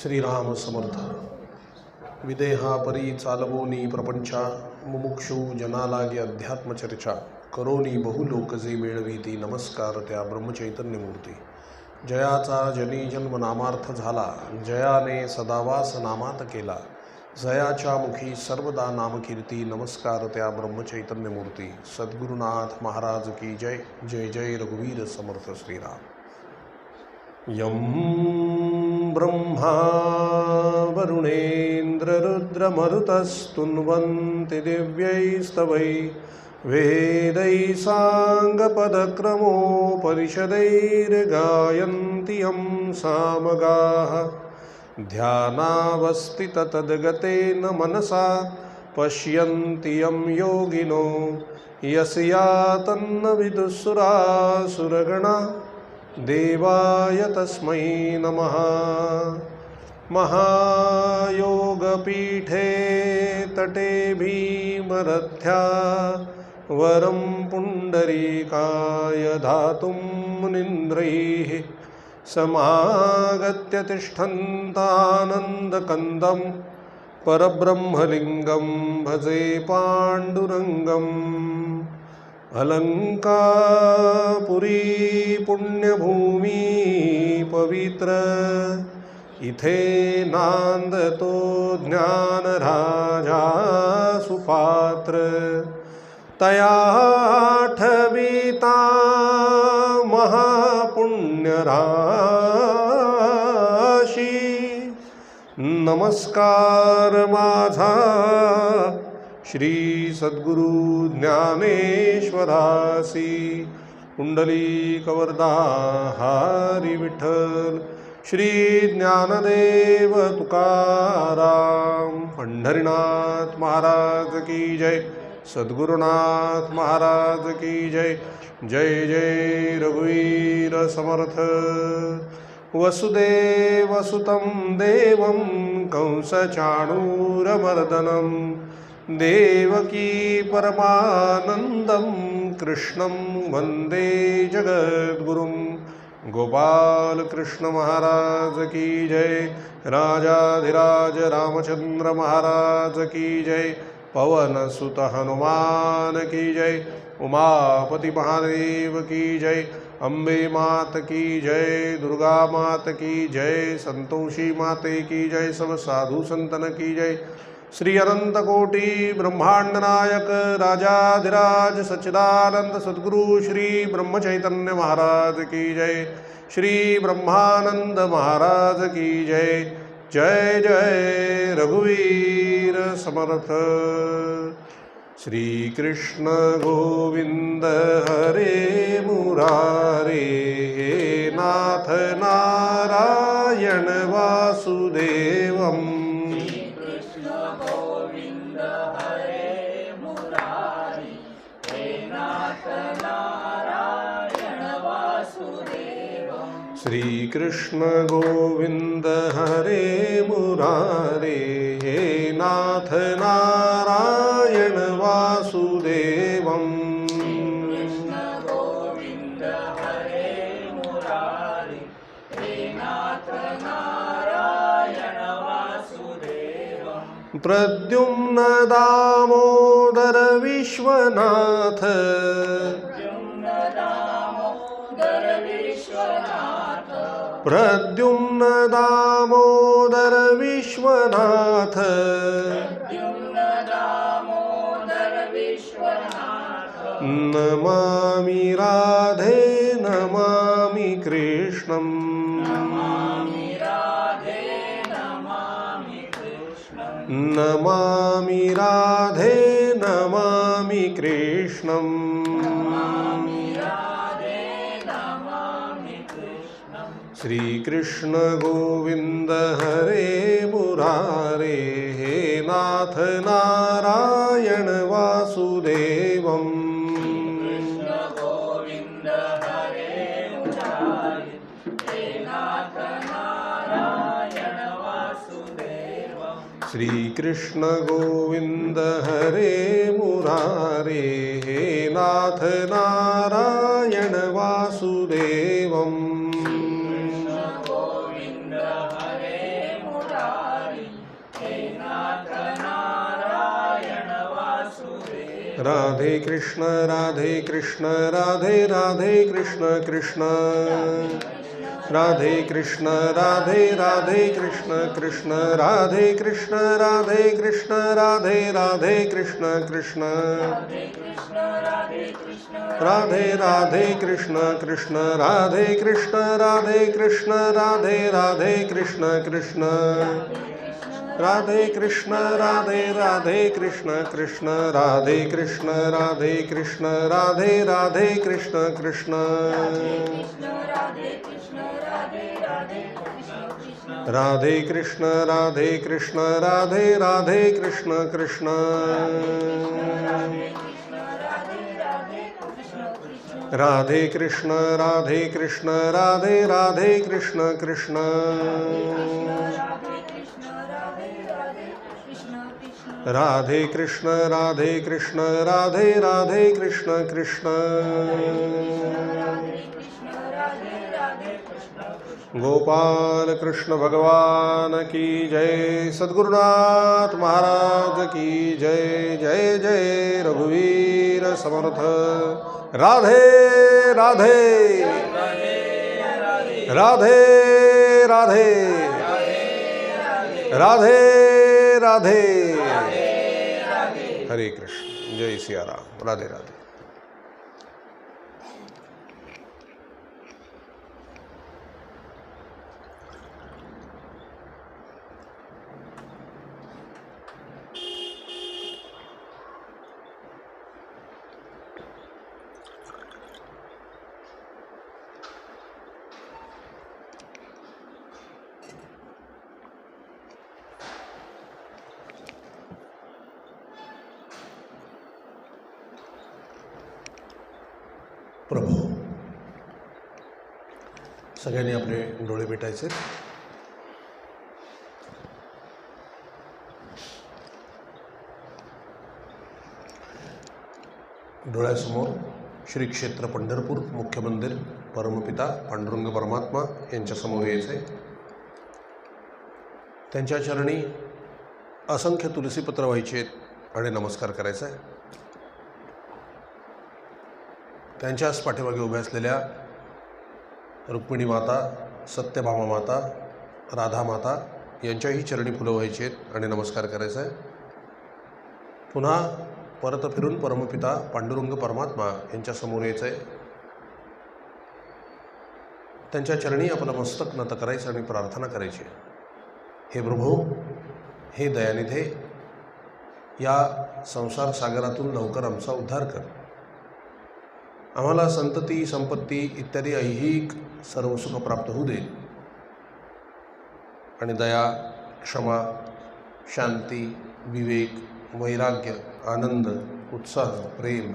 श्रीराम समर्थ. विदेहा परी चालवोनी प्रपंचा, मुमुक्षु जना लागे अध्यात्मचर्चा. करोनी बहुलोक जे मिळविती, नमस्कार त्या ब्रह्मचैतन्य मूर्ती. जयाचा जनी जन्म नामार्थ झाला, जयाने सदावास नामात केला. जयाच्या मुखी सर्वदा नामकीर्ती, नमस्कार त्या ब्रह्मचैतन्य मूर्ती. सद्गुरुनाथ महाराज की जय. जय जय रघुवीर समर्थ श्रीराम. यं ब्रह्मा वरुणेन्द्र रुद्रमरुतस्तुन्वन्ति दिव्यैस्तवै, वेदैः साङ्गपदक्रमोपनिषदैर्गायन्ति यं सामगाः. ध्यानावस्थिततद्गतेन मनसा पश्यन्ति यं योगिनो, यस्या तन्न विदुःसुरासुरगणा. देवाय तस्मै नमः. महायोगपीठे तटे भीमरथ्या, वरं पुण्डरीकाय धातुं मुनीन्द्रैः. समागत्य तिष्ठन्तानन्दकन्दं, परब्रह्मलिङ्गं भजे पाण्डुरङ्गम्. अलंकापुरी पुण्यभूमी पवित्र, इथे नांदतो ज्ञानराजा सुपात्र. तया आठविता महापुण्यराशी, नमस्कार माझा श्री सद्गुरु ज्ञानेश्वरासी. पुंडलीकवरदा हरी विठ्ठल, श्री ज्ञानदेव तुकाराम. पंढरीनाथ महाराज की जय. सद्गुरुनाथ महाराज की जय. जय जय रघुवीर समर्थ. वसुदेवसुतं देवं कंसचाणूरमर्दनं, देवकी परमानंदं कृष्णं वंदे जगद्गुरुं. गोपाल कृष्ण महाराज की जय. राजाधिराज रामचंद्र महाराज की जय. पवन सुत हनुमान की जय. उमापति महादेव की जय. अम्बे मात की जय. दुर्गा मात की जय. संतोषी माते की जय. सब साधु संतन की जय. श्री अनंत कोटि ब्रह्मांड नायक राजाधिराज सच्चिदानंद सद्गुरु श्री ब्रह्मचैतन्य महाराज की जय. श्री ब्रह्मानंद महाराज की जय. जय जय रघुवीर समर्थ. श्री कृष्ण गोविंद हरे मुरारे, नाथ नारायण वासुदेवम्. श्री कृष्ण गोविंद हरे मुरारे, हे नाथ नारायण वासुदेवम्. प्रद्युम्न दामोदर विश्वनाथ, प्रद्युम्न दामोदर विश्वनाथ. नमामि राधे नमामि कृष्णं, नमामि राधे नमामि कृष्णं. श्री कृष्ण गोविंद हरे मुरारे, हे नाथ नारायण वासुदेवम्. श्री कृष्ण गोविंद हरे मुरारे, हे नाथ नारायण वासुदेवम्. राधे कृष्ण राधे कृष्ण राधे राधे कृष्ण कृष्ण राधे कृष्ण राधे राधे कृष्ण कृष्ण राधे कृष्ण राधे कृष्ण राधे राधे कृष्ण कृष्ण राधे राधे कृष्ण कृष्ण राधे कृष्ण राधे कृष्ण राधे राधे कृष्ण कृष्ण राधे कृष्ण राधे राधे कृष्ण कृष्ण राधे कृष्ण राधे कृष्ण राधे राधे कृष्ण कृष्ण राधे कृष्ण राधे कृष्ण राधे राधे कृष्ण कृष्ण राधे कृष्ण राधे कृष्ण राधे राधे कृष्ण कृष्ण राधे कृष्ण राधे कृष्ण राधे राधे कृष्ण कृष्ण गोपाल कृष्ण भगवान की जय। सद्गुरुनाथ महाराज की जय। जय जय रघुवीर समर्थ। राधे राधे राधे राधे राधे राधे। हरे कृष्ण। जय सिया राम। राधे राधे। प्रभू, सगळ्यांनी आपले डोळे मिटायचे। डोळ्यासमोर श्री क्षेत्र पंढरपूर मुख्य मंदिर, परमपिता पांडुरंग परमात्मा यांच्यासमोर यायचे। त्यांच्या चरणी असंख्य तुलसीपत्र व्हायचे आणि नमस्कार करायचा आहे। त्यांच्याच पाठीमागे उभ्या असलेल्या रुक्मिणी माता, सत्यभामा माता, राधा माता यांच्याही चरणी फुलं व्हायची आहेत आणि नमस्कार करायचा आहे। पुन्हा परत फिरून परमपिता पांडुरंग परमात्मा यांच्यासमोर यायचं आहे। त्यांच्या चरणी आपलं मस्तक नत करायचं आणि प्रार्थना करायची। हे प्रभू, हे दयानिधे, या संसार सागरातून लवकर आमचा उद्धार कर। आम्हाला संतती, संपत्ती इत्यादी ऐहिक सर्व सुख प्राप्त होऊ दे आणि दया, क्षमा, शांती, विवेक, वैराग्य, आनंद, उत्साह, प्रेम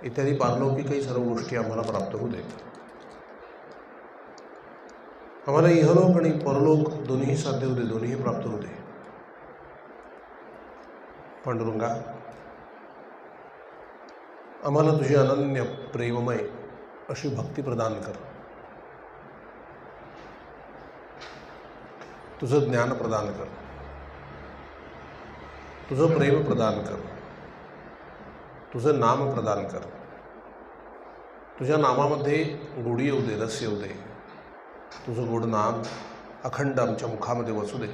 इत्यादी पारलौकिकही सर्व गोष्टी आम्हाला प्राप्त होऊ दे। आम्हाला इहलोक आणि परलोक दोन्ही साध्य होऊ दे, दोन्ही प्राप्त होऊ दे। पांडुरंगा, आम्हाला तुझी अनन्य प्रेममय अशी भक्ती प्रदान कर। तुझं ज्ञान प्रदान कर, तुझं प्रेम प्रदान कर, तुझं नाम प्रदान कर। तुझ्या नामामध्ये गोडी येऊ दे, रस येऊ दे। तुझं गोड नाम अखंड आमच्या मुखामध्ये वसू दे।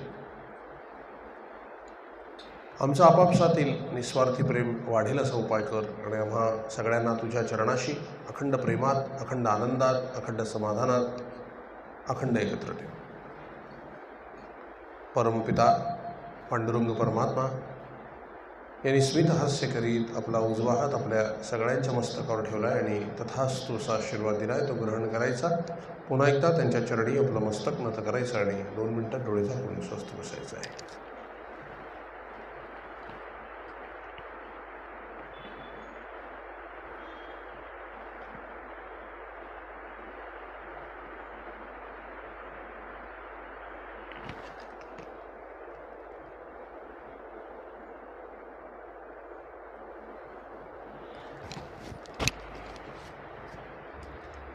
आमचं आपापसातील निस्वार्थी प्रेम वाढेल असा उपाय कर आणि आम्हा सगळ्यांना तुझ्या चरणाशी अखंड प्रेमात, अखंड आनंदात, अखंड समाधानात, अखंड एकत्र ठेव। परमपिता पांडुरंग परमात्मा यांनी स्मित हास्य करीत आपला उजवा हात आपल्या सगळ्यांच्या मस्तकावर ठेवला आहे आणि तथास्तु असा आशीर्वाद दिला आहे, तो ग्रहण करायचा। पुन्हा एकदा त्यांच्या चरणी आपलं मस्तक नत करायचं आणि 2 मिनिटात डोळे झाकून स्वस्थ बसायचं आहे।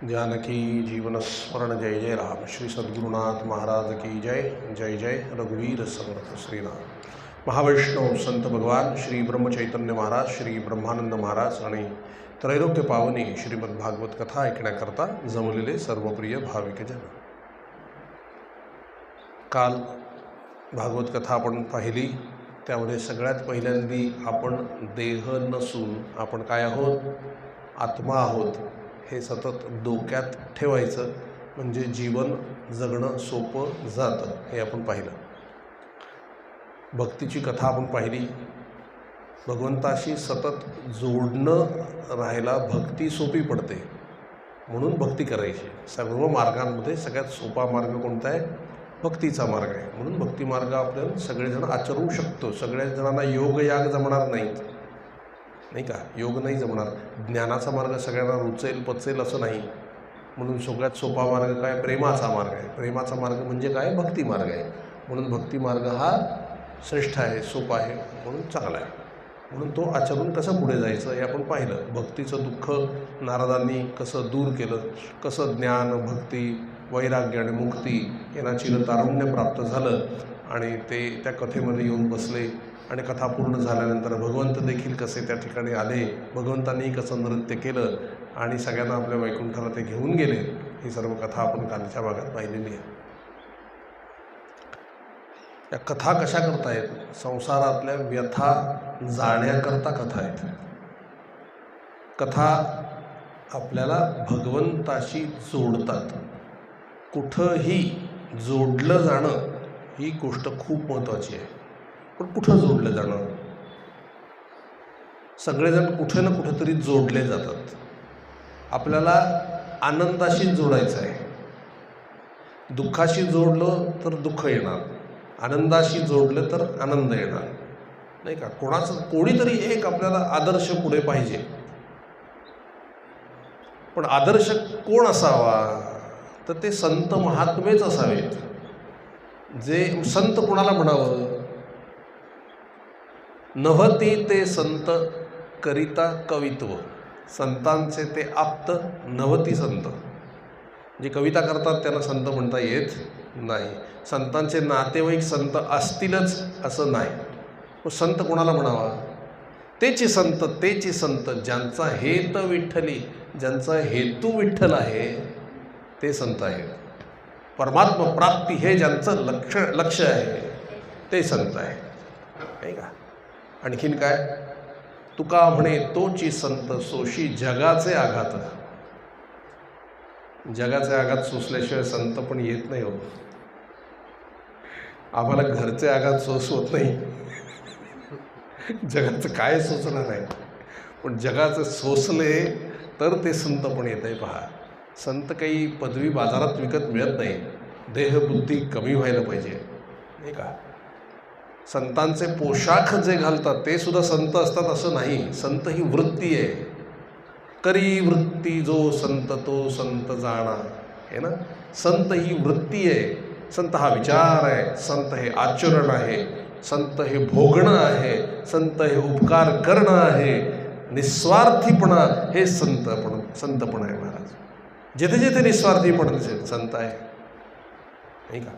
जानकी जीवन स्मरण जय जय राम। श्री सद्गुरुनाथ महाराज की जय। जय जय रघुवीर समर्थ श्रीराम। महावैष्णव संत भगवान श्री ब्रह्मचैतन्य महाराज, श्री ब्रह्मानंद महाराज आणि त्रैलोक्य पावनी श्रीमद भागवत कथा ऐकण्याकरता जमलेले सर्वप्रिय भाविकजन, काल भागवत कथा आपण पाहिली. त्यामध्ये सगळ्यात पहिल्यांदी आपण देह नसून आपण काय आहोत, आत्मा आहोत हे सतत डोक्यात ठेवायचं, म्हणजे जीवन जगणं सोपं जातं हे आपण पाहिलं. भक्तीची कथा आपण पाहिली. भगवंताशी सतत जोडणं राहायला भक्ती सोपी पडते, म्हणून भक्ती करायची. सर्व मार्गांमध्ये सगळ्यात सोपा मार्ग कोणता आहे? भक्तीचा मार्ग आहे. म्हणून भक्ती मार्ग आपल्याला सगळेजण आचरू शकतो. सगळ्या जणांना योग याग जमणार नाहीत, नाही का? योग नाही जमणार. ज्ञानाचा मार्ग सगळ्यांना रुचेल पचेल असं नाही. म्हणून सगळ्यात सोपा मार्ग काय? प्रेमाचा मार्ग आहे. प्रेमाचा मार्ग म्हणजे काय? भक्ती मार्ग आहे. म्हणून भक्ती मार्ग हा श्रेष्ठ आहे, सोपा आहे, म्हणून चांगला आहे. म्हणून तो आचरून कसं पुढे जायचं हे आपण पाहिलं. भक्तीचं दुःख नारदांनी कसं दूर केलं, कसं ज्ञान, भक्ती, वैराग्य आणि मुक्ती यांना चिरतारुण्य प्राप्त झालं आणि ते त्या कथेमध्ये येऊन बसले. आणि कथा पूर्ण झाल्यानंतर भगवंत देखील कसे त्या ठिकाणी आले, भगवंतांनी कसं नृत्य केलं आणि सगळ्यांना आपल्या वैकुंठाला ते घेऊन गेले, ही सर्व कथा आपण कालच्या भागात पाहिलेली आहे. या कथा कशा करता आहेत? संसारातल्या व्यथा जाण्याकरता कथा आहेत. कथा आपल्याला भगवंताशी जोडतात. कुठंही जोडलं जाणं ही गोष्ट खूप महत्त्वाची आहे. पण कुठं जोडलं जाणं? सगळेजण कुठे ना कुठेतरी जोडले जातात. आपल्याला आनंदाशी जोडायचं आहे. दुःखाशी जोडलं तर दुःख येणार, आनंदाशी जोडलं तर आनंद येणार, नाही का? कोणीतरी एक आपल्याला आदर्श पुढे पाहिजे. पण आदर्श कोण असावा? तर ते संत महात्मेच असावेत. जे संत कोणाला म्हणावं? नव्हती ते संत करिता कवित्व. संतांचे ते आप्त नव्हती संत. जे कविता करतात त्यांना संत म्हणता येत नाही. संतांचे नातेवाईक संत असतीलच असं नाही. मग संत कोणाला म्हणावा? तेची संत, तेची संत ज्यांचा हेत विठ्ठली, ज्यांचा हेतू विठ्ठल आहे ते संत आहेत. परमात्मा प्राप्ती हे ज्यांचं लक्ष आहे ते संत आहे, नाही का? आणखीन काय? तुका म्हणे तोची संत सोशी जगाचे आघात. जगाचे आघात सोसल्याशिवाय संत पण येत नाही. हो, आम्हाला घरचे आघात सोसवत नाही. जगाचं काय सोसणार आहे? पण जगाचं सोसले तर ते संत पण येत आहे. पहा, संत काही पदवी बाजारात विकत मिळत नाही. देहबुद्धी कमी व्हायला पाहिजे, नाही का? संतांचे पोशाख जे घालतात ते सुद्धा संत असतात असं नाही. संत ही वृत्ती आहे. करी वृत्ती जो संत तो संत जाणा, आहे ना? संत ही वृत्ती आहे. संत हा विचार आहे. संत हे आचरण आहे. संत हे भोगणं आहे. संत हे उपकार करणं आहे. निस्वार्थीपणा हे संतपण आहे. महाराज, जेथे जेथे निस्वार्थीपणा दिसेल संत आहे, नाही का?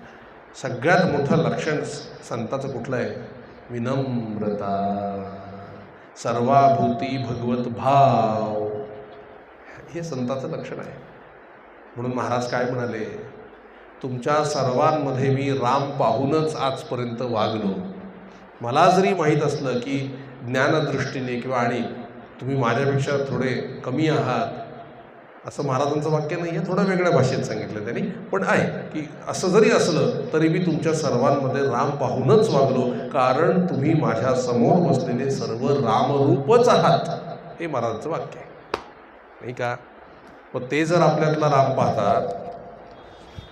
सगळ्यात मोठं लक्षण संताचं कुठलं आहे? विनम्रता, सर्वाभूती भगवत भाव, हे संताचं लक्षण आहे. म्हणून महाराज काय म्हणाले? तुमच्या सर्वांमध्ये मी राम पाहूनच आजपर्यंत वागलो. मला जरी माहीत असलं की ज्ञानदृष्टीने किंवा आणि तुम्ही माझ्यापेक्षा थोडे कमी आहात, असं महाराजांचं वाक्य नाही आहे, थोडं वेगळ्या भाषेत सांगितलं त्यांनी, पण आहे की असं जरी असलं तरी मी तुमच्या सर्वांमध्ये राम पाहूनच वागलो, कारण तुम्ही माझ्या समोर बसलेले सर्व रामरूपच आहात. हे महाराजांचं वाक्य आहे, नाही का? मग ते जर आपल्यातला राम पाहतात,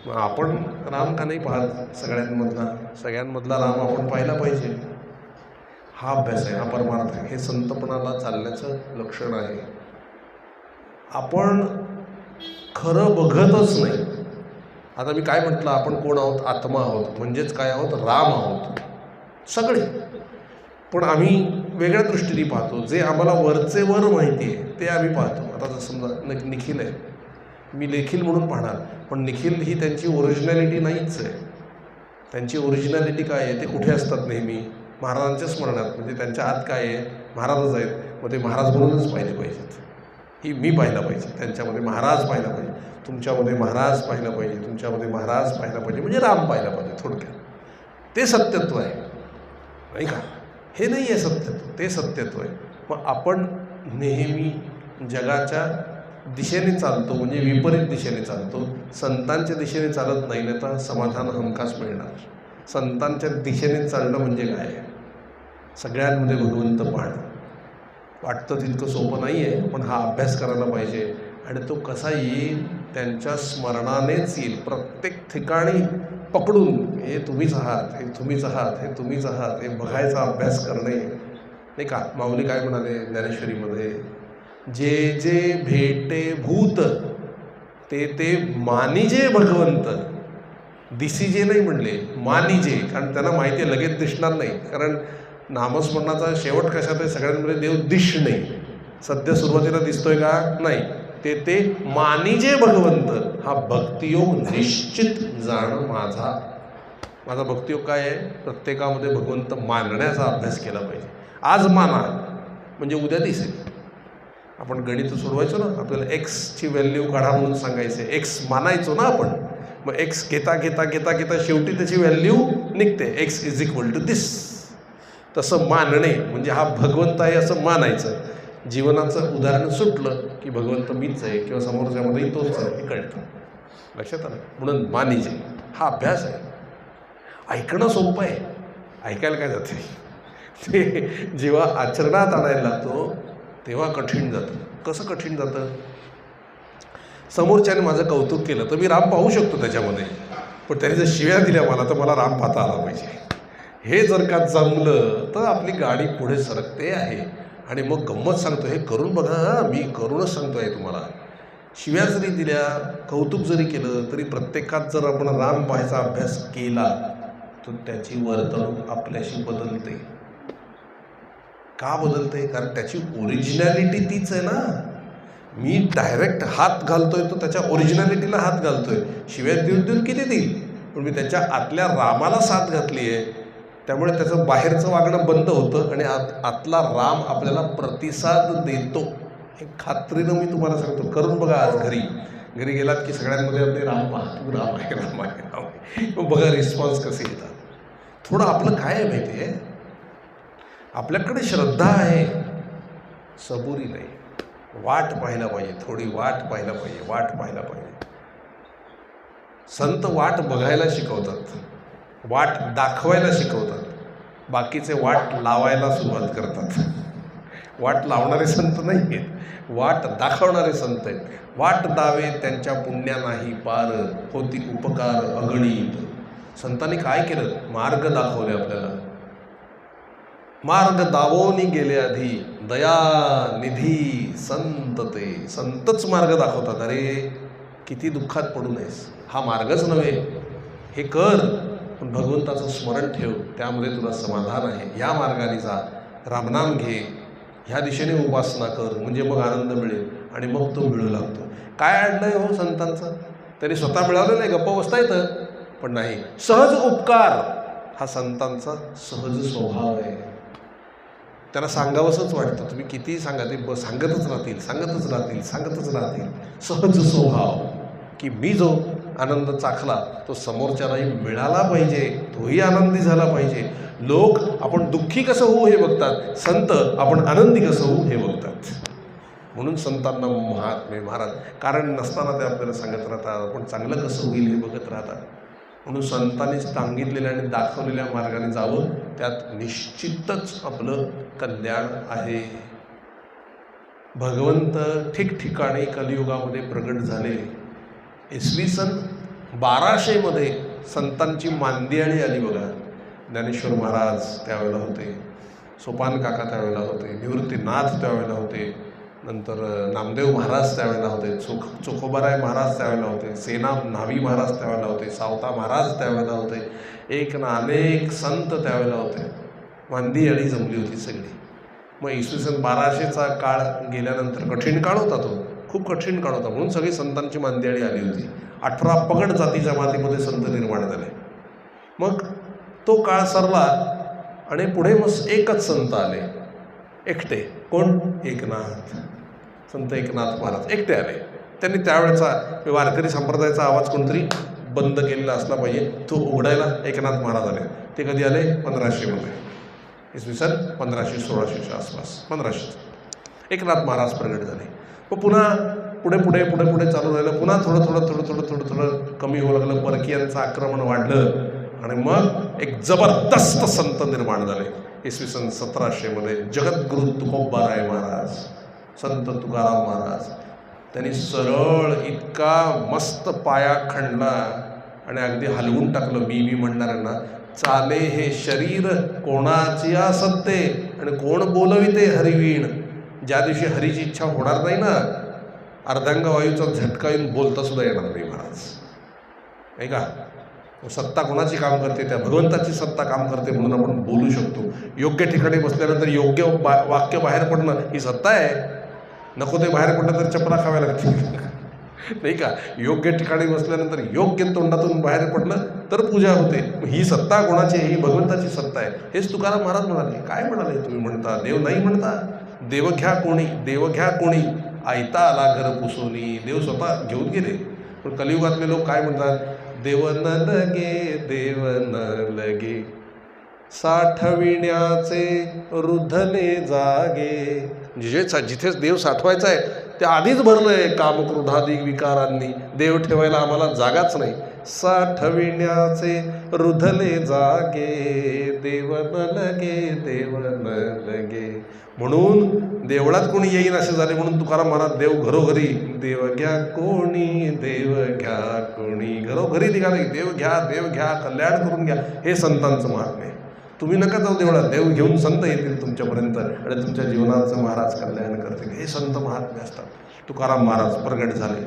मग आपण राम का नाही पाहत? सगळ्यांमधला राम आपण पाहिला पाहिजे. हा अभ्यास आहे, हा परमार्थ आहे. हे संतपणाला चालण्याचं लक्षण आहे. आपण खरं बघतच नाही. आता मी काय म्हटलं? आपण कोण आहोत? आत्मा आहोत. म्हणजेच काय आहोत? राम आहोत सगळे. पण आम्ही वेगळ्या दृष्टीने पाहतो. जे आम्हाला वरचे वर माहिती आहे ते आम्ही पाहतो. आता जर समजा निखिल आहे, मी लेखील म्हणून पाहणार, पण निखिल ही त्यांची ओरिजिनॅलिटी नाहीच आहे. त्यांची ओरिजिनॅलिटी काय आहे? ते कुठे असतात नेहमी? महाराजांच्या स्मरणात, म्हणजे त्यांच्या आत काय आहे, महाराजच आहेत, मग ते महाराज म्हणूनच पाहिले पाहिजेत. ही मी पाहिला पाहिजे, त्यांच्यामध्ये महाराज पाहिला पाहिजे, तुमच्यामध्ये महाराज पाहिला पाहिजे, तुमच्यामध्ये महाराज पाहिला पाहिजे, म्हणजे राम पाहिला पाहिजे. थोडक्यात ते सत्यत्व आहे, नाही का? हे नाही आहे सत्यत्व, ते सत्यत्व आहे. मग आपण नेहमी जगाच्या दिशेने चालतो, म्हणजे विपरीत दिशेने चालतो. संतांच्या दिशेने चालत नाही, नाही तर समाधान हमखास मिळणार. संतांच्या दिशेने चालणं म्हणजे काय? सगळ्यांमध्ये भगवंत पाहणं. वाटतं तितकं सोपं नाही आहे, पण हा अभ्यास करायला पाहिजे. आणि तो कसा येईल? त्यांच्या स्मरणानेच येईल. प्रत्येक ठिकाणी पकडून हे तुम्हीच आहात, हे तुम्हीच आहात, हे तुम्हीच आहात, हे बघायचा अभ्यास करणे, नाही का? माऊली काय म्हणाले ज्ञानेश्वरीमध्ये, जे जे भेटे भूत ते ते मानिजे भगवंत. दिसीजे नाही म्हणले, मानिजे. कारण त्यांना माहिती आहे लगेच दिसणार नाही, कारण नामस्मरणाचा शेवट कशात आहे? सगळ्यांमध्ये देव दिसणे. सध्या सुरुवातीला दिसतोय का? नाही. ते मानिजे भगवंत. हा भक्तियोग निश्चित जाणं माझा भक्तियोग काय आहे? प्रत्येकामध्ये भगवंत मानण्याचा अभ्यास केला पाहिजे. आज माना म्हणजे उद्या दिसेल. आपण गणित सोडवायचो ना, आपल्याला एक्सची व्हॅल्यू काढा म्हणून सांगायचे, एक्स मानायचो ना आपण. मग एक्स घेता घेता घेता घेता शेवटी त्याची व्हॅल्यू निघते, एक्स इज इक्वल टू दिस. तसं मानणे म्हणजे हा भगवंत आहे असं मानायचं. जीवनाचं उदाहरण सुटलं की भगवंत मीच आहे किंवा समोरच्यामध्येही तोच आहे हे कळतं. लक्षात आलं? म्हणून मानिजे हा अभ्यास आहे. ऐकणं सोपं आहे, ऐकायला काय जाते? ते जेव्हा आचरणात आणायला लागतो तेव्हा कठीण जातं. कसं कठीण जातं? समोरच्याने माझं कौतुक केलं तर मी राम पाहू शकतो त्याच्यामध्ये, पण त्याने जर शिव्या दिल्या मला तर मला राम पाहता आला पाहिजे. हे जर का जमलं तर आपली गाडी पुढे सरकते आहे. आणि मग गंमत सांगतो, हे करून बघा, हां मी करूनच सांगतो आहे तुम्हाला. शिव्या जरी दिल्या, कौतुक जरी केलं, तरी प्रत्येकात जर आपण राम पाहायचा अभ्यास केला तर त्याची वर्तणूक आपल्याशी बदलते. का बदलते? कारण त्याची ओरिजिनॅलिटी तीच आहे ना. मी डायरेक्ट हात घालतोय तो त्याच्या ओरिजिनॅलिटीला हात घालतोय. शिव्या देऊन किती देईल, पण मी त्याच्या आतल्या रामाला साथ घातली आहे. त्यामुळे त्याचं बाहेरचं वागणं बंद होतं आणि आतला राम आपल्याला प्रतिसाद देतो. हे खात्रीनं मी तुम्हाला सांगतो. करून बघा. आज घरी गेलात की सगळ्यांमध्ये आपले राम पहा, तू राम आहे, राम आहे, राम आहे. मग बघा रिस्पॉन्स कसे येतात. थोडं आपलं काय आहे माहिती आहे? आपल्याकडे श्रद्धा आहे, सबुरी नाही. वाट पाहायला पाहिजे, थोडी वाट पाहायला पाहिजे. संत वाट बघायला शिकवतात, वाट दाखवायला शिकवतात. बाकीचे वाट लावायला सुरुवात करतात. वाट लावणारे संत नाही आहेत, वाट दाखवणारे संत आहेत. वाट दावे त्यांच्या पुण्या नाही पार, होती उपकार अगणित. संतांनी काय केलं? मार्ग दाखवले आपल्याला. मार्ग दावोनी गेले आधी, दया निधी संत. ते संतच मार्ग दाखवतात. अरे किती दुःखात पडू नयेस, हा मार्गच नव्हे, हे कर, पण भगवंताचं स्मरण ठेव, त्यामध्ये तुला समाधान आहे. या मार्गाने जा, रामनाम घे, ह्या दिशेने उपासना कर, म्हणजे मग आनंद मिळेल. आणि मग तो मिळू लागतो. काय अडलंय हो संतांचं? त्यांनी स्वतः मिळवलं नाही, गप्पा बसता येतं, पण नाही. सहज उपकार हा संतांचा सहज स्वभाव आहे. त्यांना सांगावंसंच वाटतं. तुम्ही कितीही सांगा, ते सांगतच राहतील. सहज स्वभाव, की मी जो आनंद चाखला तो समोरच्यालाही मिळाला पाहिजे, तोही आनंदी झाला पाहिजे. लोक आपण दुःखी कसं होऊ हे बघतात, संत आपण आनंदी कसं होऊ हे बघतात. म्हणून संतांना महात्मे, महाराज कारण नसताना ते आपल्याला सांगत राहतात, आपण चांगलं कसं होईल हे बघत राहतात. म्हणून संतांनी सांगितलेल्या आणि दाखवलेल्या मार्गाने जावं, त्यात निश्चितच आपलं कल्याण आहे. भगवंत ठिकठिकाणी कलियुगामध्ये प्रगट झाले. इसवी सन 1200 संतांची मांदियाळी आली बघा. ज्ञानेश्वर महाराज त्यावेळेला होते, सोपान काका त्यावेळेला होते, निवृत्तीनाथ त्यावेळेला होते, नंतर नामदेव महाराज त्यावेळेला होते, चोखोबाराय महाराज त्यावेळेला होते, सेना न्हावी महाराज त्यावेळेला होते, सावता महाराज त्यावेळेला होते, एक ना अनेक संत त्यावेळेला होते. मांदियाळी जमली होती सगळी. मग इसवी सन 1200चा काळ गेल्यानंतर कठीण काळ होता, तो खूप कठीण काळ होता. म्हणून सगळी संतांची मांदियाळी आली होती. 18 पगड जाती जमातीमध्ये संत निर्माण झाले. मग तो काळ सरला आणि पुढे मग एकच संत आले, एकटे. कोण? एकनाथ. संत एकनाथ महाराज एकटे आले. त्यांनी त्यावेळेचा वारकरी संप्रदायाचा आवाज कोणतरी बंद केलेला असला पाहिजे, तो उघडायला एकनाथ महाराज आले. ते कधी आले? 1500मध्ये, इसवी सन 1500-1600च्या आसपास, 1500 एकनाथ महाराज प्रगट झाले. मग पुन्हा पुढे पुढे पुढे पुढे चालू राहिलं. पुन्हा थोडं थोडं थोडं थोडं थोडं थोडं कमी होऊ लागलं. परकीयांचं आक्रमण वाढलं आणि मग एक जबरदस्त संत निर्माण झाले इसवी सन 1700मध्ये. जगद्गुरु तुकोबाराय महाराज, संत तुकाराम महाराज. त्यांनी सरळ इतका मस्त पाया खणला आणि अगदी हलवून टाकलं मी म्हणणाऱ्यांना. चाले हे शरीर कोणाची सत्ते आणि कोण बोलविते हरिवीण. ज्या दिवशी हरीची इच्छा होणार नाही ना, अर्धांग वायूचा झटका येऊन बोलता सुद्धा येणार नाही महाराज. नाही का? सत्ता कोणाची काम करते? त्या भगवंताची सत्ता काम करते म्हणून आपण बोलू शकतो. योग्य ठिकाणी बसल्यानंतर योग्य वाक्य बाहेर पडणं ही सत्ता आहे. नको ते बाहेर पडलं तर चपला खाव्या लागते. नाही का? योग्य ठिकाणी बसल्यानंतर योग्य तोंडातून बाहेर पडलं तर पूजा होते. ही सत्ता कोणाची आहे? ही भगवंताची सत्ता आहे. हेच तुकाराम महाराज म्हणाले. काय म्हणाले? तुम्ही म्हणता देव नाही म्हणता. देव घ्या कोणी, देव घ्या कोणी, आयता आला घर पुसोनी. देव स्वतः घेऊन गेले. पण कलियुगातले लोक काय म्हणतात? देव न लगे, देव न लगे, साठविण्याचे रुधले जागे. जिथेच देव साठवायचा आहे ते आधीच भरलंय कामक्रोधादी विकारांनी. देव ठेवायला आम्हाला जागाच नाही. साठविण्याचे रुधले जागे, देव न लगे, देव न लगे. म्हणून देवळात कोणी येईन असे झाले. म्हणून तुकाराम महाराज देव घरोघरी, देव घ्या कोणी, देव घ्या कोणी, घरोघरी निघाले. देव घ्या, कल्याण करून घ्या. हे संतांचं महात्म्य. तुम्ही नका जाऊ देवळात, देव घेऊन संत येतील तुमच्यापर्यंत आणि तुमच्या जीवनाचं महाराज कल्याण करतील. हे संत महात्म्य असतात. तुकाराम महाराज प्रगट झाले.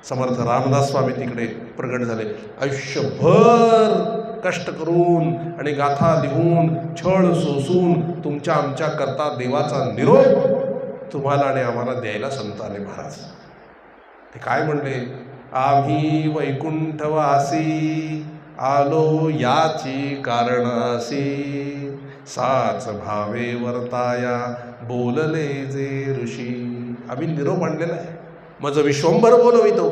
समर्थ रामदास स्वामी तिकडे प्रगट झाले. आयुष्यभर कष्ट करून आणि गाथा लिहून छळ सोसून तुमच्या आमच्या करता देवाचा निरोप तुम्हाला आणि आम्हाला द्यायला संत आले महाराज. ते काय म्हणले? आम्ही वैकुंठवासी आलो याची कारणासी, साच भावे वर्ताया बोलले जे ऋषी. आम्ही निरोप आणलेला आहे. माझं विश्वंभर बोलवितो.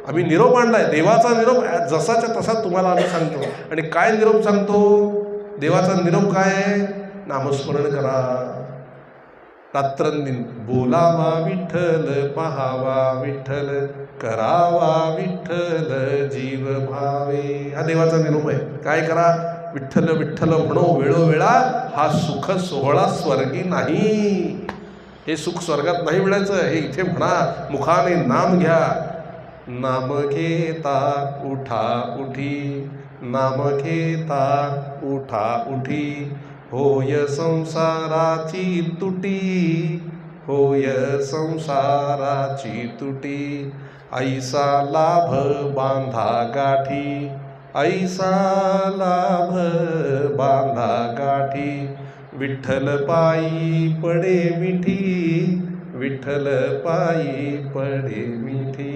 आम्ही निरोप आणलाय, देवाचा निरोप जसाच्या तसा तुम्हाला आम्ही सांगतो. आणि काय निरोप सांगतो? देवाचा निरोप काय आहे? नामस्मरण करा, रात्रंदिन बोलावा विठ्ठल, पहावा विठ्ठल, करावा विठ्ठल जीव भावे. हा देवाचा निरोप आहे. काय करा? विठ्ठल विठ्ठल म्हणो वेळोवेळा. हा सुख सोहळा स्वर्गी नाही. हे सुख स्वर्गात नाही मिळायचं. हे इथे म्हणा, मुखाने नाम घ्या. नाम घेता उठा उठी, नाम घेता उठा उठी, होय संसाराची तुटी, होय संसाराची तुटी. ऐसा लाभ बांधा गाठी, ऐसा लाभ बांधा गाठी. विठ्ठल पायी पडे मिठी, विठ्ठल पायी पडे मिठी.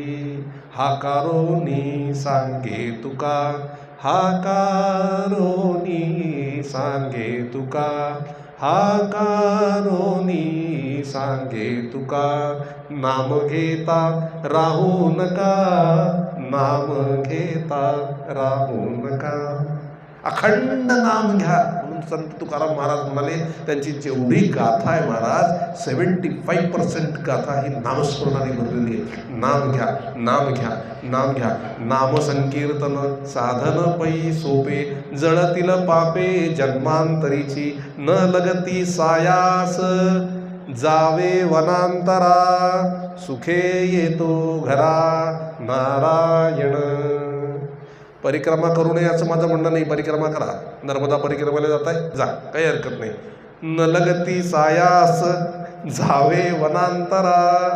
हाकारोनी सांगे तुका, हाकारोनी सांगे तुका, हाकारोनी सांगे तुका. नाम घेता राहू नका, नाम घेता राहू नका. अखंड नाम घ्या. म्हणून संत तुकाराम महाराज म्हणाले, त्यांची जेवढी गाथा आहे महाराज, 75% गाथा ही नामस्मरणाने भरलेली आहे. नाम घ्या, नाम घ्या, नाम घ्या. नाम संकीर्तन साधन पै सोपे, जळतील पापे जन्मांतरीची. न लगती सायास जावे वनांतरा, सुखे येतो घरा नारायण. परिक्रमा करू नये असं माझं म्हणणं नाही. परिक्रमा करा. नर्मदा परिक्रमेला जाताय, जा, काही हरकत नाही. न लगती सायास जावे वनांतरा.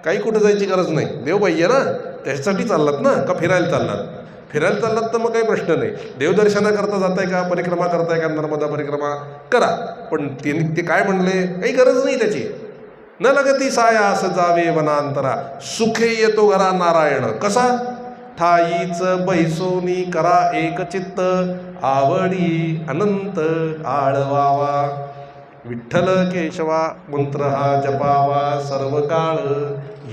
काही कुठे जायची गरज नाही. देव पाहिजे ना, त्याच्यासाठी चाललात ना, का फिरायला चाललात? फिरायला चाललात तर मग काही प्रश्न नाही. देवदर्शनाकरता जाताय का, परिक्रमा करताय का, नर्मदा परिक्रमा करा. पण ते काय म्हणले? काही गरज नाही त्याची. न लगती सायास जावे वनांतरा, सुखे येतो घरा नारायण. कसा? ठाईच बैसोनी करा एक चित्त, आवडी अनंत आळवावा. विठ्ठल केशवा मंत्र हा जपावा सर्व काळ,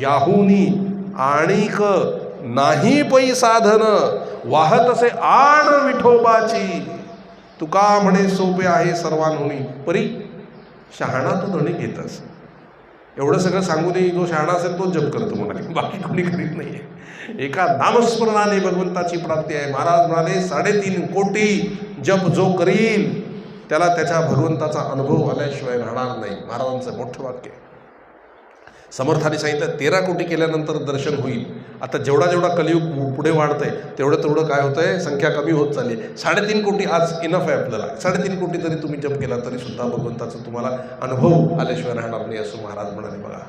याहुनी आणिक नाही पै साधन, वाहत असे आण विठोबाची. तुका म्हणे सोपे आहे सर्वांहुनी, परी शहाणा तो धणी घेतस. एवढं सगळं सांगू दे, जो शहाणा असेल तो जप करतो म्हणाले, बाकी कोणी करीत नाहीये. एका नामस्मरणाने भगवंताची प्राप्ती आहे. महाराज म्हणाले 3.5 कोटी जप जो करील त्याला त्याच्या भगवंताचा अनुभव आल्याशिवाय राहणार नाही. महाराजांचं मोठं वाक्य. समर्थाने सांगितलं 13 कोटी केल्यानंतर दर्शन होईल. आता जेवढा जेवढा कलियुग पुढे वाढतंय तेवढं काय होतंय, संख्या कमी होत चालली. 3.5 कोटी आज इनफ आहे आपल्याला. 3.5 कोटी जरी तुम्ही जप केला तरी सुद्धा भगवंताचा तुम्हाला अनुभव आल्याशिवाय राहणार नाही असं महाराज म्हणाले. बघा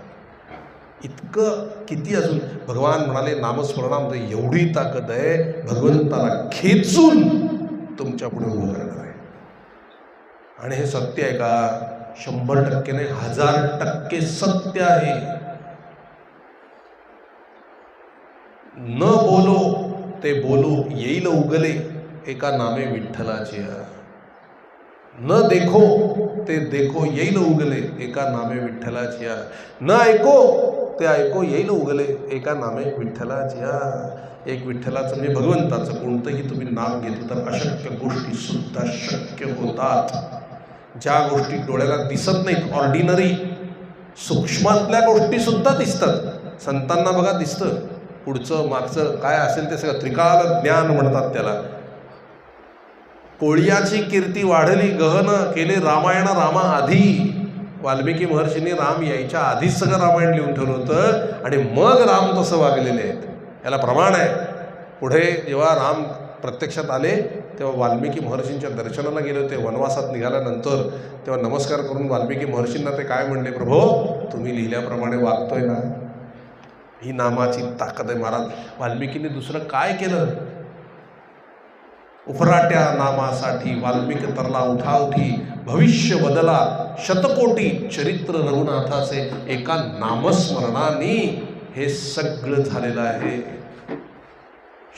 इतकं किती अजून भगवान म्हणाले नामस्मरणामध्ये एवढी ताकद आहे, भगवंताला खेचून तुमच्या पुढे उभं करणार आहे. आणि हे सत्य आहे का? 100% नाही, 1000% सत्य आहे. न बोलो ते बोलो येईल उगले, एका नामे विठ्ठलाचे. न देखो ते देखो येईल उगले, एका नामे विठ्ठलाची. न ऐको ते ऐको येईल उगले, एका नामे विठ्ठलाची. एक विठ्ठलाचं म्हणजे भगवंताचं कोणतंही तुम्ही नाम घेतलं तर अशक्य गोष्टी सुद्धा शक्य होतात. ज्या गोष्टी डोळ्याला दिसत नाहीत, ऑर्डिनरी सूक्ष्मातल्या गोष्टी सुद्धा दिसतात. संतांना बघा दिसतं, पुढचं मागचं काय असेल ते सगळं त्रिकाल ज्ञान म्हणतात त्याला. कोळियाची कीर्ती वाढली गहन, केले रामायण रामा आधी. वाल्मिकी महर्षींनी राम यायच्या आधीच सगळं रामायण लिहून ठेवलं होतं आणि मग राम तसं वागलेले आहेत. याला प्रमाण आहे. पुढे जेव्हा राम प्रत्यक्षात आले तेव्हा वाल्मिकी महर्षींच्या दर्शनाला गेले होते. वनवासात निघाल्यानंतर तेव्हा नमस्कार करून वाल्मिकी महर्षींना ते काय म्हणले, प्रभो तुम्ही लिहिल्याप्रमाणे वागतोय ना, ही नामाची ताकद आहे. महाराज वाल्मिकीने दुसरं काय केलं? उफराट्या नामासाठी वाल्मिक तरला उठाउठी, भविष्य बदला शतकोटी चरित्र रघुनाथाचे, एका नामस्मरणाने हे सगळं झालेलं आहे.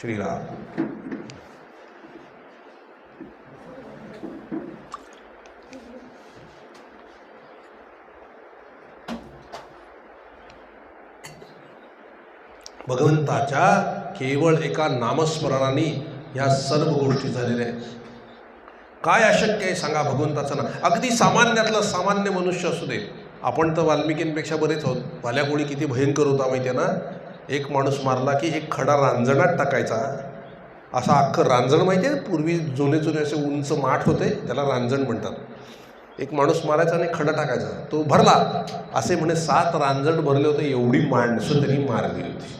श्रीराम. भगवंताच्या केवळ एका नामस्मरणाने ह्या सर्व गोष्टी झालेल्या आहेत. काय अशक्य आहे सांगा भगवंताचं ना? अगदी सामान्यातला सामान्य मनुष्य असू दे. आपण तर वाल्मिकींपेक्षा बरेच आहोत. भाल्याकोळी किती भयंकर होता माहिती आहे ना? एक माणूस मारला की एक खडा रांजणात टाकायचा. असा अख्खं रांजण माहिती आहे, पूर्वी जुने असे उंच माठ होते, त्याला रांजण म्हणतात. एक माणूस मारायचा आणि खडा टाकायचा, तो भरला. असे म्हणे 7 रांजण भरले होते. एवढी माणसं त्यांनी मारली होती.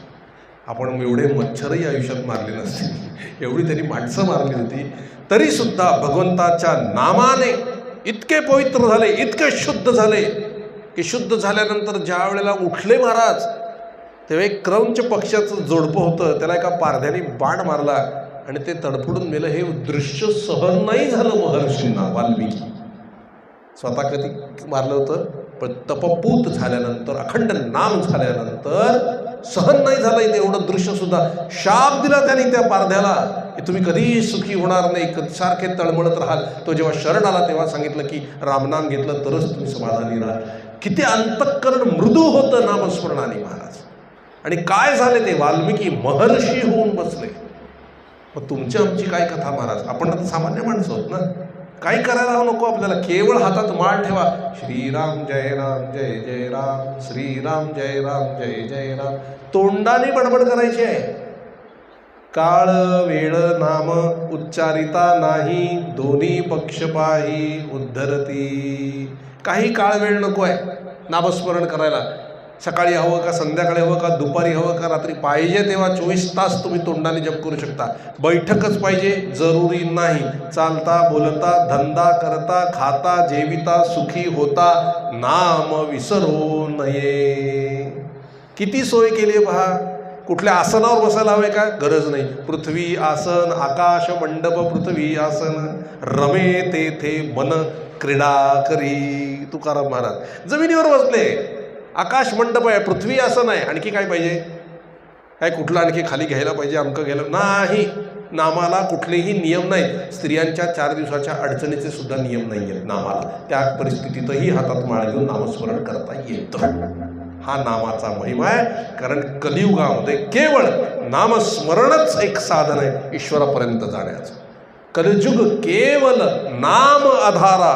आपण एवढे मच्छरही आयुष्यात मारले नसते, एवढी त्यांनी माणसं मारली होती. तरी सुद्धा भगवंताच्या नामाने इतके पवित्र झाले, इतके शुद्ध झाले की शुद्ध झाल्यानंतर ज्या वेळेला उठले महाराज, तेव्हा एक क्रौंच पक्ष्याचं जोडपं होतं, त्याला एका पारध्याने बाण मारला आणि ते तडफडून मेलं. हे दृश्य सहन नाही झालं महर्षींना. वाल्मिकी स्वतः कधी मारलं होतं, पण तपपूत झाल्यानंतर, अखंड नाम झाल्यानंतर सहन नाही झालं इथे एवढं दृश्य सुद्धा. शाप दिला त्यांनी त्या पारध्याला की तुम्ही कधीही सुखी होणार नाही, सारखे तळमळत राहाल. तो जेव्हा शरण आला तेव्हा सांगितलं की रामनाम घेतलं तरच तुम्ही समाधानी राहाल. किती अंतःकरण मृदू होतं नामस्मरणाने महाराज. आणि काय झाले ते वाल्मिकी महर्षी होऊन बसले. मग तुमची आमची काय कथा महाराज? आपण तर सामान्य माणसं आहोत ना. काही करायला नको आपल्याला, केवळ हातात माळ ठेवा. श्रीराम जय राम जय जय राम, श्रीराम जय राम जय जय राम. तोंडाने बडबड करायची आहे. काळ वेळ नाम उच्चारिता नाही, दोन्ही पक्ष पाही उद्धरती. काही काळ वेळ नको आहे नामस्मरण करायला. सकाळी हवं का, संध्याकाळी हवं का, दुपारी हवं का, रात्री, पाहिजे तेव्हा 24 तास तुम्ही तोंडाने जप करू शकता. बैठकच पाहिजे जरुरी नाही. चालता बोलता धंदा करता खाता जेविता सुखी होता नाम विसरू नये. किती सोय केली आहे पहा. कुठल्या आसनावर बसायला हवे का? गरज नाही. पृथ्वी आसन, आकाश मंडप पृथ्वी आसन, रमे तेथे मन क्रीडा करी. तुकाराम महाराज जमिनीवर बसले, आकाश मंडप आहे, पृथ्वी आसन आहे, आणखी काय पाहिजे? काय कुठलं आणखी खाली घ्यायला पाहिजे, अमकं घ्यायला नाही. नामाला कुठलेही नियम नाहीत. स्त्रियांच्या 4 दिवसाच्या अडचणीचे सुद्धा नियम नाही आहेत नामाला. त्या परिस्थितीतही हातात माळ घेऊन नामस्मरण करता येतं. हा नामाचा महिमा आहे. कारण कलियुगामध्ये केवळ नामस्मरणच एक साधन आहे ईश्वरापर्यंत जाण्याचं. कलियुग केवळ नाम आधारा,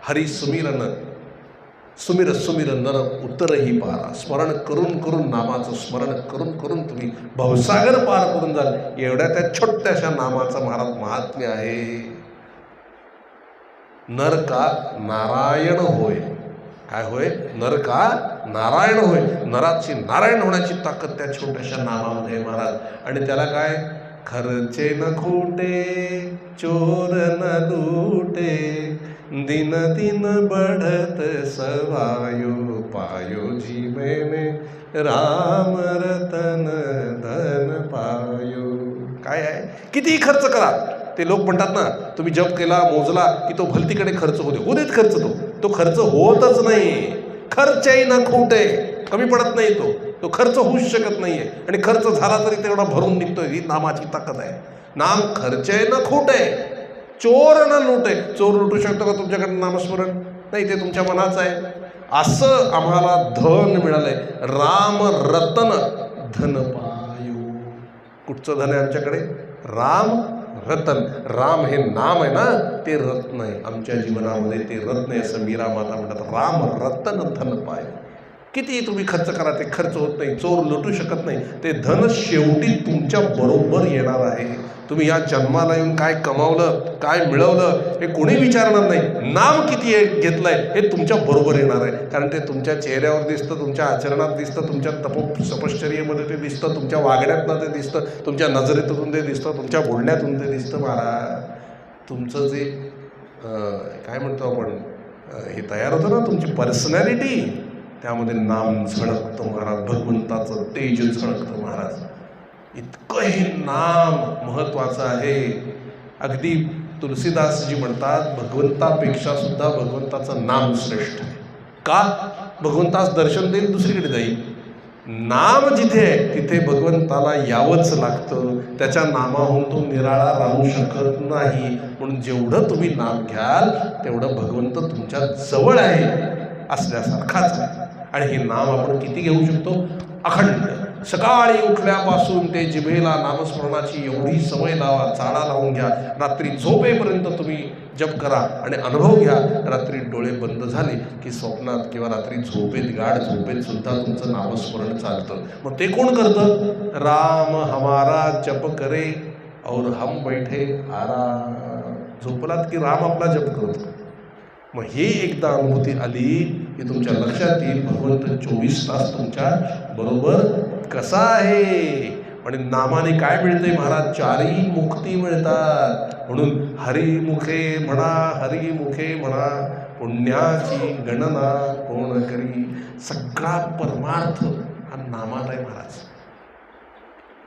हरी सुमिरन सुमिर सुमिर नर उतरही पारा. स्मरण करून करून, नामाचं स्मरण करून करून तुम्ही भवसागर पार करून जाल. एवढ्या त्या छोट्याशा नामाचं महाराज महात्म्य आहे. नर का नारायण होय. काय होय? नर का नारायण होय. नराची नारायण होण्याची ताकद त्या छोट्याशा नामामध्ये आहे महाराज. आणि त्याला काय? खर्चे न खोटे, चोर न लूटे, दिन दिन बढ़त सवायो, पायो जीवे में राम रतन धन पायो. काय आहे? कितीही खर्च करा. ते लोक म्हणतात ना, तुम्ही जप केला, मोजला की तो भलतीकडे खर्च होऊ देत खर्च. तो खर्च होतच नाही. खर्चही न खोटे, कमी पडत नाही. तो खर्च होऊच शकत नाहीये. आणि खर्च झाला तरी तेवढा भरून निघतोय. ही नामाची ताकद आहे. नाम खर्चय न खोटे, चोर न लुटे. चोर लुटू शकतो का तुमच्याकडे नामस्मरण? नाही, ते तुमच्या मनाचं आहे. असं आम्हाला धन मिळालंय. राम रतन धन पायो. कुठचं धन आहे आमच्याकडे? राम रतन. राम हे नाम आहे ना, ते रत्न आहे आमच्या जीवनामध्ये. ते रत्न आहे असं मीरा माता म्हणतात. राम रतन धन पायो. किती तुम्ही खर्च करा, ते खर्च होत नाही. चोर लुटू शकत नाही. ते धन शेवटी तुमच्या बरोबर येणार आहे. तुम्ही या जन्माला येऊन काय कमावलं, काय मिळवलं, हे कोणी विचारणार नाही. नाम किती घेतलंय हे तुमच्या बरोबर येणार आहे. कारण ते तुमच्या चेहऱ्यावर दिसतं, तुमच्या आचरणात दिसतं, तुमच्या तपश्चर्येमध्ये ते दिसतं, तुमच्या वागण्यातनं ते दिसतं, तुमच्या नजरेतून ते दिसतं, तुमच्या बोलण्यातून ते दिसतं. महाराज, तुमचं जे काय म्हणतो आपण, हे तयार होतं ना, तुमची पर्सनॅलिटी, त्यामध्ये नाम झळकतं महाराज. भगवंताचं तेज झळकतं महाराज. इतकं हे नाम महत्वाचं आहे. अगदी तुलसीदासजी म्हणतात, भगवंतापेक्षा सुद्धा भगवंताचं नाम श्रेष्ठ आहे. का? भगवंतास दर्शन देईल दुसरीकडे जाईल. नाम जिथे आहे तिथे भगवंताला यावंच लागतं. त्याच्या नामाहून तो निराळा राहू शकत नाही. म्हणून जेवढं तुम्ही नाम घ्याल तेवढं भगवंत तुमच्या जवळ आहे असल्यासारखाच आहे. आणि हे नाम आपण किती घेऊ शकतो? अखंड. सकाळी उठल्यापासून ते जिभेला नामस्मरणाची एवढी सवय लावा, चाळा लावून घ्या. रात्री झोपेपर्यंत तुम्ही जप करा आणि अनुभव घ्या. रात्री डोळे बंद झाले की स्वप्नात किंवा रात्री झोपेत, गाढ झोपेत सुद्धा तुमचं नामस्मरण चालतं. मग ते कोण करतं? राम हमारा जप करे और हम बैठे आराम. झोपलात की राम आपला जप करतो. मग हे एकदा अनुभूती आली की तुमच्या लक्षात येईल भगवंत 24 तास तुमच्या बरोबर कसा आहे. आणि नामाने काय मिळते महाराज? 4ही मुक्ती मिळतात. म्हणून हरिमुखे म्हणा, हरिमुखे म्हणा, पुण्याची गणना कोण करी. सगळा परमार्थ हा नामात आहे महाराज.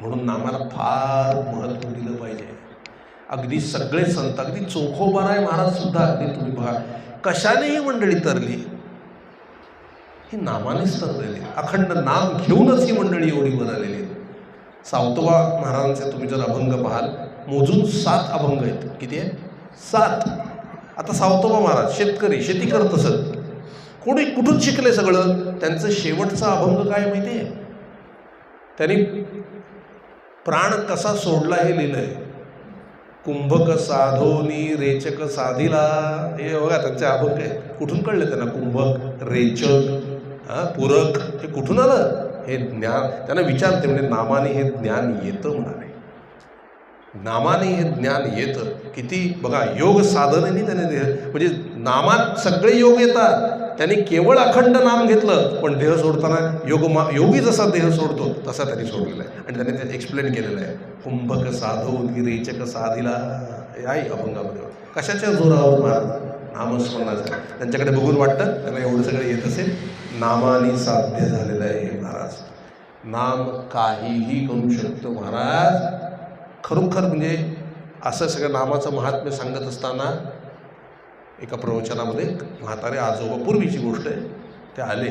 म्हणून नामाला फार महत्त्व दिलं पाहिजे. अगदी सगळे संत, अगदी चोखोबाराय महाराज सुद्धा, अगदी तुम्ही बघा कशाने ही मंडळी तरली, ही नामानेच तरलेली. अखंड नाम घेऊनच ही मंडळी एवढी वर आलेली. सावतोबा महाराजांचे तुम्ही जर अभंग पाहाल, मोजून 7 अभंग आहेत. किती आहे? 7. आता सावतोबा महाराज शेतकरी, शेती करत असत. कोणी कुठून शिकले सगळं? त्यांचं शेवटचा अभंग काय माहिती आहे? त्यांनी प्राण कसा सोडला हे लिहिलंय. कुंभक साधोनी रेचक साधिला. हे बघा त्यांचे अभंग आहे. कुठून कळले त्यांना? कुंभक, रेचक, पूरक, हे कुठून आलं? हे ज्ञान त्यांना विचारते. म्हणजे नामाने हे ज्ञान येतं म्हणाले. नामाने हे ज्ञान येतं. किती बघा योग साधनेने त्याने म्हणजे नामात सगळे योग येतात. त्यांनी केवळ अखंड नाम घेतलं, पण देह सोडताना योगी जसा देह सोडतो तसा त्यांनी सोडलेला आहे. आणि त्याने ते एक्सप्लेन केलेलं आहे. कुंभक साधो रेचक साधिला आहे अभंगामध्ये. कशाच्या जोरावर महाराज? नामस्मरणाचं. त्यांच्याकडे बघून वाटतं त्यांना एवढं सगळं येत असेल. नामाने साध्य झालेलं आहे महाराज. नाम काहीही करू शकतो महाराज. खरोखर म्हणजे असं सगळं नामाचं महात्म्य सांगत असताना एका प्रवचनामध्ये म्हातारे आजोबा, पूर्वीची गोष्ट आहे, ते आले.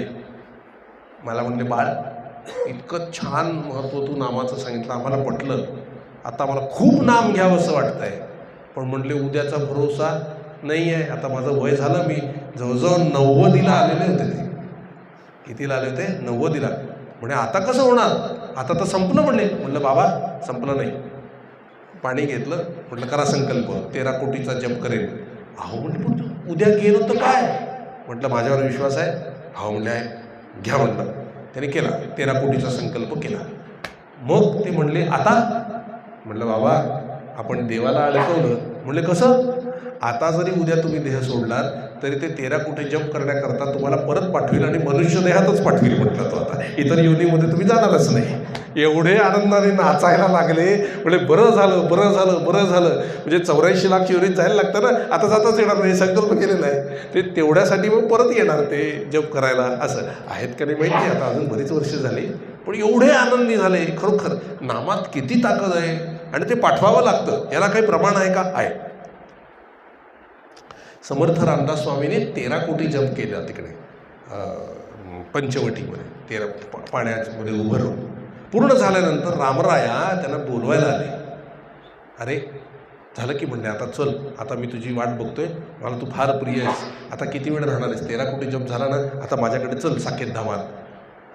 मला म्हणले, बाळ इतकं छान महत्त्व तू नामाचं सांगितलं, आम्हाला पटलं. आता मला खूप नाम घ्यावं असं वाटतं आहे, पण म्हटले उद्याचा भरोसा नाही आहे. आता माझं वय झालं, मी जवळजवळ 90ला आलेले होते. ते कितीला आले होते? 90ला. म्हणजे आता कसं होणार, आता तर संपलं म्हणले. म्हटलं बाबा संपलं नाही. पाणी घेतलं, म्हटलं करा संकल्प, 13 कोटीचा जप करेल. अहो म्हटलं पण तू उद्या गेलो तर काय? म्हटलं माझ्यावर विश्वास आहे. हा म्हणले आहे, घ्या म्हटलं. त्याने केला, 13 कोटीचा संकल्प केला. मग ते म्हणले आता? म्हटलं बाबा आपण देवाला अडकवलं. म्हणले कसं? आता जरी उद्या तुम्ही देह सोडलात तरी ते 13 कोटी जप करण्याकरता तुम्हाला परत पाठवील आणि मनुष्य देहातच पाठवील. म्हटलं तो आता इतर योनीमध्ये तुम्ही जाणारच नाही. एवढे आनंदाने नाचायला लागले. म्हणजे बरं झालं बरं झालं बरं झालं. म्हणजे 84 लाख योनीत जायला लागतं ना, आता जाताच येणार नाही, संकल्प केलेला आहे. ते तेवढ्यासाठी मग परत येणार ते जप करायला. असं आहेत का नाही माहिती, आता अजून बरीच वर्ष झाली, पण एवढे आनंदी झाले. खरोखर नामात किती ताकद आहे आणि ते पाठवावं लागतं. याला काही प्रमाण आहे का? आहे. समर्थ रामदास स्वामीने 13 कोटी जप केला तिकडे पंचवटीमध्ये, 13 पाण्यामध्ये उभं राहून. पूर्ण झाल्यानंतर रामराया त्यांना बोलवायला आले. अरे झालं की म्हणले, आता चल, आता मी तुझी वाट बघतोय, मला तू फार प्रिय आहेस, आता किती वेळ राहणार आहेस? 13 कोटी जप झाला ना, आता माझ्याकडे चल साकेत धामात.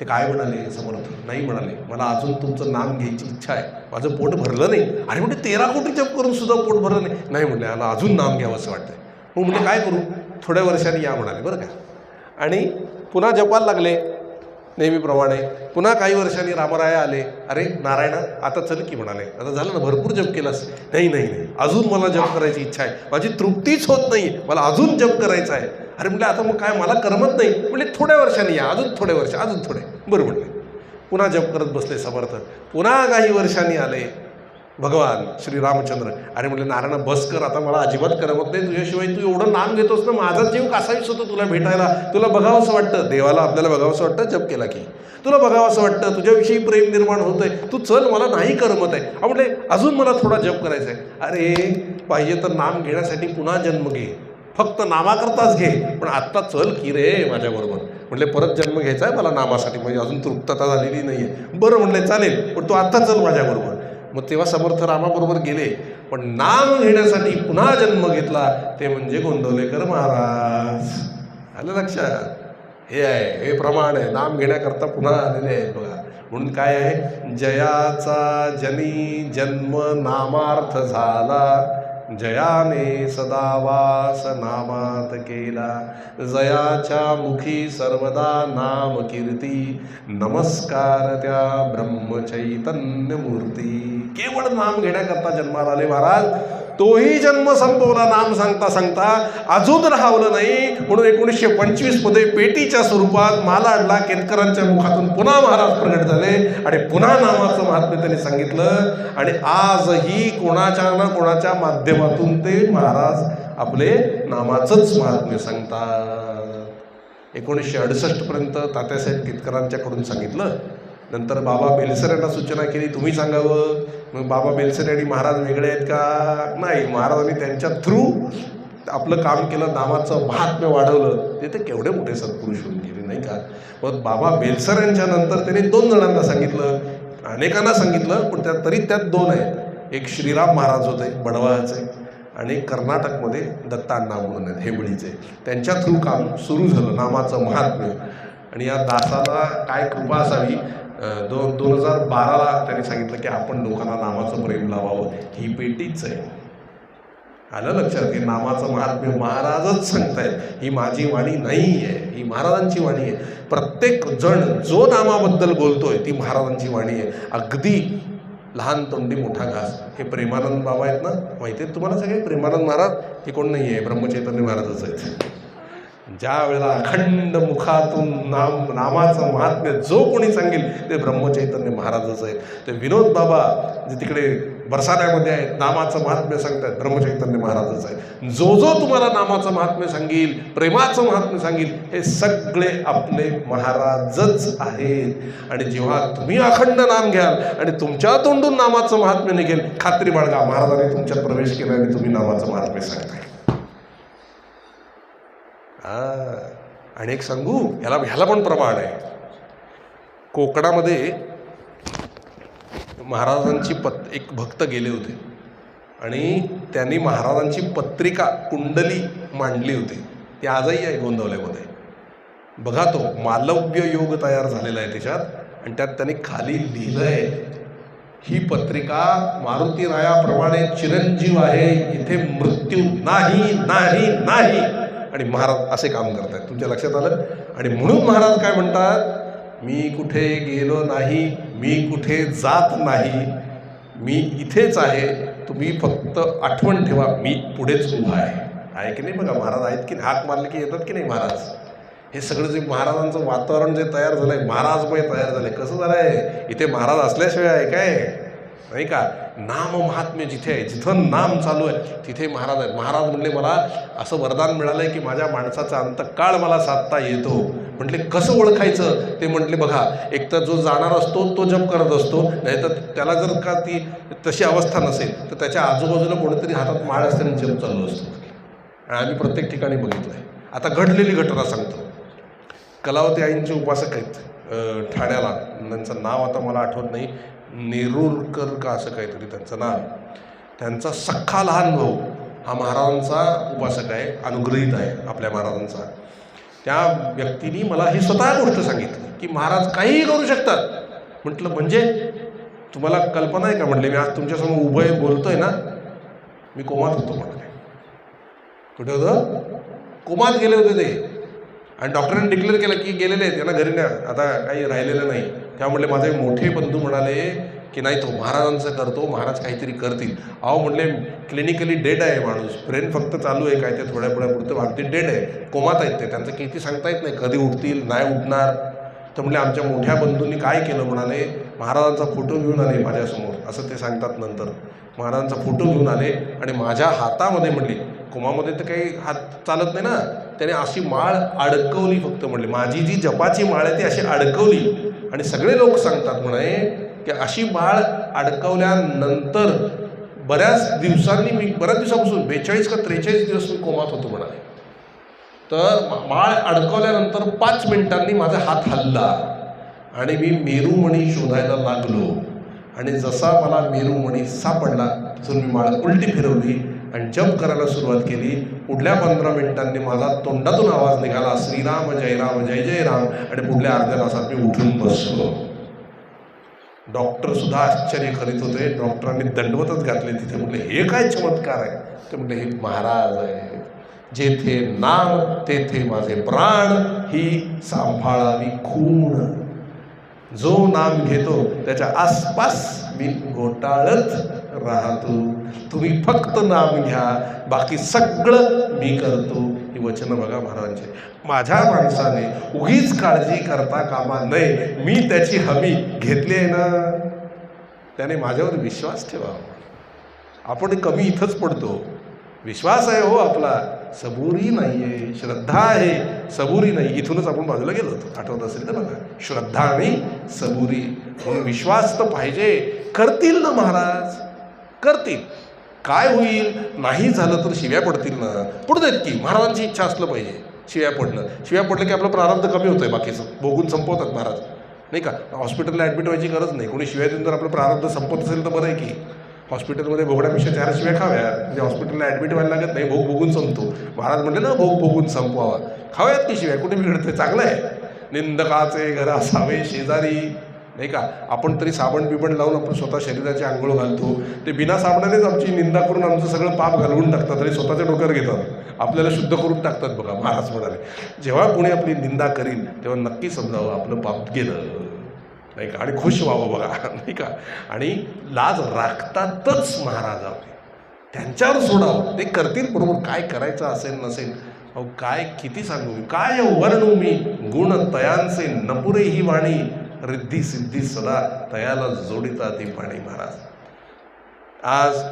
ते काय म्हणाले समर्थ? नाही म्हणाले, मला अजून तुमचं नाम घ्यायची इच्छा आहे, माझं पोट भरलं नाही. अरे म्हणजे 13 कोटी जप करून सुद्धा पोट भरलं नाही? नाही म्हणले, मला अजून नाम घ्यावं असं वाटतंय. मग म्हणजे काय करू? थोड्या वर्षांनी या म्हणाले बरं का. आणि पुन्हा जपायला लागले नेहमीप्रमाणे. पुन्हा काही वर्षांनी रामराया आले. अरे नारायणा आता चल की म्हणाले, आता झालं ना, भरपूर जप केलास. नाही नाही नाही, अजून मला जप करायची इच्छा आहे, माझी तृप्तीच होत नाही, मला अजून जप करायचा आहे. अरे म्हटलं आता मग काय, मला करमत नाही. म्हणजे थोड्या वर्षांनी या, अजून थोड्या वर्ष, अजून थोडे. बरं म्हटले. पुन्हा जप करत बसले समर्थ. पुन्हा काही वर्षांनी आले भगवान श्री रामचंद्र. अरे म्हटलं नारायण बस कर, आता मला अजिबात करमत नाही तुझ्याशिवाय, तू एवढं नाम घेतोस ना, माझा जीव कासावीस होतो तुला भेटायला, तुला बघावं असं वाटतं. देवाला आपल्याला बघावं असं वाटतं जप केला की, तुला बघावं असं वाटतं, तुझ्याविषयी प्रेम निर्माण होतंय, तू चल, मला नाही करमत आहे. म्हटले अजून मला थोडा जप करायचा आहे. अरे पाहिजे तर नाम घेण्यासाठी पुन्हा जन्म घे, फक्त नामाकरताच घे, पण आत्ता चल की रे माझ्याबरोबर. म्हटले परत जन्म घ्यायचा आहे मला नामासाठी, म्हणजे अजून तृप्तता झालेली नाही आहे. बरं म्हणले चालेल, पण तू आत्ता चल माझ्याबरोबर. मग तेव्हा समर्थ रामाबरोबर गेले, पण नाम घेण्यासाठी पुन्हा जन्म घेतला, ते म्हणजे गोंदवलेकर महाराज. आलं लक्षात? हे आहे, हे प्रमाण आहे, नाम घेण्याकरता पुन्हा आलेले आहेत बघा. म्हणून काय आहे, जयाचा जनी जन्म नामार्थ झाला, जयाने सदा वास नामात केला, जयाच्या मुखी सर्वदा नाम कीर्ती, नमस्कार त्या ब्रह्मचैतन्य मूर्ती. केवळ नाम घेण्याकरता जन्माला आले महाराज. तोही जन्म संपवला नाम सांगता सांगता, अजून राहावलं नाही. म्हणून 1925 मध्ये पेटीच्या स्वरूपात मालाडला केतकरांच्या मुखातून पुन्हा महाराज प्रगट झाले आणि पुन्हा नामाचं महात्म्य त्यांनी सांगितलं. आणि आजही कोणाच्या ना कोणाच्या माध्यमातून ते महाराज आपले नामाचंच महात्म्य सांगतात. 1968 पर्यंत तात्यासाहेब केतकरांच्याकडून सांगितलं. नंतर बाबा बेलसर यांना सूचना केली, तुम्ही सांगावं. मग बाबा बेलसर आणि महाराज वेगळे आहेत का? नाही, महाराजांनी त्यांच्या थ्रू आपलं काम केलं, नामाचं महात्म्य वाढवलं. ते तर केवढे मोठे सत्पुरुष होऊन गेले नाही का. मग बाबा बेलसर यांच्या नंतर त्यांनी 2 जणांना सांगितलं, अनेकांना सांगितलं, पण तरी त्यात 2 आहेत. एक श्रीराम महाराज होते बडवाचे, आणि कर्नाटकमध्ये दत्तांना म्हणून आहेत हेबळीचे. त्यांच्या थ्रू काम सुरू झालं नामाचं महात्म्य. आणि या दासाला काय कृपा असावी, 2012ला त्यांनी सांगितलं की आपण लोकांना नामाचं प्रेम लावावं. ही पेटीच आहे. आलं लक्षात? हे नामाचं महात्म्य महाराजच सांगतायत. ही माझी वाणी नाही आहे, ही महाराजांची वाणी आहे. प्रत्येक जण जो नामाबद्दल बोलतोय ती महाराजांची वाणी आहे. अगदी लहान तोंडी मोठा घास. हे प्रेमानंद बाबा आहेत ना, माहिती आहेत तुम्हाला सगळे? प्रेमानंद महाराज हे कोण नाही आहे, ब्रह्मचैतन्य महाराजच आहेत. ज्या वेळेला अखंड मुखातून नामाचं महात्म्य जो कोणी सांगेल ते ब्रह्मचैतन्य महाराजच आहेत. ते विनोद बाबा जे तिकडे बरसाण्यामध्ये आहेत, नामाचं महात्म्य सांगतात, ब्रह्मचैतन्य महाराजच आहेत. जो जो तुम्हाला नामाचं महात्म्य सांगेल, प्रेमाचं महात्म्य सांगेल, हे सगळे आपले महाराजच आहेत. आणि जेव्हा तुम्ही अखंड नाम घ्याल आणि तुमच्या तोंडून नामाचं महात्म्य निघेल, खात्री बाळगा महाराजांनी तुमच्यात प्रवेश केला आणि तुम्ही नामाचं महात्म्य सांगताय. आणि एक सांगू, ह्याला पण प्रमाण आहे. कोकणामध्ये महाराजांची एक भक्त गेले होते आणि त्यांनी महाराजांची पत्रिका कुंडली मांडली होती. ती आजही आहे गोंदवल्यामध्ये. बघा, तो मालव्य योग तयार झालेला आहे त्याच्यात, आणि त्यात त्यांनी खाली लिहिलं आहे, ही पत्रिका मारुती रायाप्रमाणे चिरंजीव आहे, इथे मृत्यू नाही नाही नाही. आणि महाराज असे काम करतात. तुमच्या लक्षात आलं? आणि म्हणून महाराज काय म्हणतात, मी कुठे गेलो नाही, मी कुठे जात नाही, मी इथेच आहे, तुम्ही फक्त आठवण ठेवा, मी पुढेच उभा आहे की नाही? बघा, महाराज आहेत की हाक मारले की येतात की नाही महाराज? हे सगळं जे महाराजांचं वातावरण जे तयार झालं आहे, महाराजमय तयार झालं आहे. कसं झालं आहे? इथे महाराज असल्याशिवाय आहे काय? नाही का? नाम महात्म्य जिथे आहे, जिथं नाम चालू आहे तिथे महाराज आहेत. महाराज म्हणले, मला असं वरदान मिळालं आहे की माझ्या माणसाचा अंतकाळ मला साधता येतो. म्हटले, कसं ओळखायचं? ते म्हटले, बघा, एक तर जो जाणार असतो तो जप करत असतो, नाही तर त्याला जर का ती तशी अवस्था नसेल तर त्याच्या आजूबाजूला कोणीतरी हातात माळ असते आणि जप चालू असतो. आणि आम्ही प्रत्येक ठिकाणी बघितलं आहे. आता घडलेली घटना सांगतो. कलावती आईंचे उपासक आहेत ठाण्याला, त्यांचं नाव आता मला आठवत नाही, नेरुरकर का असं काहीतरी त्यांचं नाव. त्यांचा सख्खा लहान भाऊ हा महाराजांचा उपासक आहे, अनुग्रहित आहे आपल्या महाराजांचा. त्या व्यक्तीने मला ही स्वतः गोष्ट सांगितली की महाराज काहीही करू शकतात. म्हटलं, म्हणजे तुम्हाला कल्पना आहे का? म्हटले, मी आज तुमच्यासमोर उभं बोलतोय ना, मी कोमात होतो. म्हटले, कुठे होतं? कोमात गेले होते ते. आणि डॉक्टरांनी डिक्लेअर केलं की गेलेले आहेत, त्यांना घरी न्या, आता काही राहिलेलं नाही. त्यामुळे माझे मोठे बंधू म्हणाले की नाही, तो महाराजांचं करतो, महाराज काहीतरी करतील. अहो म्हटले, क्लिनिकली डेड आहे माणूस, ब्रेन फक्त चालू आहे, काय ते थोड्या पुढे अगदी डेड आहे, कोमात आहेत ते, त्यांचं किती सांगता येत नाही, कधी उठतील नाही उठणार. तर म्हणले, आमच्या मोठ्या बंधूंनी काय केलं? म्हणाले, महाराजांचा फोटो घेऊन आले माझ्यासमोर, असं ते सांगतात नंतर. महाराजांचा फोटो घेऊन आले आणि माझ्या हातामध्ये, म्हणले, कोमामध्ये तर काही हात चालत नाही ना, त्याने अशी माळ अडकवली फक्त. म्हणले, माझी जी जपाची माळ आहे ती अशी अडकवली. आणि सगळे लोक सांगतात म्हणे की अशी माळ अडकवल्यानंतर बऱ्याच दिवसापासून 42 का 43 दिवस मी कोमात होतो म्हणाले. तर माळ अडकवल्यानंतर 5 मिनिटांनी माझा हात हलला आणि मी मेरूमणी शोधायला लागलो. आणि जसा मला मेरूमणी सापडला तिथून मी माळ उलटी फिरवली आणि जप करायला सुरुवात केली. पुढल्या 15 मिनिटांनी माझा तोंडातून आवाज निघाला, श्रीराम जय राम जय जय राम. आणि पुढल्या अर्ध्या तासात मी उठून बसलो. डॉक्टर सुद्धा आश्चर्य करीत होते. डॉक्टरांनी दंडवतच घातले तिथे. म्हटले, हे काय चमत्कार आहे? ते म्हटले, हे महाराज आहे, जेथे नाम तेथे माझे प्राण, ही सांभाळावी खूण. जो नाम घेतो त्याच्या आसपास मी घोटाळत राहतो. तुम्ही फक्त नाम घ्या, बाकी सगळं मी करतो. ही वचनं बघा महाराजांचे. माझ्या माणसाने उगीच काळजी करता कामा नये, मी त्याची हमी घेतली आहे ना, त्याने माझ्यावर विश्वास ठेवा. आपण कमी इथंच पडतो. विश्वास आहे हो आपला, सबुरी नाही आहे, श्रद्धा आहे, सबुरी नाही. इथूनच आपण बाजूला गेलो होतो, आठवत असेल तर बघा, श्रद्धा आणि सबुरी. म्हणून विश्वास तर पाहिजे. करतील ना महाराज, करतील. काय होईल? नाही झालं तर शिव्या पडतील ना, पडू देत की. महाराजांची इच्छा असलं पाहिजे शिव्या पडलं की आपलं प्रारब्ध कमी होतंय, बाकीचं भोगून संपवतात महाराज, नाही का? हॉस्पिटलला ॲडमिट व्हायची गरज नाही. कोणी शिव्या देऊन जर आपलं प्रारब्ध संपत असेल तर बरं आहे की. हॉस्पिटलमध्ये भोगण्यापेक्षा 4 शिव्या खाव्या, म्हणजे हॉस्पिटलला ॲडमिट व्हायला लागत नाही, भोगून संपतो. महाराज म्हणले ना, भोगून संपवावा. खाव्यात की शिव्या, कुठे बिघडते? चांगलं आहे. निंदकाचे घर असावे शेजारी, नाही का? आपण तरी साबण बिबण लावून आपण स्वतः शरीराची आंघोळ घालतो. ते बिना साबणानेच आमची निंदा करून आमचं सगळं पाप घालवून टाकतात आणि स्वतःच्या डोक्यावर घेतात, आपल्याला शुद्ध करून टाकतात. बघा, महाराज म्हणाले, जेव्हा कोणी आपली निंदा करील तेव्हा नक्की समजावं आपलं पाप गेलं, नाही का? आणि खुश व्हावं बघा, नाही का? आणि लाज राखतातच महाराज आपले, त्यांच्यावर सोडावं, ते करतील बरोबर. काय करायचं असेल नसेल, अहो काय किती सांगू मी, काय वर्णू मी, गुण तयांचे नपुरे ही वाणी, रिद्धी सिद्धी सदा तयाला जोडिता ती पाणी. महाराज आज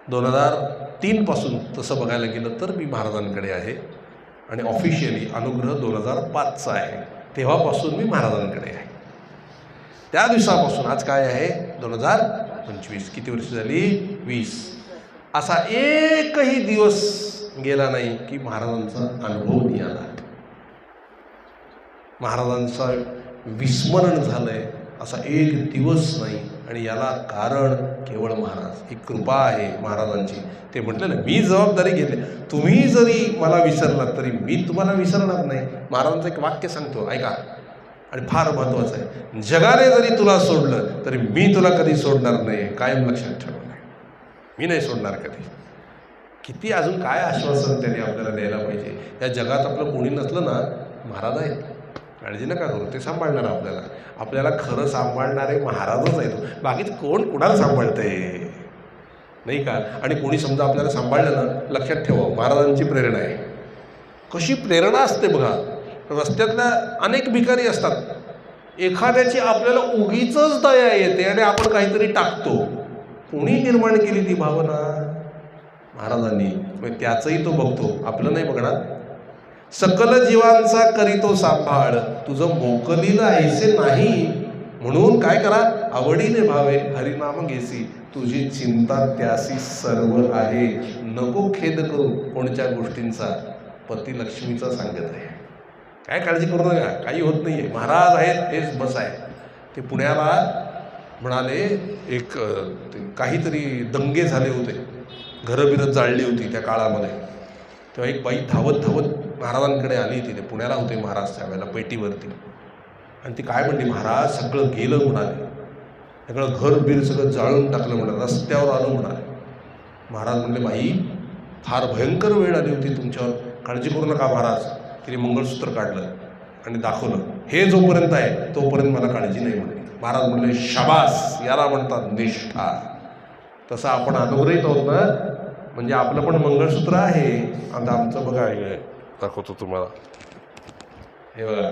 2003 पासून तसं बघायला गेलं तर मी महाराजांकडे आहे. आणि ऑफिशियली अनुग्रह 2005चा आहे, तेव्हापासून मी महाराजांकडे आहे. त्या दिवसापासून आज काय आहे? 2025. किती वर्ष झाली? 20. असा एकही दिवस गेला नाही की महाराजांचा अनुभव नाही आला. महाराजांचा विस्मरण झालंय असा एक दिवस नाही. आणि याला कारण केवळ महाराज, ही कृपा आहे महाराजांची. ते म्हटलं ना, मी जबाबदारी घेतली. तुम्ही जरी मला विसरलात तरी मी तुम्हाला विसरणार नाही. महाराजांचं एक वाक्य सांगतो, ऐका, आणि फार महत्त्वाचं आहे. जगाने जरी तुला सोडलं तरी मी तुला कधी सोडणार नाही. कायम लक्षात ठेवा, मी नाही सोडणार कधी. किती अजून काय आश्वासन त्याने आपल्याला द्यायला पाहिजे. या जगात आपलं कोणी नसलं ना, महाराज आहेत, काळजी नका करू, ते सांभाळणार आपल्याला. आपल्याला खरं सांभाळणारे महाराजच आहेत. बाकीचं कोण कुणाला सांभाळतंय, नाही का. आणि कोणी समजा आपल्याला सांभाळलं ना, लक्षात ठेवा, महाराजांची प्रेरणा आहे. कशी प्रेरणा असते बघा. रस्त्यातल्या अनेक भिकारी असतात, एखाद्याची आपल्याला उगीचच दया येते आणि आपण काहीतरी टाकतो. कोणी निर्माण केली ती भावना? महाराजांनी. मग त्याचंही तो बघतो, आपलं नाही बघणार. सकल जीवांचा करीतो सांभाळ, तुझं मोकलीला ऐसे नाही. म्हणून काय करा, आवडीने भावे हरिनाम घेसी, तुझी चिंता त्यासी सर्व आहे. नको खेद करू कोणत्या गोष्टींचा, पती लक्ष्मीचा सांगत आहे. काय काळजी करू नका, काही होत नाही आहे. महाराज आहेत, हेच बस आहे. ते पुण्याला म्हणाले, एक काहीतरी दंगे झाले होते, घरं बिरं जाळली होती त्या काळामध्ये. तेव्हा एक बाई धावत धावत महाराजांकडे आली. तिथे पुण्याला होते महाराज त्यावेळेला पेटीवरती. आणि ती काय म्हणली, महाराज सगळं गेलं म्हणाले, सगळं घर बीर सगळं जाळून टाकलं म्हणाले, रस्त्यावर आलं म्हणाले. महाराज म्हणले, बाई फार भयंकर वेळ आली होती तुमच्यावर, काळजी करू नका महाराज. तिने मंगळसूत्र काढलं आणि दाखवलं, हे जोपर्यंत आहे तोपर्यंत मला काळजी नाही म्हणे. महाराज म्हणले, शाबास, याला म्हणतात निष्ठा. तसं आपण अनुग्रहित आहोत ना, म्हणजे आपलं पण मंगळसूत्र आहे. आता आमचं बघा, हे दाखवतो तुम्हाला, हे बघा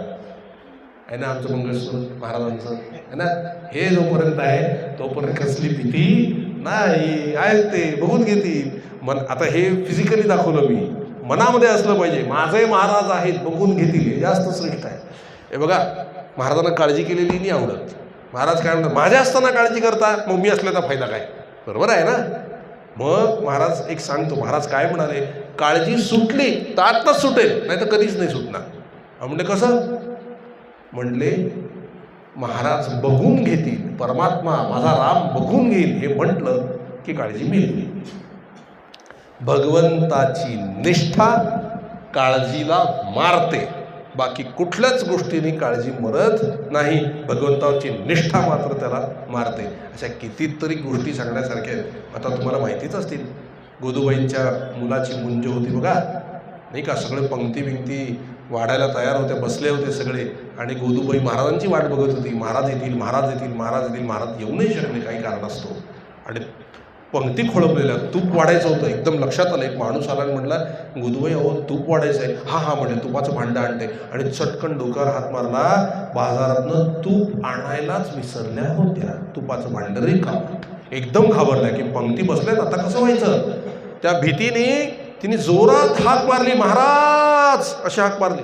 आहे ना आमचं मंगळसूत्र महाराजांचं, आहे ना. हे जोपर्यंत आहे तोपर्यंत कसली भीती नाही आहे, ते बघून घेतील. आता हे फिजिकली दाखवलं मी, मनामध्ये असलं पाहिजे, माझे महाराज आहेत, बघून घेतील, हे जास्त श्रेष्ठ आहे. हे बघा, महाराजांना काळजी केलेली नाही आवडत. महाराज काय म्हणतात, माझ्या असताना काळजी करता, मग मी असल्याचा फायदा काय? बरोबर आहे ना. मग महाराज एक सांगतो, महाराज काय म्हणाले, काळजी सुटली तर आत्ताच सुटेल, नाही तर कधीच नाही सुटणार. म्हणजे कसं म्हणले, महाराज बघून घेतील, परमात्मा माझा राम बघून घेईल, हे म्हटलं की काळजी मिळते. भगवंताची निष्ठा काळजीला मारते, बाकी कुठल्याच गोष्टीने काळजी मरत नाही. भगवंताची निष्ठा मात्र त्याला मारते. अशा कितीतरी गोष्टी सांगण्यासारख्या आहेत. आता तुम्हाला माहितीच असतील, गोदूबाईंच्या मुलाची मुंज होती बघा, नाही का. सगळे पंक्ती बिंक्ती वाढायला तयार होते, बसले होते सगळे, आणि गोदूबाई महाराजांची वाट बघत होती. महाराज येतील, महाराज येतील, महाराज येतील. महाराज येऊ नाही शकले, काही कारण असतो. आणि पंक्ती खोळंबलेल्या, तूप वाढायचं होतं. एकदम लक्षात आलं, एक माणूस आला आणि म्हटला, गोदूबाई अहो तूप वाढायचं आहे. हा म्हटलं, तुपाचं भांडं आणते. आणि चटकन डोक्यावर हात मारला, बाजारातनं तूप आणायलाच विसरल्या होत्या. तुपाचं भांडं रिकाम. एकदम घाबरल्या की पंक्ती बसल्यात, आता कसं व्हायचं. त्या भीतीने तिने जोरात हाक मारली, महाराज अशी हाक मारली.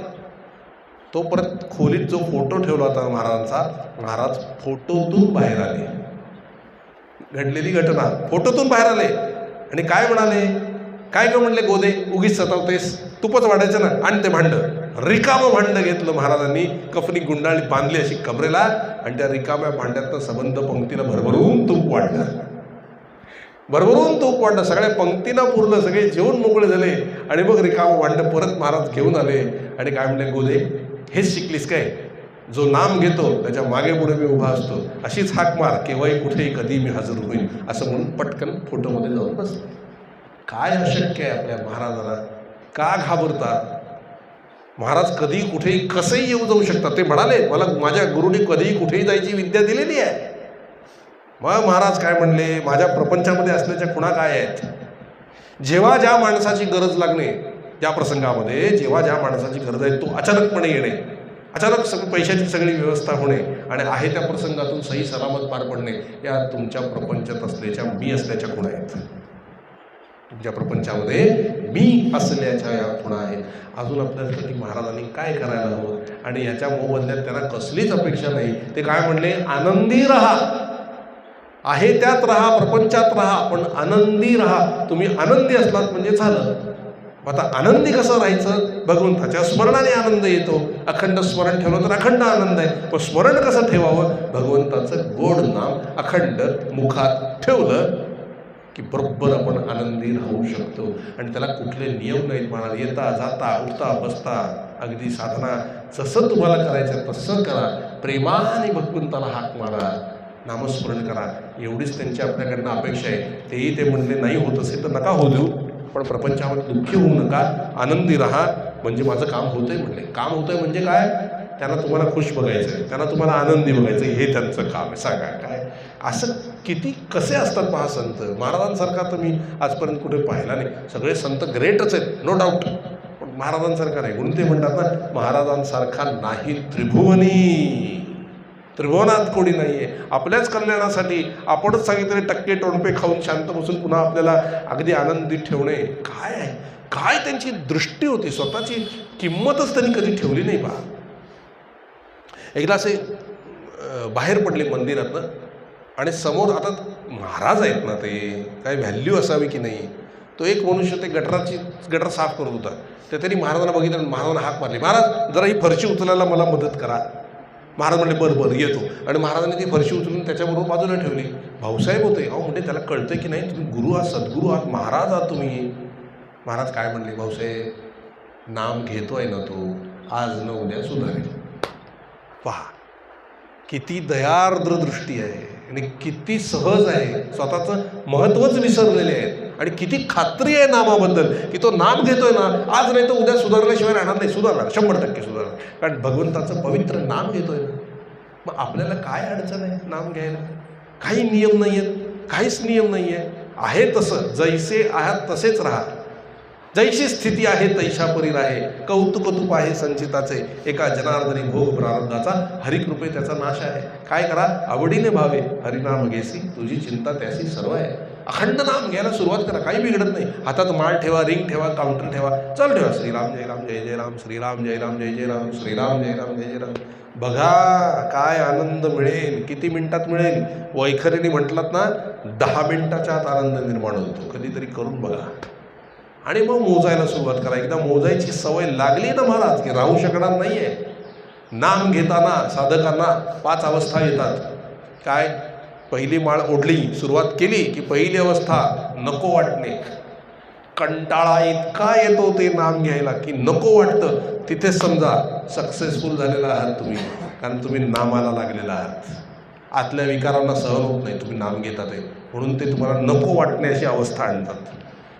तो परत खोलीत जो फोटो ठेवला होता महाराजांचा, महाराज फोटोतून बाहेर आले. घडलेली घटना फोटोतून बाहेर आले आणि काय म्हणाले, काय ग म्हणले, गोदे उगीच सतावतेस, तुपच वाढायचं ना, आणि ते भांडं रिकामं भांडं घेतलं महाराजांनी, कफनी गुंडाळी बांधली अशी कमरेला, आणि त्या रिकाम्या भांड्यातनं सबंध पंक्तीनं भरभरून तूप वाढलं. भरभरून तूप वाढलं, सगळ्या पंक्तीनं पुरलं, सगळे जेवण मोकळे झाले. आणि मग रिकामं भांडं परत महाराज घेऊन आले आणि काय म्हणले, गोदे हेच शिकलीस काय, जो नाम घेतो त्याच्या मागे पुढे मी उभा असतो, अशीच हाक मार, केव्हाही कुठेही कधी मी हजर होईल, असं म्हणून पटकन फोटोमध्ये जाऊन बसले. काय अशक्य आहे आपल्या महाराजांना, का घाबरता? महाराज कधी कुठेही कसंही येऊ जाऊ शकतात. ते म्हणाले, मला माझ्या गुरुनी कधीही कुठेही जायची विद्या दिलेली आहे. मग महाराज काय म्हणले, माझ्या प्रपंचामध्ये असल्याच्या खुणा काय आहेत. जेव्हा ज्या माणसाची गरज लागणे, त्या प्रसंगामध्ये जेव्हा ज्या माणसाची गरज आहे तो अचानकपणे येणे, अचानक पैशाची सगळी व्यवस्था होणे आणि आहे त्या प्रसंगातून सही सलामत पार पडणे, या तुमच्या प्रपंचात असल्याच्या मी असल्याच्या खुणा आहेत. तुमच्या प्रपंचामध्ये मी असल्याच्या या खुणा आहेत. अजून आपल्यासाठी महाराजांनी काय करायला हवं, आणि याच्या मोबदल्यात त्यांना कसलीच अपेक्षा नाही. ते काय म्हणले, आनंदी राहा, आहे त्यात राहा, प्रपंचात राहा, पण आनंदी राहा. तुम्ही आनंदी असलात म्हणजे झालं. आता आनंदी कसं राहायचं? भगवंताच्या स्मरणाने आनंद येतो. अखंड स्मरण ठेवलं तर अखंड आनंद आहे. पण स्मरण कसं ठेवावं? भगवंताचं गोड नाम अखंड मुखात ठेवलं की बरोबर आपण आनंदी राहू शकतो. आणि त्याला कुठले नियम नाहीत म्हणाल. येता जाता उठता बसता अगदी साधना जसं तुम्हाला करायचं तसं करा. प्रेमाने भगवंताला हाक मारा, नामस्मरण करा. एवढीच त्यांची आपल्याकडनं अपेक्षा आहे. तेही ते म्हणले नाही होत असेल तर नका होऊ देऊ, पण प्रपंचामध्ये दुःखी होऊ नका, आनंदी राहा. म्हणजे माझं काम होतंय म्हणले. काम होतंय म्हणजे काय? त्यांना तुम्हाला खुश बघायचं आहे, त्यांना तुम्हाला आनंदी बघायचं आहे, हे त्यांचं काम आहे. सांगा काय असं किती कसे असतात पहा संत. महाराजांसारखा तर मी आजपर्यंत कुठे पाहिला नाही. सगळे संत ग्रेटच आहेत, नो डाऊट, पण महाराजांसारखा नाही. म्हणून ते म्हणतात ना, महाराजांसारखा नाही त्रिभुवनी. त्रिभुवनात कोणी नाही आहे. आपल्याच कल्याणासाठी आपणच सांगितले टक्के टोणपे खाऊन शांत बसून पुन्हा आपल्याला अगदी आनंदित ठेवणे. काय आहे, काय त्यांची दृष्टी होती. स्वतःची किंमतच त्यांनी कधी ठेवली नाही पहा. एकदा असे बाहेर पडले मंदिरातनं आणि समोर आता महाराज आहेत ना, ते काय व्हॅल्यू असावी की नाही. तो एक मनुष्य ते गटर साफ करत होता. तर त्यांनी महाराजांना बघितलं, महाराजांना हाक मारली, महाराज जरा ही फरशी उचलायला मला मदत करा. महाराज म्हणले बरं बरं येतो. आणि महाराजांनी ती फरशी उचलून त्याच्याबरोबर बाजूला ठेवली. भाऊसाहेब होते. अहो म्हणजे त्याला कळतं की नाही, तुम्ही गुरु आहात, सद्गुरू आहात, महाराज आहात तुम्ही. महाराज काय म्हणले, भाऊसाहेब नाम घेतोय ना तू, आज न उद्या सुधारेल. पहा किती दयार्द्र दृष्टी आहे आणि किती सहज आहे. स्वतःचं महत्त्वच विसरलेले आहेत आणि किती खात्री आहे नामाबद्दल की तो नाम घेतोय ना, आज नाही तर उद्या सुधारल्याशिवाय राहणार नाही. सुधारणार, 100% सुधारणार. कारण भगवंताचं पवित्र नाम घेतोय ना. मग आपल्याला काय अडचण आहे नाम घ्यायला? काही नियम नाही आहेत, काहीच नियम नाही आहे तसं जैसे आहात तसेच राहा. जैशी स्थिती आहे तैशा परी राहे. कौतुक तुप आहे संचिताचे, एका जनार्दनी भोग प्रारब्धाचा, हरिकृपे त्याचा नाश आहे. काय करा? आवडीने भावे हरिनाम घेसी, तुझी चिंता त्याशी सर्व आहे. अखंड नाम घ्यायला सुरुवात करा, काही बिघडत नाही. हातात माळ ठेवा, रिंग ठेवा, काउंटर ठेवा, चल ठेवा. श्रीराम जय राम जय जय राम, श्रीराम जय राम जय जय राम, श्रीराम जय राम जय जय राम. बघा काय आनंद मिळेल. किती मिनिटात मिळेल? वैखरीने म्हटलात ना, 10 मिनिटाच्या आत आनंद निर्माण होतो. कधीतरी करून बघा आणि मग मोजायला सुरुवात करा. एकदा मोजायची सवय लागली ना महाराज की राहू शकणार नाही आहे. नाम घेताना साधकांना 5 अवस्था येतात. काय? पहिली माळ ओढली, सुरुवात केली की पहिली अवस्था नको वाटणे. कंटाळा इतका येतो ते नाम घ्यायला की नको वाटतं. तिथेच समजा सक्सेसफुल झालेला आहात तुम्ही, कारण तुम्ही नामाला लागलेला आहात. आतल्या विकारांना सहन होत नाही, तुम्ही नाम घेतात आहे म्हणून ते तुम्हाला नको वाटण्याची अवस्था आणतात.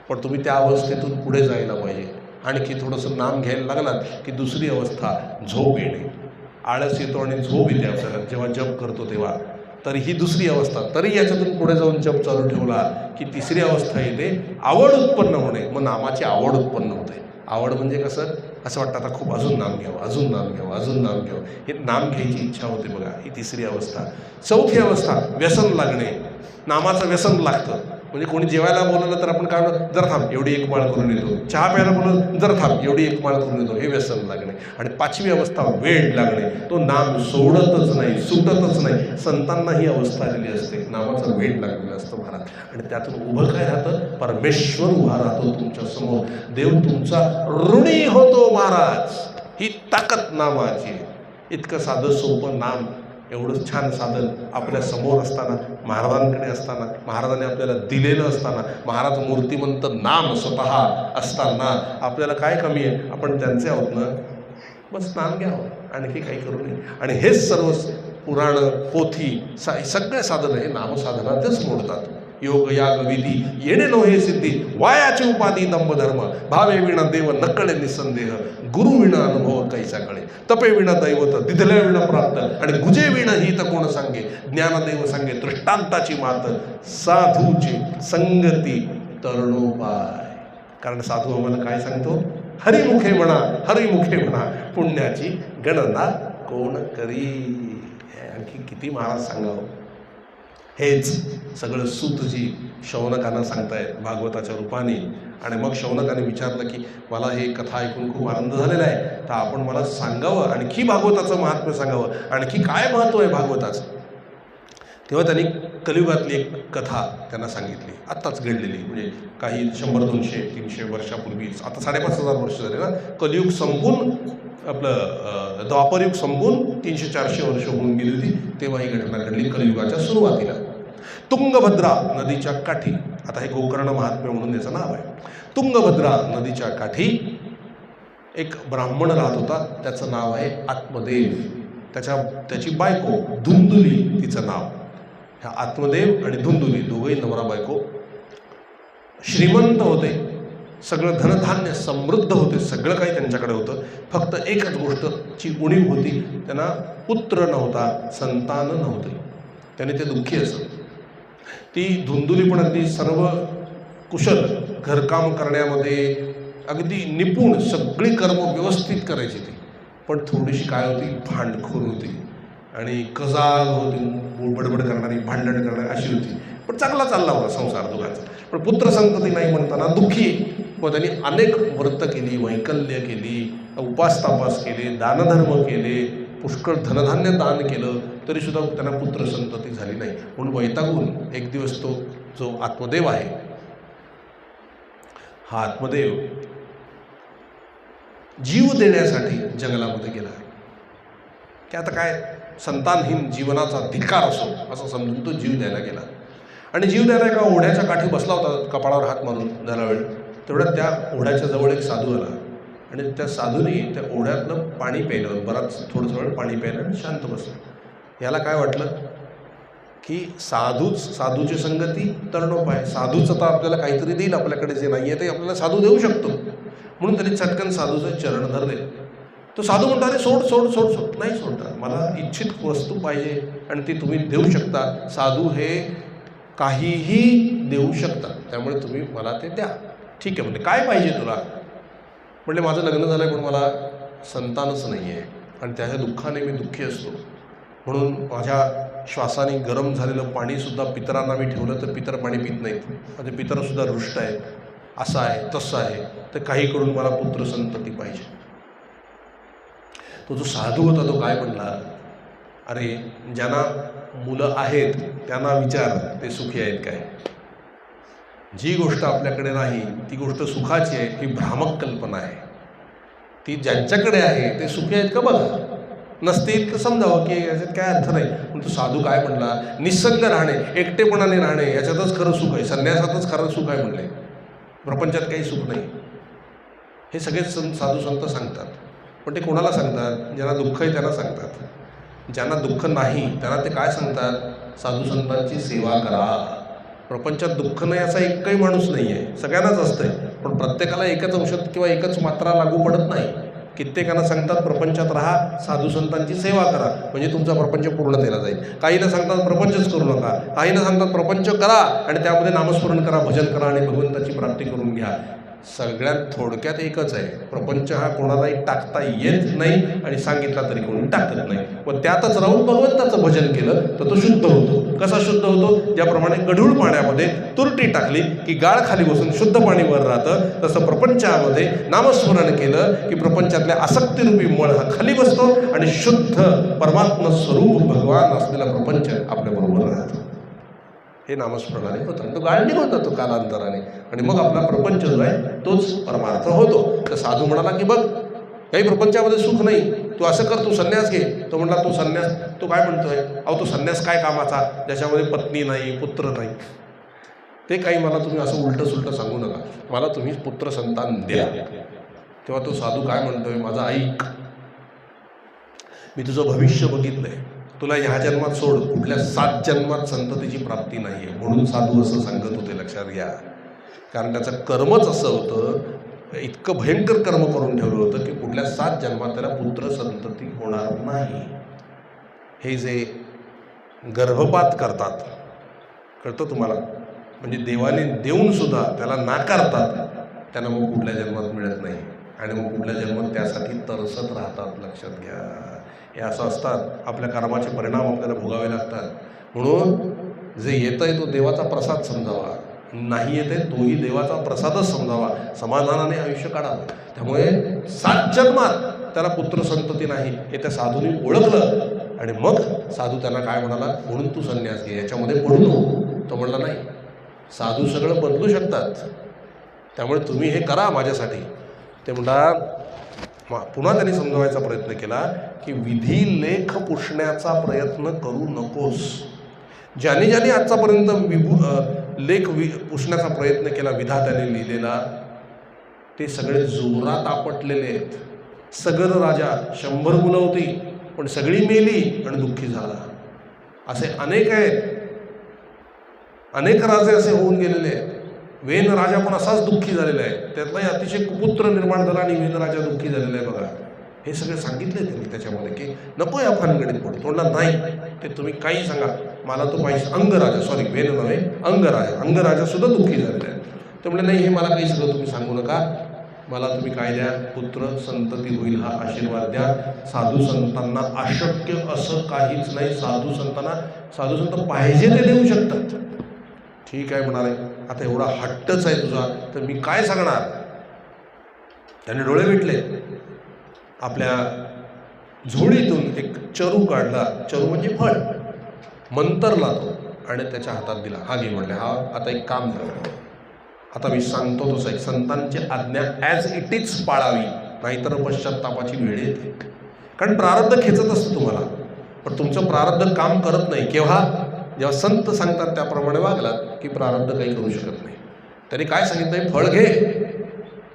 पण तुम्ही त्या अवस्थेतून पुढे जायला पाहिजे. आणखी थोडंसं नाम घ्यायला लागलात की दुसरी अवस्था झोप येणे. आळस येतो आणि झोप येते आपल्याला जेव्हा जप करतो तेव्हा. तर ही दुसरी अवस्था. तरी याच्यातून पुढे जाऊन जप चालू ठेवला की तिसरी अवस्था येते आवड उत्पन्न होणे. मग नामाची आवड उत्पन्न होते. आवड म्हणजे कसं? असं वाटतं आता खूप अजून नाम घ्यावं, अजून नाम घ्यावं, अजून नाम घ्यावं. हे नाम घ्यायची इच्छा होते बघा, ही तिसरी अवस्था. चौथी अवस्था व्यसन लागणे. नामाचं व्यसन लागतं. म्हणजे कोणी जेवायला बोलवलं तर आपण काय म्हणतो, जर थांब एवढी एक माळ करून येतो. चहा प्यायला बोलवलं, जर थांब एवढी एक माळ करून येतो. हे व्यसन लागणे. आणि 5वी अवस्था वेळ लागणे. तो नाम सोडतच नाही, सुटतच नाही. संतांना ही अवस्था आलेली असते, नामाचा वेळ लागलेला असतो महाराज. आणि त्यातून उभं काय राहतं? परमेश्वर उभा राहतो तुमच्या समोर. देव तुमचा ऋणी होतो महाराज. ही ताकद नामाची आहे. इतकं साधं सोपं नाम, एवढं छान साधन आपल्या समोर असताना, महाराजांकडे असताना, महाराजांनी आपल्याला दिलेलं असताना, महाराज मूर्तिमंत नाम स्वतः असताना आपल्याला काय कमी आहे? आपण त्यांचे आहोत ना. बस नाम घ्यावं, आणखी काही करू नये. आणि हेच सर्व पुराण पोथी सगळे साधन हे नामसाधनातच मोडतात. योग याग विधी येणे नव्हे सिद्धी, वायाची उपाधी दंभ धर्म, भावे विणा देव नकळे निसंदेह, गुरु विणा अनुभव कैसा कळे, तपे विणा दैवत दिधल्या विणा प्राप्त, आणि गुजे विणा ही तर कोण सांगे, ज्ञानदेव सांगे दृष्टांताची मात, साधूची संगती तरुणोपाय. कारण साधू आम्हाला काय सांगतो? हरिमुखे म्हणा, हरिमुखे म्हणा, पुण्याची गणना कोण करी. आणखी किती महाराज सांगावं. हेच सगळं सूतजी शौनकांना सांगतायत भागवताच्या रूपाने. आणि मग शौनकाने विचारलं की मला हे कथा ऐकून खूप आनंद झालेला आहे, तर आपण मला सांगावं, आणखी भागवताचं महात्म्य सांगावं, आणखी काय महत्त्व आहे भागवताचं. तेव्हा त्यांनी कलियुगातली एक कथा त्यांना सांगितली, आत्ताच घडलेली, म्हणजे काही 100-200-300 वर्षापूर्वीच, आता 5,500 वर्ष झाले ना, कलियुग संपून आपलं द्वापरयुग संपून 300-400 वर्ष होऊन गेली होती, तेव्हा ही घटना घडली कलियुगाच्या सुरुवातीला. तुंगभद्रा नदीच्या काठी, आता हे गोकर्ण महात्म्य म्हणून त्याचं नाव आहे. तुंगभद्रा नदीच्या काठी एक ब्राह्मण राहत होता, त्याचं नाव आहे आत्मदेव. त्याची बायको धुंदुली तिचं नाव. ह्या आत्मदेव आणि धुंदुली दोघंही नवरा बायको श्रीमंत होते, सगळं धनधान्य समृद्ध होते, सगळं काही त्यांच्याकडे होतं. फक्त एकच गोष्टची उणीव होती, त्यांना पुत्र नव्हता, संतान नव्हते. त्याने ते दुःखी असत. ती धुंदुली पण अगदी सर्व कुशल, घरकाम करण्यामध्ये अगदी निपुण, सगळी कर्म व्यवस्थित करायची ती, पण थोडीशी काय होती, भांडखोर होती आणि कजाग होती, बडबड करणारी, भांडण करणारी अशी होती. पण चांगला चालला होता संसार दोघांचा, पण पुत्र संतती नाही म्हणताना दुःखी. मग त्यांनी अनेक व्रत केली, वैकल्य केली, उपास तापास केले, दानधर्म केले, पुष्कळ धनधान्य दान केलं, तरीसुद्धा त्यांना पुत्र संतती झाली नाही. म्हणून वैतागून एक दिवस तो जो आत्मदेव आहे, हा आत्मदेव जीव देण्यासाठी जंगलामध्ये गेला, की आता काय संतानहीन जीवनाचा धिक्कार असो असं समजून तो जीव द्यायला गेला. आणि जीव द्यायला एका ओढ्याच्या काठी बसला होता, कपाळावर हात मारून जरा वेळ. तेवढ्यात त्या ओढ्याच्या जवळ एक साधू आला आणि त्या साधूने त्या ओढ्यातलं पाणी प्यायलं, बराच थोडं वेळ पाणी प्यायलं आणि शांत बसलं. याला काय वाटलं की साधूची संगती तरणोपाय, साधूच आता आपल्याला काहीतरी देईल, आपल्याकडे जे नाही आहे ते आपल्याला साधू देऊ शकतो. म्हणून त्यांनी चटकन साधूचं चरण धरले. तो साधू म्हणतो, अरे सोड सोड सोड सोड. नाही सोडणार, मला इच्छित वस्तू पाहिजे आणि ती तुम्ही देऊ शकता. साधू हे काहीही देऊ शकतात, त्यामुळे तुम्ही मला ते द्या. ठीक आहे म्हणते, काय पाहिजे तुला? म्हटले, माझं लग्न झालं आहे पण मला संतानच नाही आहे आणि त्याच्या दुःखाने मी दुःखी असतो, म्हणून माझ्या श्वासाने गरम झालेलं पाणीसुद्धा पितरांना मी ठेवलं तर पितर पाणी पित नाहीत, माझे पितरसुद्धा रुष्ट आहेत, असं आहे तसं आहे, तर काही करून मला पुत्र संतती पाहिजे. तो जो साधू होता तो काय म्हणला, अरे ज्यांना मुलं आहेत त्यांना विचार ते सुखी आहेत काय? जी गोष्ट आपल्याकडे नाही ती गोष्ट सुखाची आहे ही भ्रामक कल्पना आहे. ती ज्यांच्याकडे आहे ते सुखी आहेत का बघा, नसतील तर समजावं की याच्यात काय अर्थ नाही. पण तो साधू काय म्हणला, निसंग राहणे, एकटेपणाने राहणे याच्यातच खरं सुख आहे, संन्यासातच खरं सुख आहे म्हणले, प्रपंचात काही सुख नाही. हे सगळेच साधू संत सांगतात. पण ते कोणाला सांगतात? ज्यांना दुःख आहे त्यांना सांगतात. ज्यांना दुःख नाही त्यांना ते काय सांगतात? साधू संतांची सेवा करा. प्रपंचात दुःख नाही असा एकही माणूस नाही आहे, सगळ्यांनाच असतंय, पण प्रत्येकाला एकच औषध किंवा एकच मात्रा लागू पडत नाही. कित्येकांना सांगतात प्रपंचात राहा, साधू संतांची सेवा करा, म्हणजे तुमचा प्रपंच पूर्णतेला जाईल. काहींना सांगतात प्रपंचच करू नका, काहींना सांगतात प्रपंच करा आणि त्यामध्ये नामस्मरण करा, भजन करा आणि भगवंताची प्राप्ती करून घ्या. सगळ्यात थोडक्यात एकच आहे, प्रपंच हा कोणालाही टाकता येत नाही आणि सांगितला तरी कोणी टाकत नाही. व त्यातच राहून भगवंताचं भजन केलं तर तो शुद्ध होतो. कसा शुद्ध होतो? ज्याप्रमाणे गढूळ पाण्यामध्ये तुरटी टाकली की गाळ खाली बसून शुद्ध पाणी वर राहतं, तसं प्रपंचामध्ये नामस्मरण केलं की प्रपंचातल्या आसक्तीरूपी मळ हा खाली बसतो आणि शुद्ध परमात्मा स्वरूप भगवान असलेला प्रपंच आपल्याबरोबर राहतो. हे नामस्मरणाने होतं, तो गाळ निघून जातो कालांतराने आणि मग आपला प्रपंच जो आहे तोच परमार्थ होतो. तर साधू म्हणाला की बघ, काही प्रपंचामध्ये सुख नाही, तू असं कर, तू संन्यास घे. तो म्हणला, तो संन्यास, तो काय म्हणतोय? अहो तो संन्यास काय कामाचा ज्याच्यामध्ये पत्नी नाही, पुत्र नाही? ते काही मला तुम्ही असं उलटं सुलटं सांगू नका, मला तुम्ही पुत्र संतान द्या. तेव्हा तो साधू काय म्हणतोय, माझा ऐक, मी तुझं भविष्य बघितलंय, तुला ह्या जन्मात सोड, कुठल्या 7 जन्मात संततीची प्राप्ती नाही आहे. म्हणून साधू असं सांगत होते, लक्षात घ्या. कारण त्याचं कर्मच असं होतं, इतकं भयंकर कर्म करून ठेवलं होतं की पुढल्या 7 जन्मात त्याला पुत्र संतती होणार नाही. हे जे गर्भपात करतात, कळतं तुम्हाला? म्हणजे देवाने देऊन सुद्धा त्याला नाकारतात, त्यांना मग कुठल्या जन्मात मिळत नाही आणि मग कुठल्या जन्मात त्यासाठी तरसत राहतात. लक्षात घ्या, हे असं असतात, आपल्या कर्माचे परिणाम आपल्याला भोगावे लागतात. म्हणून जे येतं आहे तो देवाचा प्रसाद समजावा, नाही येते तोही देवाचा प्रसादच समजावा, समाधानाने आयुष्य काढावं. त्यामुळे 7 जन्मात त्याला पुत्र संतती नाही हे त्या साधूने ओळखलं आणि मग साधू त्यांना काय म्हणाला, म्हणून तू संन्यास घे, याच्यामध्ये पडू नको. तो म्हणला नाही, साधू सगळं बदलू शकतात, त्यामुळे तुम्ही हे करा माझ्यासाठी. ते म्हणला, पुन्हा त्यांनी समजवायचा प्रयत्न केला की विधी लेख पुसण्याचा प्रयत्न करू नकोस. ज्याने ज्याने आजचापर्यंत लेख पुसण्याचा प्रयत्न केला, विधात्याने लिहिलेला, ते सगळे जोरात आपटलेले आहेत. सगर राजा 100 मुलं होती, पण सगळी मेली आणि दुःखी झाला. असे अनेक आहेत, अनेक राजे असे होऊन गेलेले आहेत. वेन राजा पण असाच दुःखी झालेला आहे, त्यातलाही अतिशय कुपुत्र निर्माण झाला आणि वेन राजा दुःखी झालेला आहे. बघा, हे सगळे सांगितले त्यांनी त्याच्यामध्ये की नको या भानगडीत पडू. तोंडला नाही, ते तुम्ही काही सांगा, मला तो पाहिजे. अंगराजा, सॉरी वेन नव्हे, अंगराजा सुद्धा दुःखी झालेला आहे. ते म्हणजे नाही, हे मला काही सगळं तुम्ही सांगू नका, मला तुम्ही काय द्या, पुत्र संतती होईल हा आशीर्वाद द्या. साधू संतांना अशक्य असं काहीच नाही. साधू संत पाहिजे ते देऊ शकतात. ठीक आहे म्हणाले, आता एवढा हट्टच आहे तुझा, तर मी काय सांगणार. त्याने डोळे मिटले, आपल्या झोळीतून एक चरू काढला, चरू म्हणजे फळ, मंतरला तो आणि त्याच्या हातात दिला. हा घे म्हणले, हा आता एक काम कर, आता मी सांगतो तसं एक संतांची आज्ञा ॲज इट इज पाळावी, नाहीतर पश्चात्तापाची वेळ येते. कारण प्रारब्ध खेचत असतं तुम्हाला, पण तुमचं प्रारब्ध काम करत नाही. केव्हा? जेव्हा संत सांगतात त्याप्रमाणे वागलात की प्रारब्ध काही करू शकत नाही. त्यांनी काय सांगितलंय, फळ घे,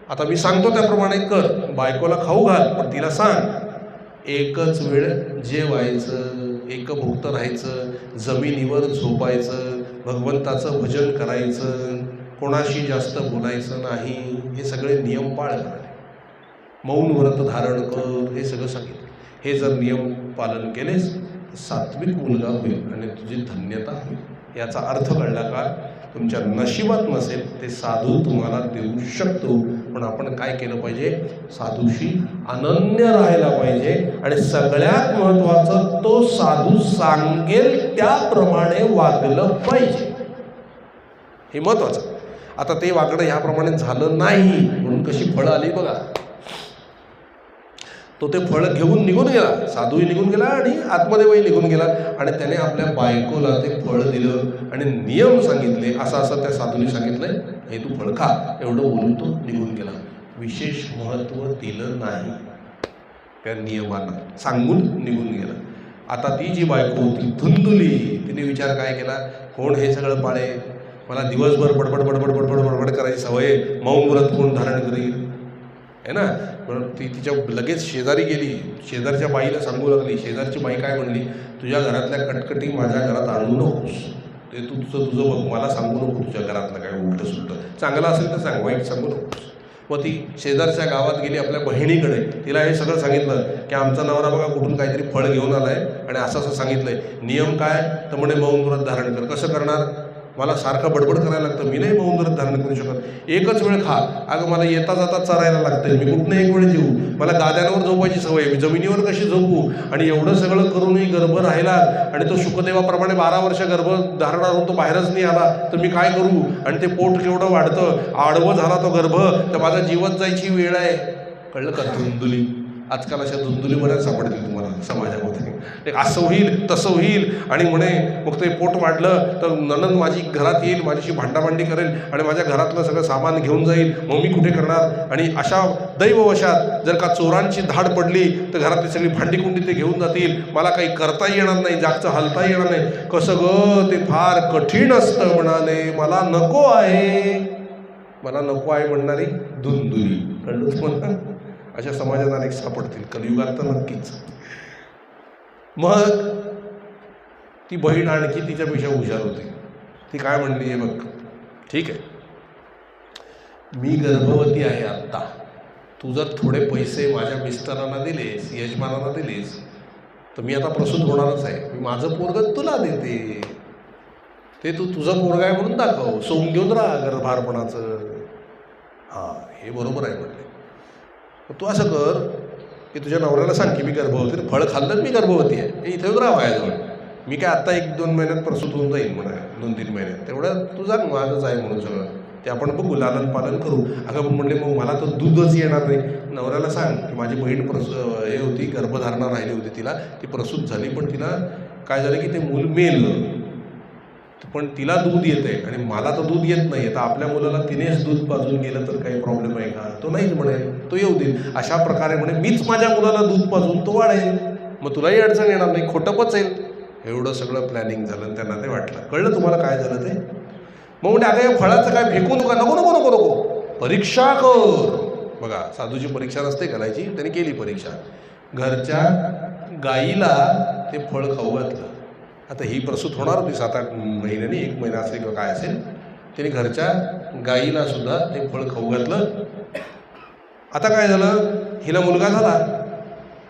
आता मी सांगतो त्याप्रमाणे कर, बायकोला खाऊ घाल, पण तिला सांग एकच वेळ जेवायचं, एकभुक्त राहायचं, जमिनीवर झोपायचं, भगवंताचं भजन करायचं, कोणाशी जास्त बोलायचं नाही, हे सगळे नियम पाळ. मौन व्रत धारण कर, हे सगळं सांगितलं. हे जर नियम पालन केलेस सात्विक मुलगा होईल आणि तुझी धन्यता होईल. याचा अर्थ कळला का? तुमच्या नशिबात नसेल ते साधू तुम्हाला देऊ शकतो, पण आपण काय केलं पाहिजे, साधूशी अनन्य राहायला पाहिजे. आणि सगळ्यात महत्त्वाचं, तो साधू सांगेल त्याप्रमाणे वागलं पाहिजे, हे महत्त्वाचं. आता ते वागणं ह्याप्रमाणे झालं नाही म्हणून कशी फळं आली बघा. तो ते फळ घेऊन निघून गेला, साधूही निघून गेला आणि आत्मदेवही निघून गेला, आणि त्याने आपल्या बायकोला ते फळ दिलं आणि नियम सांगितले, असं असं त्या साधूने सांगितलंय, हे तू फळ खा, एवढं बोलून तो निघून गेला. विशेष महत्त्व दिलं नाही त्या नियमांना, सांगून निघून गेला. आता ती जी बायको होती धुंदुली, तिने विचार काय केला, कोण हे सगळं पाळे, मला दिवसभर बडबड बडबड बडबड बडबड करायची सवय, मौन व्रत कोण धारण करील, आहे ना. म्हणून ती तिच्या लगेच शेजारी गेली, शेजारच्या बाईला सांगू लागली. शेजारची बाई काय म्हणली, तुझ्या घरातल्या कटकटी माझ्या घरात आणू नकोस, ते तू तुझं बघ, मला सांगू नको तुझ्या घरातलं काय उलटं सुलटं, चांगलं असेल तर सांग, वाईट सांगू नकोस. व ती शेजारच्या गावात गेली आपल्या बहिणीकडे, तिला हे सगळं सांगितलं की आमचा नवरा बघा कुठून काहीतरी फळ घेऊन आलाय आणि असं असं सांगितलंय, नियम काय, तर म्हणे मौन व्रत धारण कर. कसं करणार, मला सारखं बडबड करायला लागतं, मी नाही मौन व्रत धारण करू शकत. एकच वेळ खा, अगं मला येता जाता चरायला लागतंय, मी कुठनं एक वेळ जेवू, मला गाद्यांवर झोपायची सवय, मी जमिनीवर कशी झोपू, आणि एवढं सगळं करूनही गर्भ राहिला आणि तो शुकदेवाप्रमाणे 12 वर्ष गर्भ धारणार होऊन तो बाहेरच नाही आला, तर मी काय करू, आणि ते पोट केवढं वाढतं, आडवं झाला तो गर्भ, तर माझा जीवच जायची वेळ आहे. कळलं का? धुंदुली. आजकाल अशा धुंदुली बऱ्याच सापडतील तुम्हाला समाजामध्ये. एक असं होईल तसं होईल, आणि म्हणे मग ते पोट वाढलं तर नणंद माझी घरात येईल, माझ्याशी भांडाभांडी करेल आणि माझ्या घरातलं सगळं सामान घेऊन जाईल, मग मी कुठे करणार. आणि अशा दैववशात जर का चोरांची धाड पडली तर घरातली सगळी भांडी कुंडी ते घेऊन जातील, मला काही करताही येणार नाही, जागचं हलताही येणार नाही. कसं ग, ते फार कठीण असतं म्हणाले, मला नको आहे, मला नको आहे म्हणणारी धुंदुली. कळलं तुम्हाला? अशा समाजात अनेक सापडतील कलियुगात तर नक्कीच. मग ती बहीण आणखी तिच्यापेक्षा हुशार होती. ती काय म्हणली, हे बघ, ठीक आहे, मी गर्भवती आहे आत्ता, तू जर थोडे पैसे माझ्या मिस्टरांना दिलेस, यजमानांना दिलेस, तर मी आता प्रसूत होणारच आहे, मी माझं पोरगं तुला देते, ते तू तुझं पोरग आहे म्हणून दाखव, सोंग घेऊन राहा गर्भारपणाचं. हां, हे बरोबर आहे म्हणले. तू असं कर की तुझ्या नवऱ्याला सांग की मी गर्भवती, फळ खाल्लं मी गर्भवती आहे, हे इथे राहा माझ्याजवळ, मी काय आत्ता 1-2 महिन्यात प्रसूत होऊन जाईल म्हणा, 2-3 महिन्यात, तेवढं तू जा, माझंच आहे म्हणून सगळं, ते आपण बघू, लालन पालन करू. अगं म्हणले मग मला तर दूधच येणार नाही. नवऱ्याला सांग की माझी बहीण हे होती, गर्भधारणा राहिली होती तिला, ती प्रसूत झाली, पण तिला काय झालं की ते मूल मेलं, पण तिला दूध येते आणि मला तर दूध येत नाही. तर आपल्या मुलाला तिनेच दूध पाजून गेलं तर काही प्रॉब्लेम आहे का? तो नाहीच म्हणेल, तो येऊ देईल. अशा प्रकारे म्हणे मीच माझ्या मुलाला दूध पाजून तो वाढेल, मग तुलाही अडचण येणार नाही, खोटं पचेल. एवढं सगळं प्लॅनिंग झालं. त्यांना ते वाटलं. कळलं तुम्हाला काय झालं ते? मग म्हणजे आता या फळाचं काय फेकू नका, नको नको नको नको, परीक्षा कर. बघा, साधूची परीक्षा नसते करायची, त्यांनी केली परीक्षा. घरच्या गाईला ते फळ खाऊ घातलं. आता ही प्रसूत होणार होती 7-8 महिन्यांनी, 1 महिना असेल किंवा काय असेल. त्याने घरच्या गाईला सुद्धा ते फळ खाऊ घातलं. आता काय झालं, हिला मुलगा झाला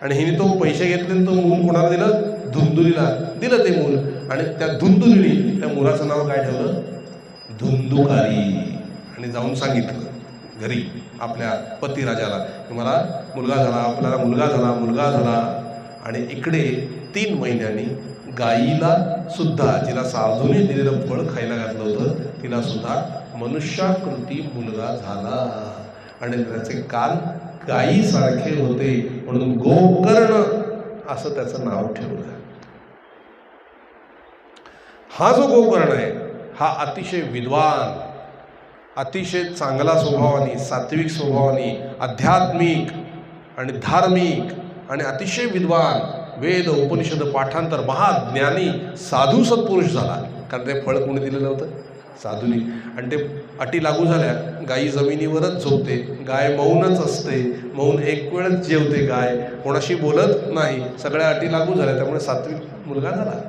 आणि हिने तो पैसे घेतले, तो मूल कोणाला दिलं? धुंदुलीला दिलं ते मूल. आणि त्या धुंदुलीने त्या मुलाचं नाव काय ठेवलं? धुंदुकारी. आणि जाऊन सांगितलं घरी आपल्या पतिराजाला की मला मुलगा झाला, आपल्याला मुलगा झाला. आणि इकडे 3 महिन्यांनी गाईला सुद्धा, जिला साधूने दिलेलं फळ खायला घातलं होतं, तिला सुद्धा मनुष्याकृती मुलगा झाला. आणि त्याचे कान गाईसारखे होते म्हणून गोकर्ण असं त्याचं नाव ठेवलं. हा जो गोकर्ण आहे हा अतिशय विद्वान, अतिशय चांगला स्वभावाने, सात्विक स्वभावाने, आध्यात्मिक आणि धार्मिक आणि अतिशय विद्वान, वेद उपनिषद पाठांतर, महाज्ञानी साधू सत्पुरुष झाला. कारण ते फळ कोणी दिलेलं होतं? साधूनी. आणि ते अटी लागू झाल्या. गाई जमिनीवरच झोपते, गाय मौनच असते, मौन एक वेळच जेवते, गाय कोणाशी बोलत नाही, सगळ्या अटी लागू झाल्या. त्यामुळे सात्विक मुलगा झाला.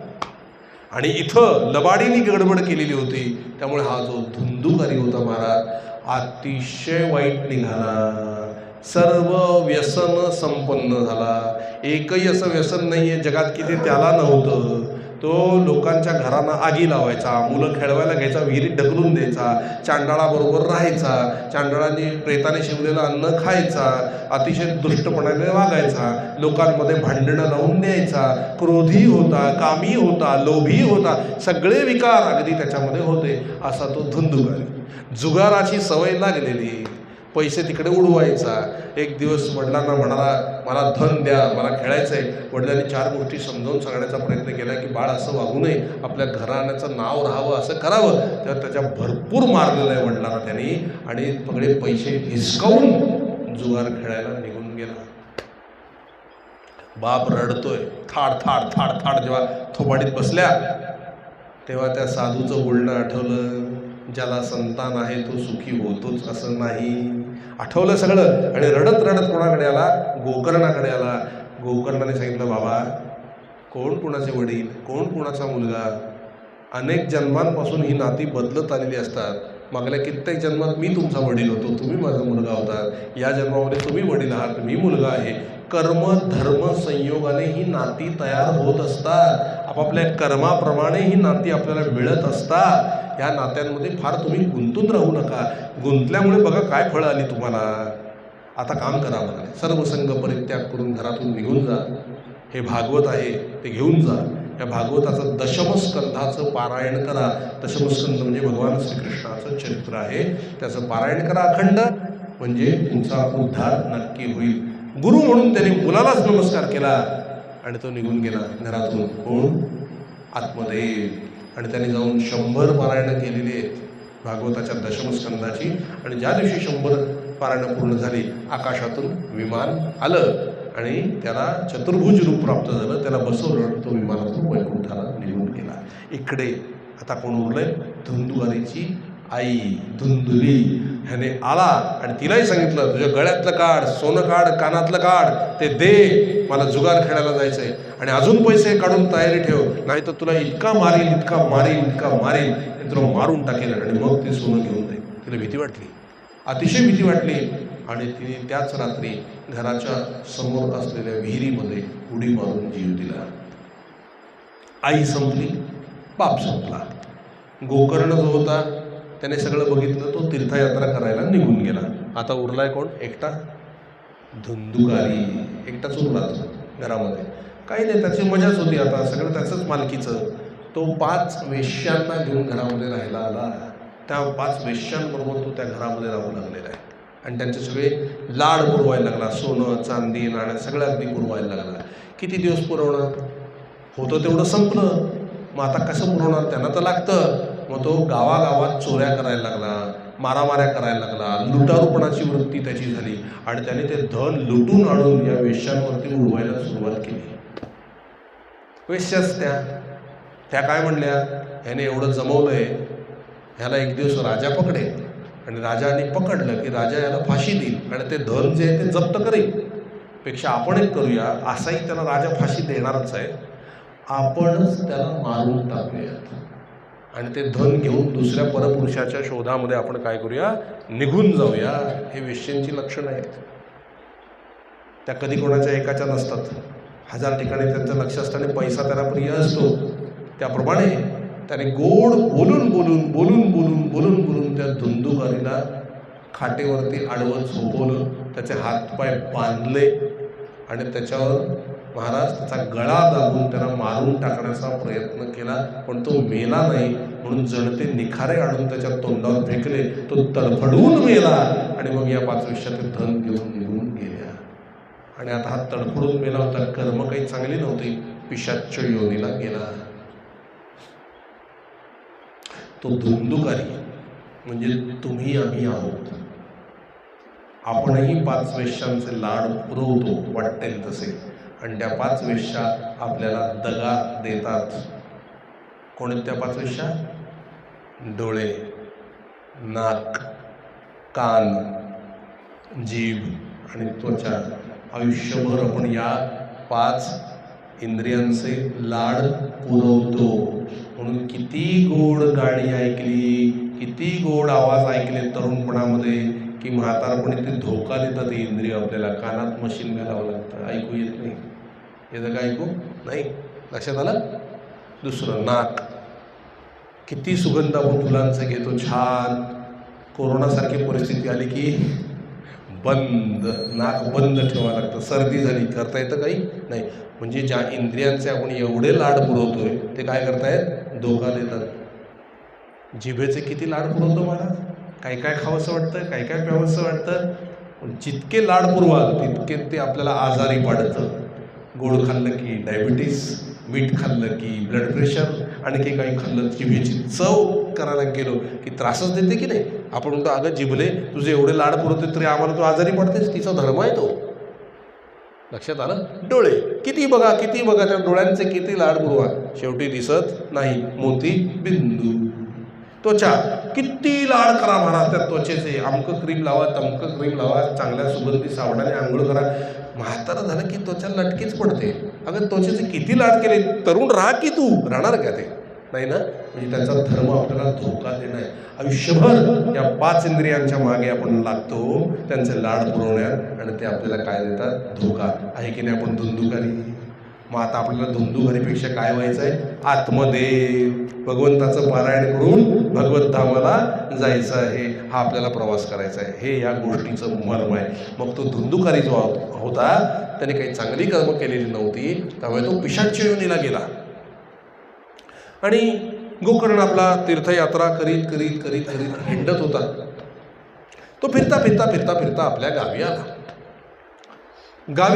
आणि इथं लबाडीने गडबड केलेली होती, त्यामुळे हा जो धुंदुकारी होता महाराज अतिशय वाईट निघाला. सर्व व्यसन संपन्न झाला. एकही असं व्यसन नाही आहे जगात की ते त्याला नव्हतं. तो लोकांच्या घरांना आगी लावायचा, मुलं खेळवायला घ्यायचा, विहिरीत ढकलून द्यायचा, चांडाळाबरोबर राहायचा, चांडाळाने प्रेताने शिवलेलं अन्न खायचा, अतिशय दुष्टपणाने वागायचा, लोकांमध्ये भांडणं लावून द्यायचा, क्रोधी होता, कामी होता, लोभी होता, सगळे विकार अगदी त्याच्यामध्ये होते. असा तो धुंदुकारी. जुगाराची सवय लागलेली, पैसे तिकडे उडवायचा. एक दिवस वडिलांना म्हणाला मला धन द्या, मला खेळायचं आहे. वडिलांनी 4 गोष्टी समजावून सांगण्याचा प्रयत्न केला की बाळ असं वागू नये, आपल्या घराण्याचं नाव राहावं, असं करावं. तर त्याच्या भरपूर मारलेलं आहे वडिलांना त्यांनी. आणि सगळे पैसे हिसकावून जुगार खेळायला निघून गेला. बाप रडतोय, थाड थाड थाड थाड. जेव्हा थोबाडीत बसल्या तेव्हा त्या साधूचं बोलणं आठवलं, ज्याला संतान आहे तो सुखी होतोच असं नाही. आठवलं सगळं. आणि रडत रडत कोणाकडे आला? गोकर्णाकडे आला. गोकर्णाने सांगितलं बाबा, कोण कुणाचे वडील, कोण कुणाचा मुलगा, अनेक जन्मांपासून ही नाती बदलत आलेली असतात. मागल्या कित्येक जन्मात मी तुमचा वडील होतो, तुम्ही माझा मुलगा होता, या जन्मामध्ये तुम्ही वडील आहात, मी मुलगा आहे. कर्म धर्म संयोगाने ही नाती तयार होत असतात. आपापल्या कर्माप्रमाणे ही नाती आपल्याला मिळत असतात. या नात्यांमध्ये फार तुम्ही गुंतून राहू नका. गुंतल्यामुळे बघा काय फळं आली तुम्हाला. आता काम करा म्हणाले, सर्व संग परित्याग करून घरातून निघून जा. हे भागवत आहे ते घेऊन जा. या भागवताचं दशमस्कंधाचं पारायण करा. दशमस्कंध म्हणजे भगवान श्रीकृष्णाचं चरित्र आहे, त्याचं पारायण करा अखंड, म्हणजे तुमचा उद्धार नक्की होईल. गुरु म्हणून त्याने मुलालाच नमस्कार केला आणि तो निघून गेला घरातून. कोण? आत्मदेव. आणि त्याने जाऊन 100 पारायणं केलेली आहेत भागवताच्या दशमस्कंधाची. आणि ज्या दिवशी 100 पारायणं पूर्ण झाली, आकाशातून विमान आलं आणि त्याला चतुर्भुज रूप प्राप्त झालं. त्याला बसवलं, तो विमानातून वैकुंठाला निघून गेला. इकडे आता कोण उरलंय? धुंदुकारीची आई धुंदुली. ह्याने आला आणि तिलाही सांगितलं तुझ्या गळ्यातलं काढ, सोनं काढ, कानातलं काढ, ते दे, मला जुगार खेळायला जायचं आहे. आणि अजून पैसे काढून तयारी ठेव, नाही तर तुला इतका मारील इतका मारील इतका मारील, तुला मारून टाकेल. आणि मग ते सोनं घेऊन जाईल. तिला भीती वाटली, अतिशय भीती वाटली. आणि तिने त्याच रात्री घराच्या समोर असलेल्या विहिरीमध्ये उडी मारून जीव दिला. आई संपली, बाप संपला. गोकर्ण जो होता त्याने सगळं बघितलं, तो तीर्थयात्रा करायला निघून गेला. आता उरलाय कोण? एकटा धुंदुकारी. एकटाच उरला घरामध्ये. काही नाही, त्याची मजाच होती, आता सगळं त्याचंच मालकीचं. तो 5 वेश्यांना घेऊन घरामध्ये राहायला आला. त्या 5 वेश्यांबरोबर तो त्या घरामध्ये राहू लागलेला आहे आणि त्यांचे सगळे लाड पुरवायला लागला. सोनं चांदी नाणं सगळं अगदी पुरवायला लागला. किती दिवस पुरवणार? होतं तेवढं संपलं. मग आता कसं पुरवणार? त्यांना तर लागतं. मग तो गावागावात चोऱ्या करायला लागला, मारामाऱ्या करायला लागला, लुटारूपणाची वृत्ती त्याची झाली आणि त्याने ते धन लुटून आणून या वेश्यांवरती उडवायला सुरुवात केली. वेश्याच त्या काय म्हणल्या, ह्याने एवढं जमवलंय, ह्याला एक दिवस राजा पकडेल आणि राजाने पकडलं की राजा याला फाशी देईल आणि ते धन जे आहे ते जप्त करेल. पेक्षा आपण एक करूया, असाही त्याला राजा फाशी देणारच आहे, आपणच त्याला मारून टाकूयात आणि ते धन घेऊन दुसऱ्या परपुरुषाच्या शोधामध्ये आपण काय करूया, निघून जाऊया. हे वेश्यांची लक्षणं आहेत. त्या कधी कोणाच्या एकाच्या नसतात. 1000 ठिकाणी त्यांचं लक्ष असतं आणि पैसा त्याला प्रिय असतो. त्याप्रमाणे त्याने गोड बोलून बोलून बोलून बोलून बोलून बोलून त्या धुंदुकारीला खाटेवरती आडवं झोपवलं, त्याचे हातपाय बांधले आणि त्याच्यावर महाराज त्याचा गळा दाबून त्याला मारून टाकण्याचा प्रयत्न केला. पण तो मेला नाही म्हणून जणते निखारे आणून त्याच्या तोंडावर फेकले. तो तडफडून मेला आणि मग या 5 वेश्याचे धन घेऊन निघून गेल्या. आणि आता हा तडफडून मेला होता, कर्म काही चांगली नव्हती, पिशाच्य योनीला गेला. तो धुंदुकारी म्हणजे तुम्ही आम्ही आहोत. आपणही 5 वेश्यांचे लाड पुरवतो वाटेल तसे आणि त्या 5 वेश्या आपल्याला दगा देतात. कोण आहेत त्या 5 वेश्या? डोळे, नाक, कान, जीभ आणि त्वचा. आयुष्यभर आपण या 5 इंद्रियांचे लाड पुरवतो. म्हणून किती गोड गाणी ऐकली, किती गोड आवाज ऐकले तरुणपणामध्ये की म्हातारपणी ते धोका देतात. ते इंद्रिय आपल्याला कानात मशीन घालावं लागतं, ऐकू येत नाही. येतं का ऐकू? नाही. लक्षात आलं? दुसरं नाक. किती सुगंध आपण फुलांचे घेतो, छान. कोरोनासारखी परिस्थिती आली की बंद, नाक बंद ठेवावं लागतं. सर्दी झाली, करता येतं काही नाही. म्हणजे ज्या इंद्रियांचे आपण एवढे लाड पुरवतोय ते काय करतायत? धोका देतात. जिभेचे किती लाड पुरवतो महाराज? काय काय खावंसं वाटतं, काय काय प्यावंसं वाटतं. जितके लाड पुरवाल तितके ते आपल्याला आजारी पाडतं. गोड खाल्लं की डायबिटीस, मीठ खाल्लं की ब्लड प्रेशर, आणखी काही खाल्लं जिभेची चव करायला गेलो की त्रासच देते की नाही. आपण म्हणतो अगं जिभले तुझे एवढे लाड पुरवते तरी आम्हाला तू आजारी पडतेस. तिचा धर्म आहे तो. लक्षात आलं? डोळे. किती बघा त्या डोळ्यांचे किती लाड पुरवा, शेवटी दिसत नाही मोती बिंदू. त्वचा. किती लाड करा महाराज त्या त्वचेचे. अमकं क्रीम लावा, तमकं क्रीम लावा, चांगल्या सुगंधी साबणाने आंघोळ करा. म्हातारं झालं की त्वचा लटकीच पडते. अगं त्वचेचे किती लाड केले, तरुण राहा की तू राहणार का ते? नाही ना. म्हणजे त्यांचा धर्म आपल्याला धोका देणं आहे. आयुष्यभर या 5 इंद्रियांच्या मागे आपण लागतो त्यांचे लाड पुरवण्यात आणि ते आपल्याला काय देतात? धोका. आहे की नाही आपण धुंदुकारी? मग आता आपल्याला धुंदुकारीपेक्षा काय व्हायचं आहे? आत्मदेव, भगवंताचं पारायण करून भगवत धामाला जायचं आहे. हा आपल्याला प्रवास करायचा आहे. हे या गोष्टीचं मर्म आहे. मग तो धुंदुकारी जो होता त्याने काही चांगली कर्म केलेली नव्हती, त्यामुळे तो पिशाच्य योनीला गेला. आणि गोकर्ण आपला तीर्थयात्रा करीत करीत करीत करीत हिंडत होता. तो फिरता फिरता फिरता फिरता आपल्या गावी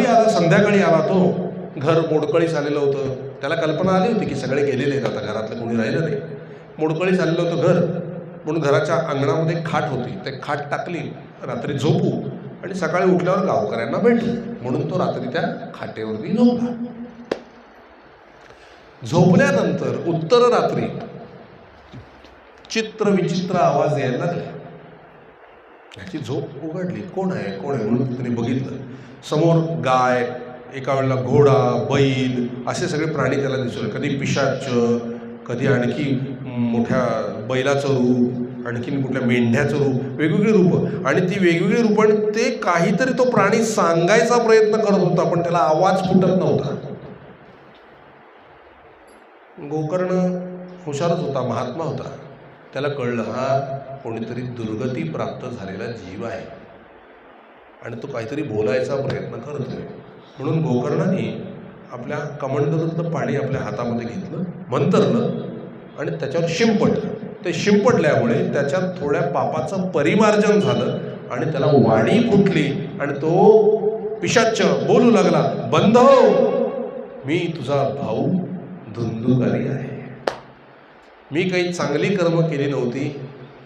आला. संध्याकाळी आला. तो घर मोडकळीस आलेलं होतं. त्याला कल्पना आली होती की सगळे गेलेले आहेत, आता घरातलं कोणी राहिलं नाही. मोडकळीस आलेलं होतं घर, म्हणून घराच्या अंगणामध्ये खाट होती. ते खाट टाकली, रात्री झोपू आणि सकाळी उठल्यावर गावकऱ्यांना भेटू म्हणून तो रात्री त्या खाटेवरती झोपला. झोपल्यानंतर उत्तर रात्री चित्र विचित्र आवाज यायला लागले. ह्याची झोप उघडली. कोण आहे म्हणून त्याने बघितलं. समोर गाय, एका वेळेला घोडा, बैल असे सगळे प्राणी त्याला दिसले. कधी पिशाच्य, कधी आणखी मोठ्या बैलाचं रूप, आणखीन कुठल्या मेंढ्याचं रूप, वेगवेगळी रूपं. आणि ती वेगवेगळी रूपं ते काहीतरी तो प्राणी सांगायचा प्रयत्न करत होता पण त्याला आवाज फुटत नव्हता. गोकर्ण हुशारच होता, महात्मा होता. त्याला कळलं हा कोणीतरी दुर्गती प्राप्त झालेला जीव आहे आणि तो काहीतरी बोलायचा प्रयत्न करतोय. म्हणून गोकर्णाने आपल्या कमंडलूतलं पाणी आपल्या हातामध्ये घेतलं, मंतरलं आणि त्याच्यावर शिंपडलं. ते शिंपडल्यामुळे त्याच्यात थोड्या पापाचं परिमार्जन झालं आणि त्याला वाणी फुटली आणि तो पिशाच्च बोलू लागला, बंध हो, मी तुझा भाऊ धुंदुकारी आहे. मी काही चांगली कर्म केली नव्हती,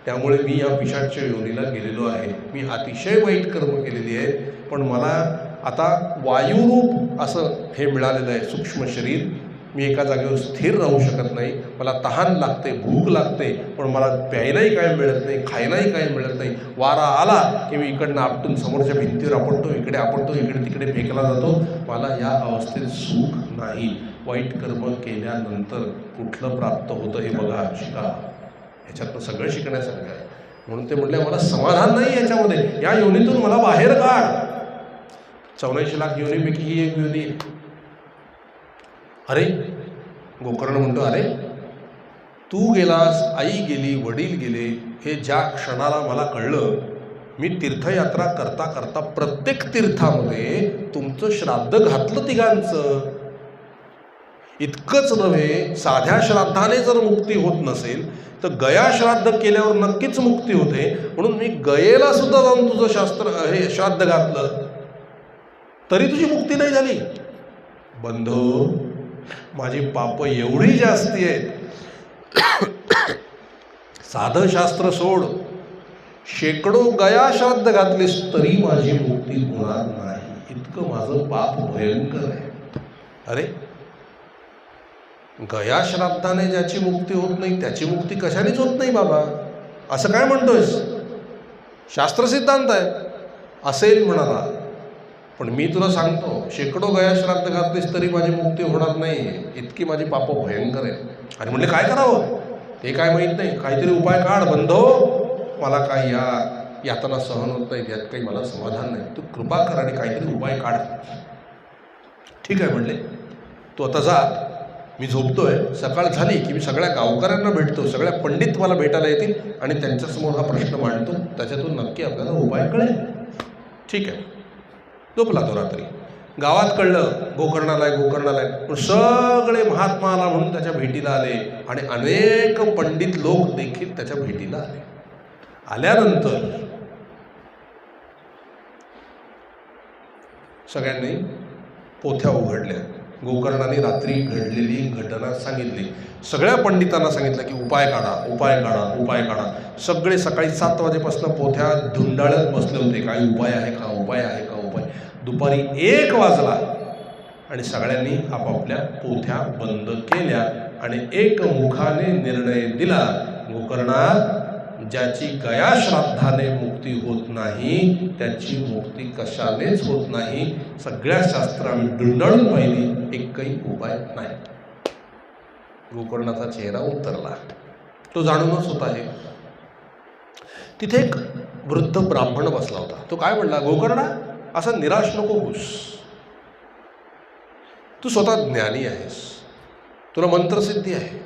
त्यामुळे मी या पिशाच्च योनीला गेलेलो आहे. मी अतिशय वाईट कर्म केलेली आहे, पण मला आता वायुरूप असं हे मिळालेलं आहे सूक्ष्म शरीर. मी एका जागेवर स्थिर राहू शकत नाही. मला तहान लागते, भूक लागते, पण मला प्यायलाही काय मिळत नाही, खायलाही काय मिळत नाही. वारा आला की मी इकडनं आपटून समोरच्या भिंतीवर आपटतो, इकडे आपटतो, इकडे तिकडे फेकला जातो. मला या अवस्थेत सुख नाही. वाईट कर्म केल्यानंतर कुठलं प्राप्त होतं हे बघा, शिका. ह्याच्यातनं सगळं शिकण्यासारखं आहे. म्हणून ते म्हटले मला समाधान नाही याच्यामध्ये, या योनीतून मला बाहेर काढ. 84 लाख योनीपैकी ही एक योनी आहे. अरे गोकर्ण म्हणतो, अरे तू गेलास, आई गेली, वडील गेले, हे ज्या क्षणाला मला कळलं, मी तीर्थयात्रा करता करता प्रत्येक तीर्थामध्ये तुमचं श्राद्ध घातलं तिघांचं. इतकंच नव्हे, साध्या श्राद्धाने जर मुक्ती होत नसेल तर गया श्राद्ध केल्यावर नक्कीच मुक्ती होते. म्हणून मी गयेला सुद्धा जाऊन तुझं हे श्राद्ध घातलं, तरी तुझी मुक्ती नाही झाली. बंधू, माझी पाप एवढी जास्ती आहेत, साधं शास्त्र सोड, शेकडो गया श्राद्ध घातलीस तरी माझी मुक्ती होणार नाही. इतकं माझं पाप भयंकर आहे. अरे गया श्राद्धाने ज्याची मुक्ती होत नाही त्याची मुक्ती कशानेच होत नाही बाबा, असं काय म्हणतोयस? शास्त्र सिद्धांत आहे. असेल म्हणाला, पण मी तुला सांगतो, शेकडो गया श्राद्ध घातलीस तरी माझी मुक्ती होणार नाही. इतकी माझी पाप भयंकर आहे. आणि म्हणले काय करावं ते काय माहीत नाही, काहीतरी उपाय काढ बंधो. मला काय या यातना सहन होत नाही, यात काही मला समाधान नाही. तू कृपा कर आणि काहीतरी उपाय काढ. ठीक आहे म्हणले, तू आता जा, मी झोपतोय. सकाळ झाली की मी सगळ्या गावकऱ्यांना भेटतो, सगळ्या पंडित मला भेटायला येतील आणि त्यांच्यासमोर हा प्रश्न मांडतो, त्याच्यातून नक्की आपल्याला उपाय कळेल. ठीक आहे. झोपला तो रात्री. गावात कळलं गोकर्णाला आहे. पण सगळे महात्मा आला म्हणून त्याच्या भेटीला आले आणि अनेक पंडित लोक देखील त्याच्या भेटीला आले. आल्यानंतर सगळ्यांनी पोथ्या उघडल्या. गोकर्णाने रात्री घडलेली घटना सांगितली. सगळ्या पंडितांना सांगितलं की उपाय काढा. सगळे सकाळी 7 वाजेपासून पोथ्या धुंडाळत बसले होते. काय उपाय आहे का. दुपारी 1 वाजला आणि सगळ्यांनी आपापल्या पोथ्या बंद केल्या आणि एकमुखाने निर्णय दिला, गोकर्णा, ज्याची गया श्राद्धाने मुक्ती होत नाही त्याची मुक्ती कशानेच होत नाही. सगळ्या शास्त्रांनी धुंडाळून पाहिली, एकही उपाय नाही. गोकर्णाचा चेहरा उतरला. तो जाणूनच होता आहे. तिथे एक वृद्ध ब्राह्मण बसला होता. तो काय म्हणला, गोकर्णा, असं निराश नको होऊस. तू स्वतः ज्ञानी आहेस, तुला मंत्रसिद्धी आहे.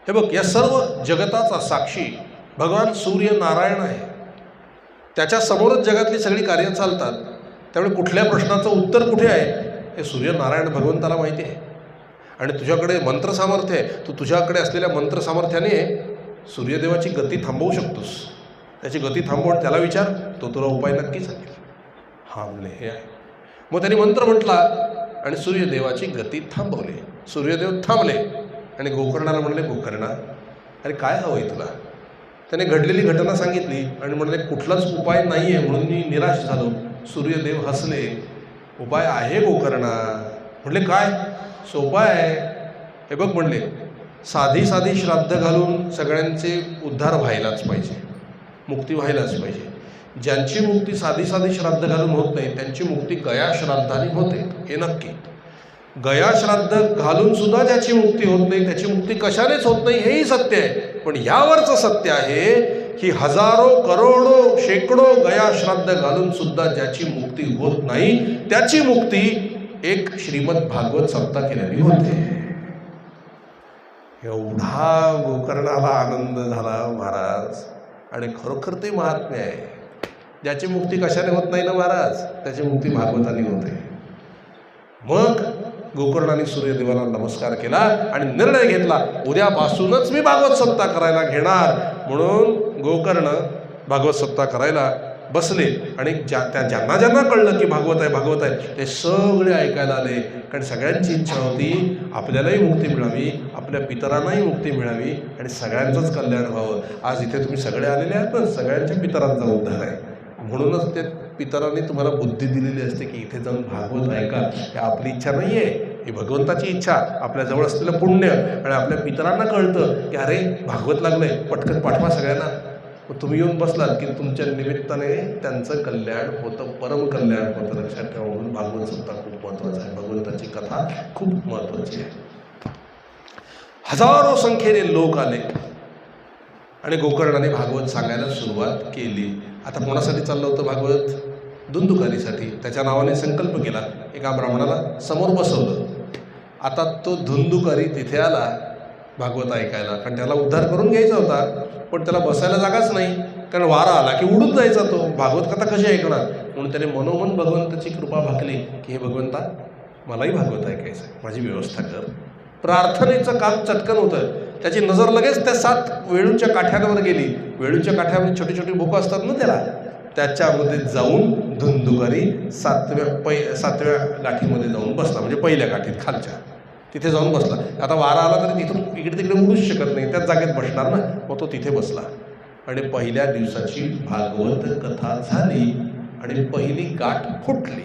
हे बघ, या सर्व जगताचा साक्षी भगवान सूर्य नारायण आहे. त्याच्या समोरच जगातली सगळी कार्य चालतात. त्यामुळे कुठल्या प्रश्नाचं उत्तर कुठे आहे हे सूर्यनारायण भगवंताला माहिती आहे. आणि तुझ्याकडे मंत्रसामर्थ्य आहे. तू तुझ्याकडे असलेल्या मंत्रसामर्थ्याने सूर्यदेवाची गती थांबवू शकतोस. त्याची गती थांबवून त्याला विचार, तो तुला उपाय नक्की सांगेल. हा म्हणले हे आहे. मग त्यांनी मंत्र म्हटला आणि सूर्यदेवाची गती थांबवली. सूर्यदेव थांबले आणि गोकर्णाला म्हणले, गोकर्णा, अरे काय हवं आहे तुला? त्याने घडलेली घटना सांगितली आणि म्हणले कुठलाच उपाय नाही आहे म्हणून मी निराश झालो. सूर्यदेव हसले. उपाय आहे गोकर्णा. म्हणले काय? सोपा आहे. हे बघ म्हणले, साधी श्राद्ध घालून सगळ्यांचे उद्धार व्हायलाच पाहिजे, मुक्ती व्हायलाच पाहिजे. ज्यांची मुक्ती साधी श्राद्ध घालून होत नाही त्यांची मुक्ती गया श्राद्धाने होते, हे नक्की. गया श्राद्ध घालून सुद्धा ज्याची मुक्ती होत नाही त्याची मुक्ती कशानेच होत नाही, हेही सत्य आहे. पण यावरचं सत्य आहे की हजारो, करोडो, शेकडो गया श्राद्ध घालून सुद्धा ज्याची मुक्ती होत नाही त्याची मुक्ती एक श्रीमद भागवत सप्ताह केल्याने होते. एवढा गोकर्णाला आनंद झाला महाराज. आणि खरोखर ते महात्म्य आहे. ज्याची मुक्ती कशाने होत नाही ना महाराज, त्याची मुक्ती भागवताने होते. मग गोकर्णाने सूर्यदेवाला नमस्कार केला आणि निर्णय घेतला, उद्यापासूनच मी भागवत सप्ताह करायला घेणार. म्हणून गोकर्ण भागवत सप्ताह करायला बसले आणि ज्यांना ज्यांना कळलं की भागवत आहे ते सगळे ऐकायला आले. कारण सगळ्यांची इच्छा होती आपल्यालाही मुक्ती मिळावी, आपल्या पितरांनाही मुक्ती मिळावी आणि सगळ्यांचंच कल्याण व्हावं. आज इथे तुम्ही सगळे आलेले आहात ना, सगळ्यांच्या पितरांचा उद्धार आहे. म्हणूनच ते पितरांनी तुम्हाला बुद्धी दिलेली असते की इथे जाऊन भागवत ऐका. ही आपली इच्छा नाही आहे, ही भगवंताची इच्छा, आपल्याजवळ असलेलं पुण्य. आणि आपल्या पितरांना कळतं की अरे भागवत लागलंय, पटकन पाठवा सगळ्यांना. मग तुम्ही येऊन बसलात की तुमच्या निमित्ताने त्यांचं कल्याण होतं, परम कल्याण होतं. लक्षात ठेवा. म्हणून भागवत सप्ताह खूप महत्त्वाचा आहे. भगवंताची कथा खूप महत्त्वाची आहे. हजारो संख्येने लोक आले आणि गोकर्णाने भागवत सांगायला सुरुवात केली. आता कोणासाठी चाललं होतं भागवत? धुंदुकारीसाठी. त्याच्या नावाने संकल्प केला, एका ब्राह्मणाला समोर बसवलं. आता तो धुंदुकारी तिथे आला भागवत ऐकायला, कारण त्याला उद्धार करून घ्यायचा होता. पण त्याला बसायला जागाच नाही, कारण वारा आला की उडून जायचा तो. भागवत कथा कशी ऐकणार? म्हणून त्याने मनोमन भगवंताची कृपा भाकली की हे भगवंता, मलाही भागवत ऐकायचं आहे, माझी व्यवस्था कर. प्रार्थनेचं काम चटकन होतं. त्याची नजर लगेच त्या 7 वेळूच्या काठ्यांवर गेली. वेळूच्या काठ्यावर छोटी छोटी भोकं असतात ना त्याला, त्याच्यामध्ये जाऊन धुंदुकारी 7व्या गाठीमध्ये जाऊन बसला. म्हणजे पहिल्या गाठीत खालच्या तिथे जाऊन बसला. आता वारा आला तरी तिथून इकडे तिकडे उडूच शकत नाही, त्याच जागेत बसणार ना. मग तो तिथे बसला आणि पहिल्या दिवसाची भागवत कथा झाली आणि पहिली गाठ फुटली.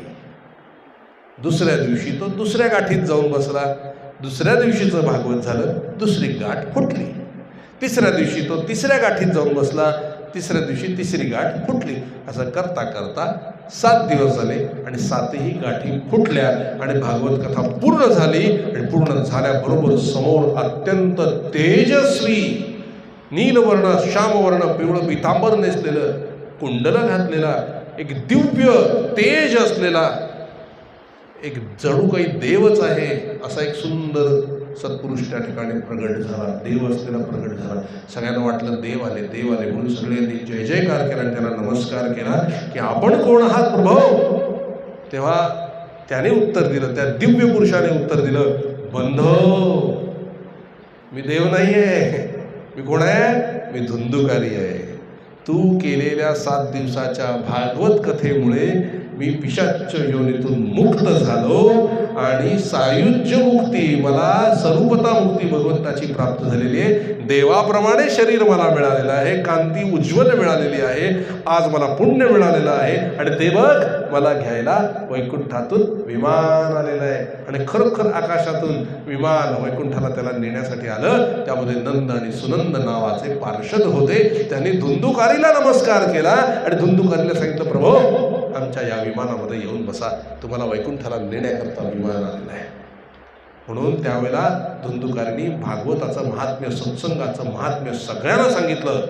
दुसऱ्या दिवशी तो दुसऱ्या गाठीत जाऊन बसला. दुसऱ्या दिवशीचं भागवत झालं, दुसरी गाठ फुटली. तिसऱ्या दिवशी तो तिसऱ्या गाठीत जाऊन बसला. तिसऱ्या दिवशी तिसरी गाठ फुटली. असं करता करता 7 दिवस झाले आणि 7ही गाठी फुटल्या आणि भागवत कथा पूर्ण झाली. आणि पूर्ण झाल्याबरोबर समोर अत्यंत तेजस्वी नीलवर्ण, श्यामवर्ण, पिवळं पितांबर नेसलेलं, कुंडलं घातलेला, एक दिव्य तेज असलेला, एक जणू काही देवच आहे असा एक सुंदर सत्पुरुष त्या ठिकाणी प्रगट झाला. देव असलेला प्रगट झाला. सगळ्यांना वाटलं देव आले, देव आले. म्हणून सगळ्यांनी जय जयकार केला आणि त्यांना नमस्कार केला की आपण कोण आहात प्रभो? तेव्हा त्याने उत्तर दिलं, त्या दिव्य पुरुषाने उत्तर दिलं, बंधो, मी देव नाही आहे. मी कोण आहे? मी धुंदुकारी आहे. तू केलेल्या 7 दिवसाच्या भागवत कथेमुळे मी पिशाच्च योनीतून मुक्त झालो आणि सायुज्य मुक्ती, मला स्वरूपता मुक्ती भगवंताची प्राप्त झालेली आहे. देवाप्रमाणे शरीर मला मिळालेलं आहे, कांती उज्ज्वल मिळालेली आहे, आज मला पुण्य मिळालेलं आहे. आणि ते बघ, मला घ्यायला वैकुंठातून विमान आलेलं आहे. आणि खरोखर आकाशातून विमान वैकुंठाला त्याला नेण्यासाठी आलं. त्यामध्ये नंद आणि सुनंद नावाचे पार्षद होते. त्यांनी धुंदुकारीला नमस्कार केला आणि धुंदुकारीला सांगितलं, प्रभो, आमच्या या विमानामध्ये येऊन बसा, तुम्हाला वैकुंठाला नेण्याकरता विमान आलेलं आहे. म्हणून त्यावेळेला धुंदुकारीने भागवताचं महात्म्य, सत्संगाचं महात्म्य सगळ्यांना सांगितलं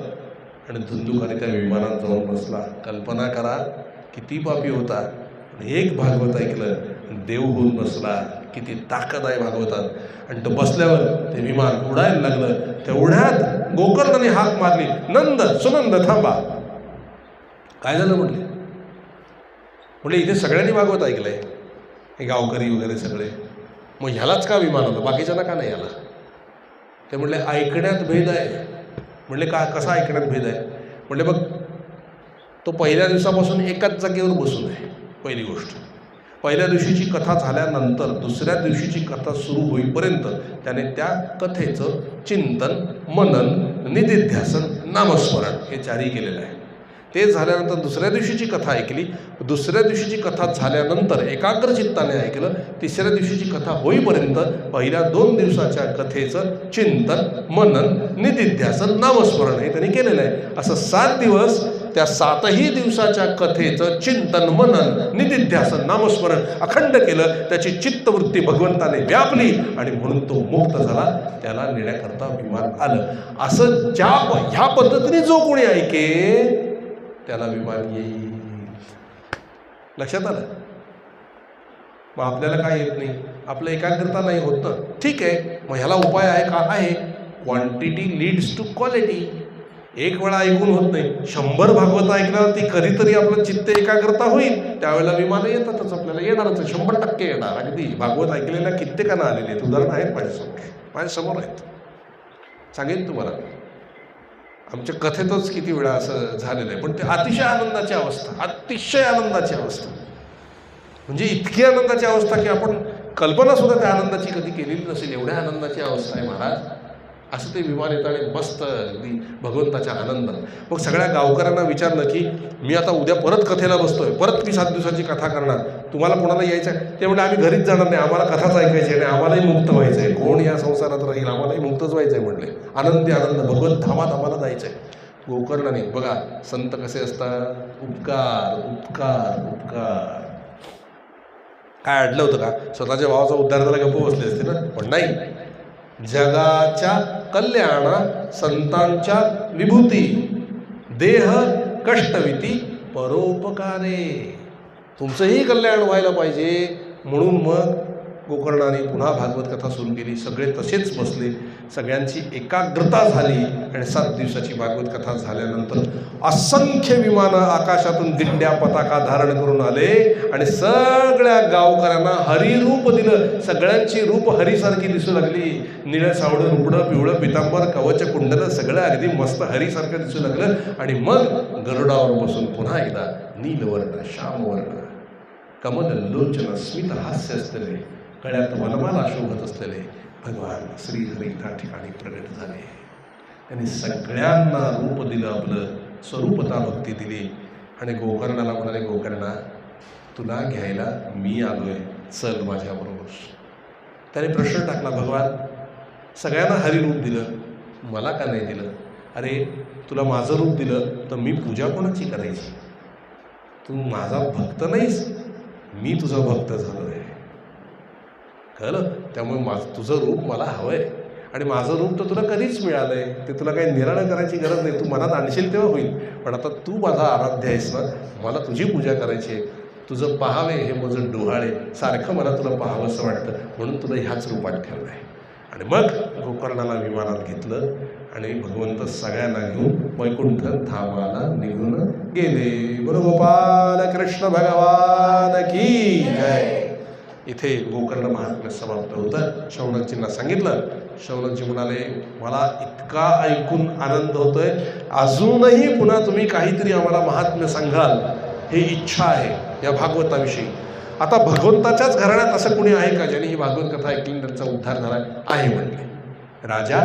आणि धुंदुकारी त्या विमानात जाऊन बसला. कल्पना करा किती पापी होता. एक भागवत ऐकलं, देव होऊन बसला. किती ताकद आहे भागवतात. आणि तो बसल्यावर ते विमान उडायला लागलं. तेवढ्यात गोकर्णाने हाक मारली, नंद सुनंद थांबा. काय झालं म्हटले? म्हणजे इथे सगळ्यांनी भागवत ऐकलंय, हे गावकरी वगैरे सगळे, मग ह्यालाच का विमान आलं, बाकीच्यांना का नाही आला? ते म्हणले ऐकण्यात भेद आहे. म्हणले का, कसा ऐकण्यात भेद आहे? म्हणले बघ, तो पहिल्या दिवसापासून एकाच जागेवर बसून आहे. पहिली गोष्ट, पहिल्या दिवशीची कथा झाल्यानंतर दुसऱ्या दिवशीची कथा सुरू होईपर्यंत त्याने त्या कथेचं चिंतन, मनन, निधिध्यासन, नामस्मरण हे 4ही केलेलं आहे. ते झाल्यानंतर दुसऱ्या दिवशीची कथा ऐकली. दुसऱ्या दिवशीची कथा झाल्यानंतर एकाग्र चित्ताने ऐकलं. तिसऱ्या दिवशीची कथा होईपर्यंत पहिल्या 2 दिवसाच्या कथेचं चिंतन, मनन, निधिध्यासन, नामस्मरण हे त्यांनी केलेलं आहे. असं 7 दिवस त्या 7ही दिवसाच्या कथेचं चिंतन, मनन, निधिध्यासन, नामस्मरण अखंड केलं. त्याची चित्तवृत्ती भगवंताने व्यापली आणि म्हणून तो मुक्त झाला. त्याला नेण्याकरता विमान आलं. असं ह्या पद्धतीने जो कोणी ऐके त्याला विमान येईल. लक्षात आलं? मग आपल्याला काय येत नाही, आपलं एकाग्रता नाही होत ना. ठीक आहे, मग ह्याला उपाय आहे का? आहे. Quantity leads to quality. एक वेळा ऐकून होत नाही, 100 भागवत ऐकल्यावर ती कधीतरी आपलं चित्त एकाग्रता होईल, त्यावेळेला विमानं येतातच, आपल्याला येणारच, 100% येणार. अगदी भागवत ऐकलेल्या कित्येकांना आलेले आहेत, उदाहरण आहेत माझ्यासमोर आहेत. सांगेन तुम्हाला, आमच्या कथेतच किती वेळा असं झालेलं आहे. पण ते अतिशय आनंदाची अवस्था, अतिशय आनंदाची अवस्था, म्हणजे इतकी आनंदाची अवस्था की आपण कल्पना सुद्धा त्या आनंदाची कधी केलेली नसेल, एवढ्या आनंदाची अवस्था आहे महाराज. असं ते विमान येतं आणि मस्त अगदी भगवंताच्या आनंदात. मग सगळ्या गावकऱ्यांना विचारलं की मी आता उद्या परत कथेला बसतोय, परत मी 7 दिवसाची कथा करणार, तुम्हाला कोणाला यायचं आहे? ते म्हणजे आम्ही घरीच जाणार नाही, आम्हाला कथाच ऐकायची आहे, आम्हालाही मुक्त व्हायचं आहे, कोण या संसारात राहील, आम्हालाही मुक्तच व्हायचं आहे म्हणले. आनंदी आनंद, भगवत धामात आम्हाला जायचं आहे. गोकर्णाने बघा संत कसे असतात, उपकार उपकार उपकार. काय अडलं होतं का? स्वतःच्या भावाचा उद्धार झाला गप्प बसले असते ना, पण नाही. जगाच्या कल्याणा संतांच्या विभूती, देह कष्टविती परोपकारे. तुमचंही कल्याण व्हायला पाहिजे म्हणून मग गोकर्णाने पुन्हा भागवत कथा सुरू केली. सगळे तसेच बसले, सगळ्यांची एकाग्रता झाली आणि 7 दिवसाची भागवत कथा झाल्यानंतर असंख्य विमानं आकाशातून दिंड्या पताका धारण करून आले आणि सगळ्या गावकऱ्यांना हरिरूप दिलं. सगळ्यांची रूप हरीसारखी दिसू लागली. निळं सावळं रुपडं पिवळं पितांबर कवच कुंडलं सगळं अगदी मस्त हरीसारखं दिसू लागलं. आणि मग गरुडावर बसून पुन्हा एकदा नीलवर्ण श्यामवर्ण कमल लोचन स्मित हास्य असलेले, गळ्यात वनमाला शोभत असलेले भगवान श्रीहरी त्या ठिकाणी प्रगट झाले. त्यांनी सगळ्यांना रूप दिलं, आपलं स्वरूपता भक्ती दिली आणि गोकर्णाला म्हणाले, गोकर्णा तुला घ्यायला मी आलोय, चल माझ्याबरोबर. त्याने प्रश्न टाकला, भगवान सगळ्यांना हरिरूप दिलं, मला का नाही दिलं? अरे तुला माझं रूप दिलं तर मी पूजा कोणाची करायची? तू माझा भक्त नाहीस, मी तुझा भक्त झालो आहे, कळलं? त्यामुळे तुझं रूप मला हवं आहे आणि माझं रूप तर तुला कधीच मिळालं आहे, ते तुला काही निराळं करायची गरज नाही. तू मनात आणशील तेव्हा होईल, पण आता तू माझा आराध्य आहेस ना, मला तुझी पूजा करायची आहे. तुझं पाहावे हे माझं डोहाळे, सारखं मला तुला पाहावंसं वाटतं, म्हणून तुला ह्याच रूपात ठेवलं आहे. आणि मग गोकर्णाला विमानात घेतलं आणि भगवंत सगळ्यांना घेऊन वैकुंठ धामाला निघून गेले. बोलो गोपाल कृष्ण भगवान की जय. इथे गोकर्ण महात्म्य समाप्त होतं. शौनकजींना सांगितलं. शौनकजी म्हणाले, मला इतका ऐकून आनंद होतोय, अजूनही पुन्हा तुम्ही काहीतरी आम्हाला महात्म्य सांगाल, ही इच्छा आहे या भागवताविषयी. आता भगवंताच्याच घराण्यात असं कोणी आहे का ज्यांनी ही भागवत कथा ऐकली त्यांचा उद्धार झाला आहे म्हणले. राजा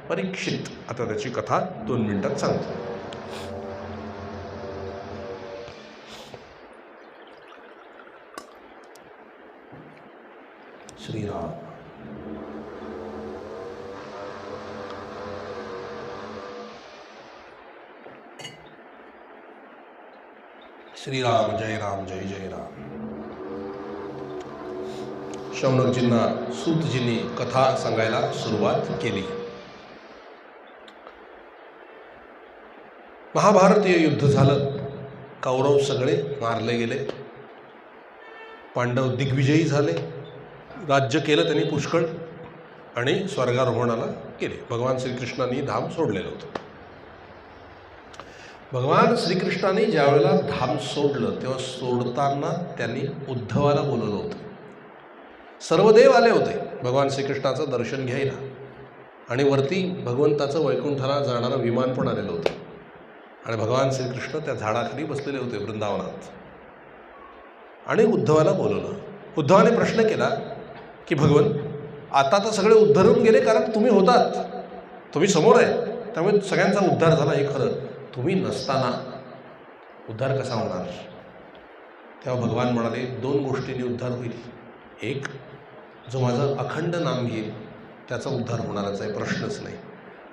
परीक्षित. आता त्याची कथा 2 मिनिटात सांगतो. श्रीराम. श्रीराम जय राम जय जय राम. शौनकजींना सूतजींनी कथा सांगायला सुरुवात केली. महाभारतीय युद्ध झालं, कौरव सगळे मारले गेले, पांडव दिग्विजयी झाले, राज्य केलं त्यांनी पुष्कळ आणि स्वर्गारोहणाला गेले. भगवान श्रीकृष्णांनी धाम सोडलेलं होतं. भगवान श्रीकृष्णांनी ज्यावेळेला धाम सोडलं तेव्हा सोडताना त्यांनी उद्धवाला बोलवलं होतं. सर्व देव आले होते भगवान श्रीकृष्णाचं दर्शन घ्यायला आणि वरती भगवंताचं वैकुंठाला जाणारं विमान पण आलेलं होतं आणि भगवान श्रीकृष्ण त्या झाडाखाली बसलेले होते वृंदावनात आणि उद्धवाला बोलवलं. उद्धवाने प्रश्न केला की भगवन, आता तर सगळे उद्धरून गेले, कारण तुम्ही होतात, तुम्ही समोर आहे, त्यामुळे सगळ्यांचा उद्धार झाला हे खरं, तुम्ही नसताना उद्धार कसा होणार? तेव्हा भगवान म्हणाले, 2 गोष्टींनी उद्धार होईल. एक, जो माझं अखंड नाम घेईल त्याचा उद्धार होणारच आहे, प्रश्नच नाही.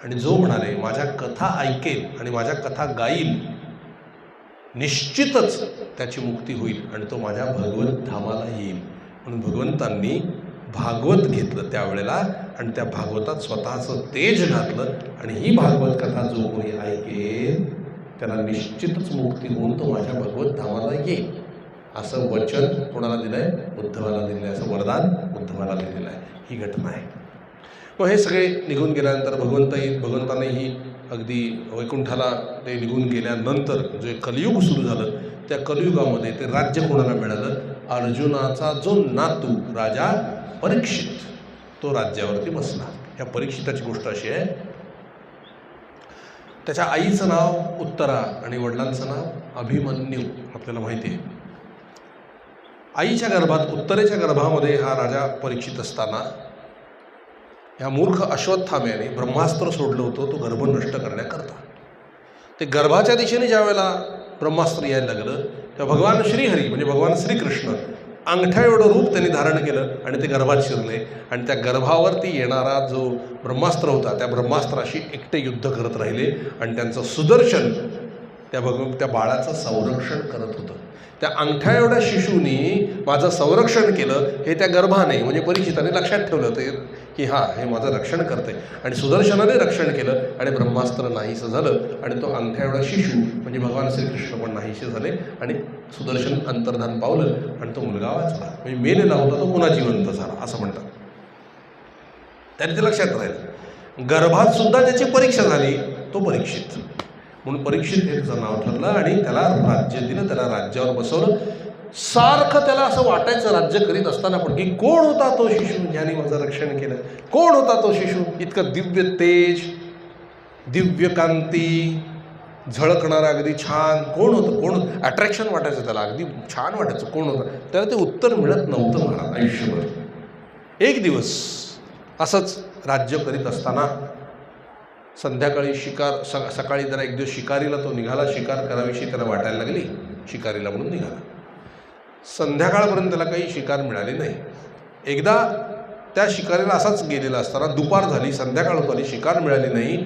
आणि जो म्हणाले माझ्या कथा ऐकेल आणि माझ्या कथा गाईल, निश्चितच त्याची मुक्ती होईल आणि तो माझ्या भगवत धामाला येईल. म्हणून भगवंतांनी भागवत घेतलं त्यावेळेला आणि त्या भागवतात स्वतःचं तेज घातलं आणि ही भागवत कथा जो कोणी ऐकेल त्याला निश्चितच मुक्ती होऊन तो माझ्या भगवत धामाला येईल, असं वचन कोणाला दिलं आहे? उद्धवाला दिलं आहे, असं वरदान उद्धवाला दिलेलं आहे. ही घटना आहे. मग हे सगळे निघून गेल्यानंतर भगवंतांनी ही अगदी वैकुंठाला ते निघून गेल्यानंतर जे कलियुग सुरू झालं, त्या कलियुगामध्ये ते राज्य कोणाला मिळालं? अर्जुनाचा जो नातू राजा परीक्षित, तो राज्यावरती बसला. ह्या परीक्षिताची गोष्ट अशी आहे, त्याच्या आईचं नाव उत्तरा आणि वडिलांचं नाव अभिमन्यू आपल्याला माहिती आहे. आईच्या गर्भात, उत्तरेच्या गर्भामध्ये हा राजा परीक्षित असताना ह्या मूर्ख अश्वत्थाम्याने ब्रह्मास्त्र सोडलं होतं, तो गर्भ नष्ट करण्याकरता. ते गर्भाच्या दिशेने ज्या वेळेला ब्रह्मास्त्र यायला लागलं, तेव्हा भगवान श्रीहरी म्हणजे भगवान श्रीकृष्ण अंगठ्या एवढं रूप त्यांनी धारण केलं आणि ते गर्भात शिरले. आणि त्या गर्भावरती येणारा जो ब्रह्मास्त्र होता, त्या ब्रह्मास्त्राशी एकटे युद्ध करत राहिले. आणि त्यांचं सुदर्शन त्या बाळाचं संरक्षण करत होतं. त्या अंगठ्या एवढ्या शिशूनी माझं संरक्षण केलं, हे त्या गर्भाने म्हणजे परीक्षिताने लक्षात ठेवलं होतं की हां, हे माझं रक्षण करते. आणि सुदर्शनाने रक्षण केलं आणि ब्रह्मास्त्र नाहीसं झालं. आणि तो अंगठ्या एवढा शिशू म्हणजे भगवान श्रीकृष्ण पण नाहीसे झाले आणि सुदर्शन अंतर्धान पावलं आणि तो मुलगा वाचला. म्हणजे मेलेला होता तो पुन्हा जिवंत झाला असं म्हणतात. त्याने ते लक्षात राहिलं. गर्भात सुद्धा त्याची परीक्षा झाली, तो परीक्षित म्हणून परीक्षित हे त्याचं नाव ठरलं. आणि त्याला राज्य दिलं, त्याला राज्यावर बसवलं. सारखं त्याला असं वाटायचं राज्य करीत असताना पण की कोण होता तो शिशू ज्याने माझं रक्षण केलं? कोण होता तो शिशू? इतकं दिव्य तेज, दिव्य कांती, झळकणारा अगदी छान कोण होतं? कोण? अट्रॅक्शन वाटायचं त्याला, अगदी छान वाटायचं कोण होतं. त्याला ते उत्तर मिळत नव्हतं मला आयुष्यभर. एक दिवस असंच राज्य करीत असताना संध्याकाळी सकाळी जरा एक दिवस शिकारीला तो निघाला. शिकार कराविषयी त्याला वाटायला लागली, शिकारीला म्हणून निघाला. संध्याकाळपर्यंत त्याला काही शिकार मिळाली नाही. एकदा त्या शिकारीला असाच गेलेला असताना दुपार झाली, संध्याकाळ होत आली, शिकार मिळाली नाही.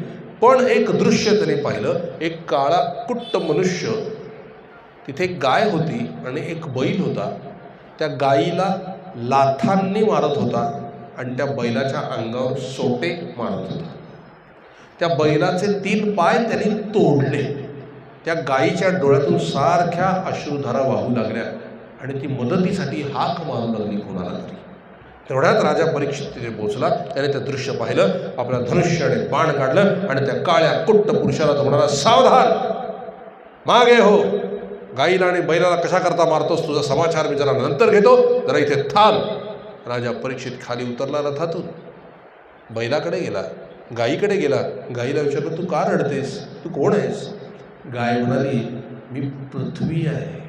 पण एक दृश्य त्याने पाहिलं. एक काळा कुट्ट मनुष्य, तिथे एक गाय होती आणि एक बैल होता. त्या गायीला लाथांनी मारत होता आणि त्या बैलाच्या अंगावर सोटे मारत होता. त्या बैलाचे 3 पाय त्यांनी तोडले. त्या गायीच्या डोळ्यातून सारख्या अश्रुधारा वाहू लागल्या आणि ती मदतीसाठी हाक मारू लागली कोणाला तरी. तेवढ्यात राजा परीक्षित तिथे पोहोचला. त्याने ते दृश्य पाहिलं. आपल्या धनुष्य आणि बाण काढलं आणि त्या काळ्या कुट्ट पुरुषाला तो म्हणाला, सावधान, मागे हो. गाईला आणि बैलाला कशा करता मारतोस? तुझा समाचार मी जरा नंतर घेतो, जरा इथे थांब. राजा परीक्षित खाली उतरला रथातून, बैलाकडे गेला, गायीकडे गेला. गाईला विचारलं, तू का रडतेस? तू कोण आहेस? गाय म्हणाली, मी पृथ्वी आहे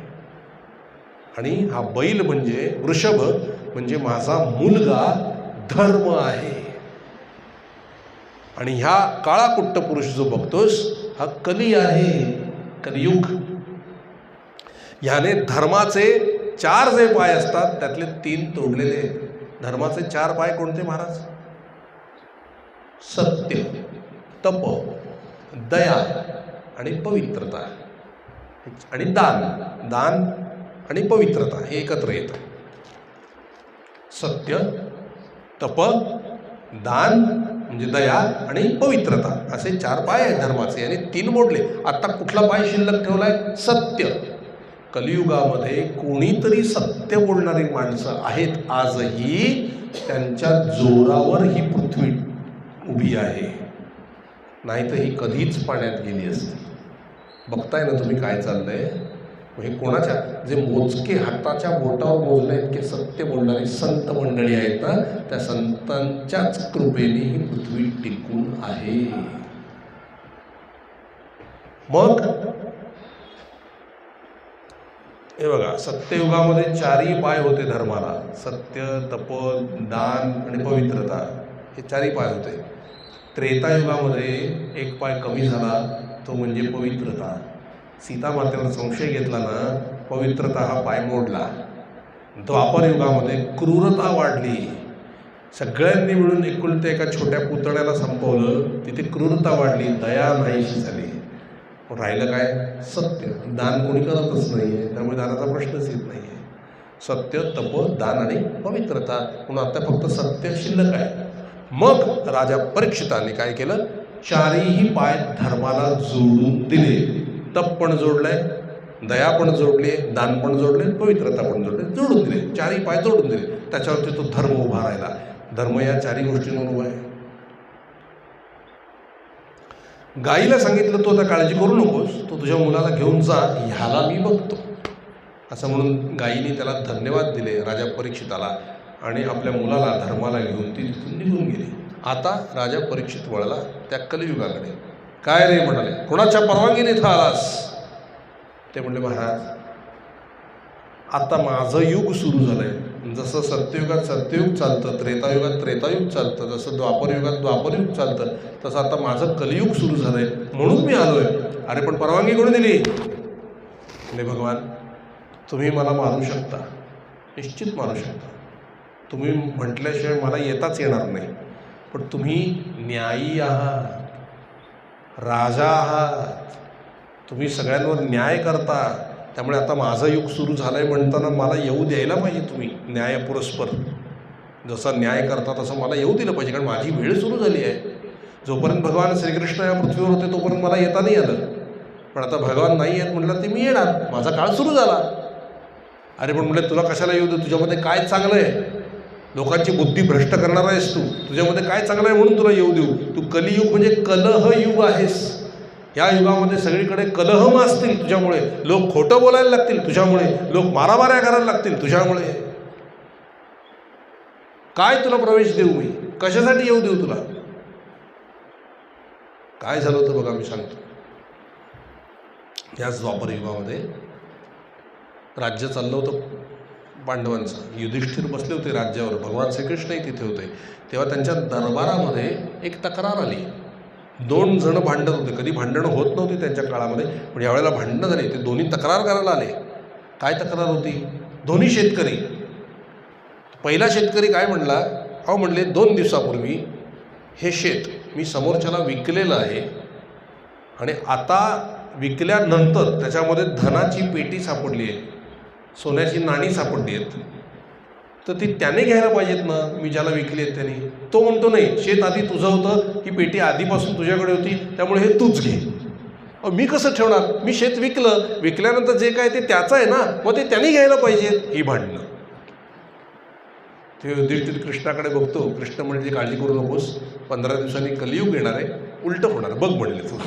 आणि हा बैल म्हणजे वृषभ म्हणजे माझा मुलगा धर्म आहे. आणि ह्या काळा कुट्ट पुरुष जो बघतोस हा कली आहे, कलियुग. ह्याने धर्माचे 4 जे पाय असतात त्यातले 3 तोडलेले. धर्माचे 4 पाय कोणते महाराज? सत्य, तप, दया आणि पवित्रता आणि दान. दान आणि पवित्रता हे एकत्र येतं. सत्य, तप, दान म्हणजे दया आणि पवित्रता असे 4 पाय आहेत धर्माचे. आणि 3 मोडले. आता कुठला पाय शिल्लक ठेवलाय? सत्य. कलियुगामध्ये कोणीतरी सत्य बोलणारी माणसं आहेत आजही. त्यांच्या जोरावर ही पृथ्वी उभी आहे, नाही तर ही कधीच पाण्यात गेली असती. बघताय ना तुम्ही काय चाललंय? हे कोणाच्या जे मोजके हाताच्या बोटावर मोजले इतके सत्य बोलणारी संत मंडळी आहेत ना, त्या संतांच्याच कृपेने ही पृथ्वी टिकून आहे. मग हे बघा, सत्ययुगामध्ये 4ही पाय होते धर्माला. सत्य, तप, दान आणि पवित्रता हे 4ही पाय होते. त्रेतायुगामध्ये 1 पाय कमी झाला, तो म्हणजे पवित्रता. सीता मातेवर संशय घेतला ना, पवित्रता हा पाय मोडला. द्वापर युगामध्ये क्रूरता वाढली. सगळ्यांनी मिळून एकुलत्या एका छोट्या पुतळ्याला संपवलं, तिथे क्रूरता वाढली, दया नाहीशी झाली. राहिलं काय? सत्य. दान कोणी करतच नाही आहे, त्यामुळे दानाचा प्रश्नच येत नाही आहे. सत्य, तप, दान आणि पवित्रता. म्हणून आता फक्त सत्य शिल्लक आहे. मग राजा परीक्षिताने काय केलं? 4ही पाय धर्माला जोडून दिले. तप पण जोडलंय, दया पण जोडली, दान पण जोडले, पवित्रता पण जोडले, जोडून दिले. 4ही पाय जोडून दिले. त्याच्यावरती तो धर्म उभा राहिला. धर्म या 4ही गोष्टींवर उभा आहे. गाईला सांगितलं तू आता काळजी करू नकोस, तो तुझ्या मुलाला घेऊन जा, ह्याला मी बघतो असं म्हणून गाईने त्याला धन्यवाद दिले राजा परीक्षिताला आणि आपल्या मुलाला धर्माला घेऊन ती तिथून निघून गेली. आता राजा परीक्षित वळला त्या कलियुगाकडे. काय रे म्हणाले, कोणाच्या परवानगीने इथं आलास? ते म्हणले, महाराज आता माझं युग सुरू झालंय. जसं सत्ययुगात सत्ययुग चालतं, त्रेतायुगात त्रेतायुग चालतं, जसं द्वापरयुगात द्वापरयुग चालतं, तसं आता माझं कलियुग सुरू झालंय म्हणून मी आलोय. अरे पण परवानगी कोणी दिली? म्हणजे भगवान तुम्ही मला मारू शकता, निश्चित मारू शकता, तुम्ही म्हटल्याशिवाय मला येताच येणार नाही, पण तुम्ही न्यायी आहात, राजा आहात, तुम्ही सगळ्यांवर न्याय करता, त्यामुळे आता माझं युग सुरू झालं आहे म्हणताना मला येऊ द्यायला पाहिजे. तुम्ही न्यायपुरस्पर जसा न्याय करता तसं मला येऊ दिलं पाहिजे, कारण माझी वेळ सुरू झाली आहे. जोपर्यंत भगवान श्रीकृष्ण या पृथ्वीवर होते तोपर्यंत मला येता नाही आलं, पण आता भगवान नाही आहेत म्हटलं ते मी येणार, माझा काळ सुरू झाला. अरे पण म्हटलं तुला कशाला येऊ दे, तुझ्यामध्ये काय चांगलं आहे, लोकांची बुद्धी भ्रष्ट करणार आहेस तू, तुझ्यामध्ये काय चांगलं आहे म्हणून तुला येऊ देऊ. तू कलियुग म्हणजे कलह युग आहेस. या युगामध्ये सगळीकडे कलह माजतील तुझ्यामुळे, लोक खोटं बोलायला लागतील तुझ्यामुळे, लोक मारामाऱ्या करायला लागतील तुझ्यामुळे. काय तुला प्रवेश देऊ मी, कशासाठी येऊ देऊ तुला? काय झालं होतं बघा, मी सांगतो. याच द्वापर युगामध्ये राज्य चाललं होतं पांडवांचं. युधिष्ठिर बसले होते राज्यावर, भगवान श्रीकृष्णही तिथे होते. तेव्हा त्यांच्या दरबारामध्ये एक तक्रार आली. दोन जण भांडत होते, कधी भांडणं होत नव्हती त्यांच्या काळामध्ये, पण यावेळेला भांडणं झाली. ते दोन्ही तक्रार करायला आले. काय तक्रार होती? दोन्ही शेतकरी. पहिला शेतकरी काय म्हणला, अहो म्हणले 2 दिवसापूर्वी हे शेत मी समोरच्याला विकलेलं आहे आणि आता विकल्यानंतर त्याच्यामध्ये धनाची पेटी सापडली आहे, सोन्याची नाणी सापडली आहेत, तर ती त्याने घ्यायला पाहिजेत ना, मी ज्याला विकली आहेत त्याने. तो म्हणतो नाही, शेत आधी तुझं होतं, ही पेटी आधीपासून तुझ्याकडे होती, त्यामुळे हे तूच घे. मी कसं ठेवणार, मी शेत विकलं, विकल्यानंतर जे काय ते त्याचं आहे ना, मग ते त्याने घ्यायला पाहिजेत. ही भांडणं. ते युधिष्ठिर कृष्णाकडे बघतो. कृष्ण म्हणजे काळजी करू नकोस, 15 दिवसांनी कलियुग येणार आहे, उलटं होणार बघ म्हणले तू.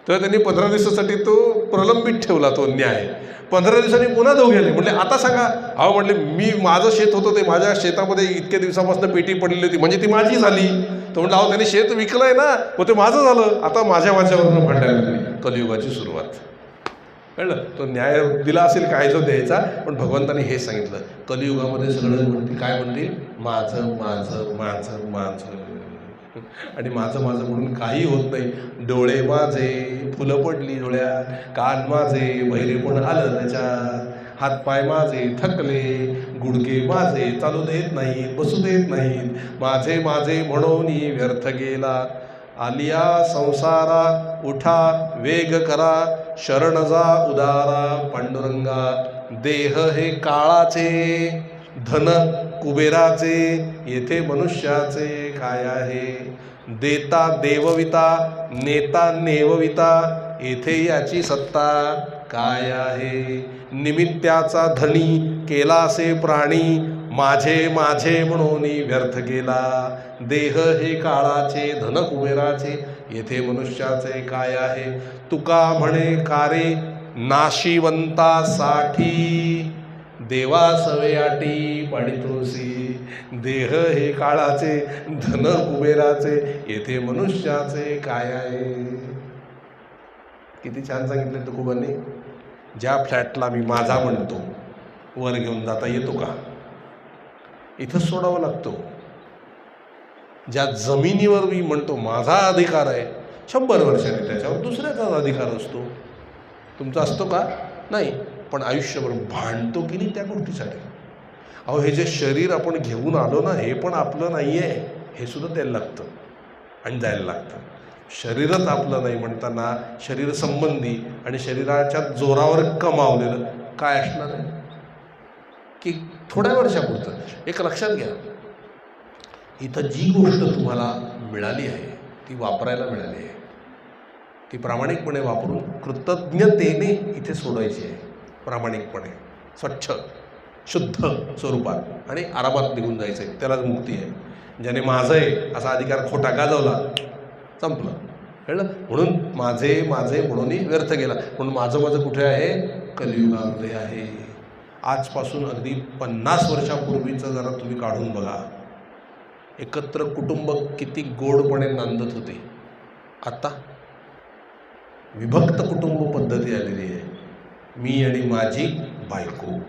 तर त्यांनी 15 दिवसासाठी तो प्रलंबित ठेवला तो न्याय. 15 दिवसांनी पुन्हा जाऊ गेले. म्हटले आता सांगा. अहो म्हटले मी माझं शेत होतं, ते माझ्या शेतामध्ये इतक्या दिवसापासून पेटी पडलेली होती, म्हणजे ती माझी झाली. तर म्हटलं अहो त्यांनी शेत विकलं आहे ना, मग ते माझं झालं. आता माझ्यावरनं भांडायला लागली. कलियुगाची सुरुवात. कळलं? तो न्याय दिला असेल काय जो द्यायचा, पण भगवंताने हे सांगितलं, कलियुगामध्ये सगळं म्हणतील, काय म्हणतील, माझं माझं माझं माझं, आणि माझं माझं म्हणून काही होत नाही. डोळे माझे, फुलं पडली डोळ्यात, कान माझे, बहिरेपण आलं त्याच्यात, हातपाय माझे थकले, गुडघे माझे चालू देत नाहीत, बसू देत नाहीत, माझे माझे म्हणून व्यर्थ गेला. आलिया संसारा उठा वेग करा, शरण जा उदारा पांडुरंगा. देह हे काळाचे, धन कुबेराचे, येथे मनुष्याचे काय आहे. देता देवविता, नेता नेवविता, येथे याची सत्ता काय आहे. निमित्याचा धनी केलासे प्राणी, माझे माझे म्हणून व्यर्थ गेला. देह हे काळाचे, धन कुबेराचे, येथे मनुष्याचे काय आहे. तुका म्हणे कारे नाशिवंतासाठी, देवासवे आटी पाडितोसी. देह हे काळाचे, धन कुबेराचे, येथे मनुष्याचे काय आहे. किती छान सांगितले तुकोबांनी. ज्या फ्लॅटला मी माझा म्हणतो, वर घेऊन जाता येतो का? इथंच सोडावं लागतो. ज्या जमिनीवर मी म्हणतो माझा अधिकार आहे, 100 वर्षांनी त्याच्यावर दुसऱ्याचाच अधिकार असतो. तुमचा असतो का? नाही. पण आयुष्यभर भांडतो की नाही त्या गोष्टीसाठी. अहो हे जे शरीर आपण घेऊन आलो ना, हे पण आपलं नाही आहे, हे सुद्धा द्यायला लागतं आणि जायला लागतं. शरीरच आपलं नाही म्हणताना शरीर संबंधी आणि शरीराच्या जोरावर कमावलेलं काय असणार आहे की थोड्या वर्षापुरतं. एक लक्षात घ्या, इथं जी गोष्ट तुम्हाला मिळाली आहे ती वापरायला मिळाली आहे, ती प्रामाणिकपणे वापरून कृतज्ञतेने इथे सोडायची आहे. प्रामाणिकपणे, स्वच्छ शुद्ध स्वरूपात आणि आरामात निघून जायचं आहे. त्यालाच मुक्ती आहे. ज्याने माझं आहे असा अधिकार खोटा गाजवला, संपलं. कळलं? म्हणून माझे माझे म्हणून व्यर्थ गेला. म्हणून माझं कुठे आहे? कलियुगामध्ये आहे. आजपासून अगदी 50 वर्षापूर्वीचं जरा तुम्ही काढून बघा. एकत्र कुटुंब किती गोडपणे नांदत होते. आता विभक्त कुटुंब पद्धती आलेली आहे. मी आणि माझी बायको,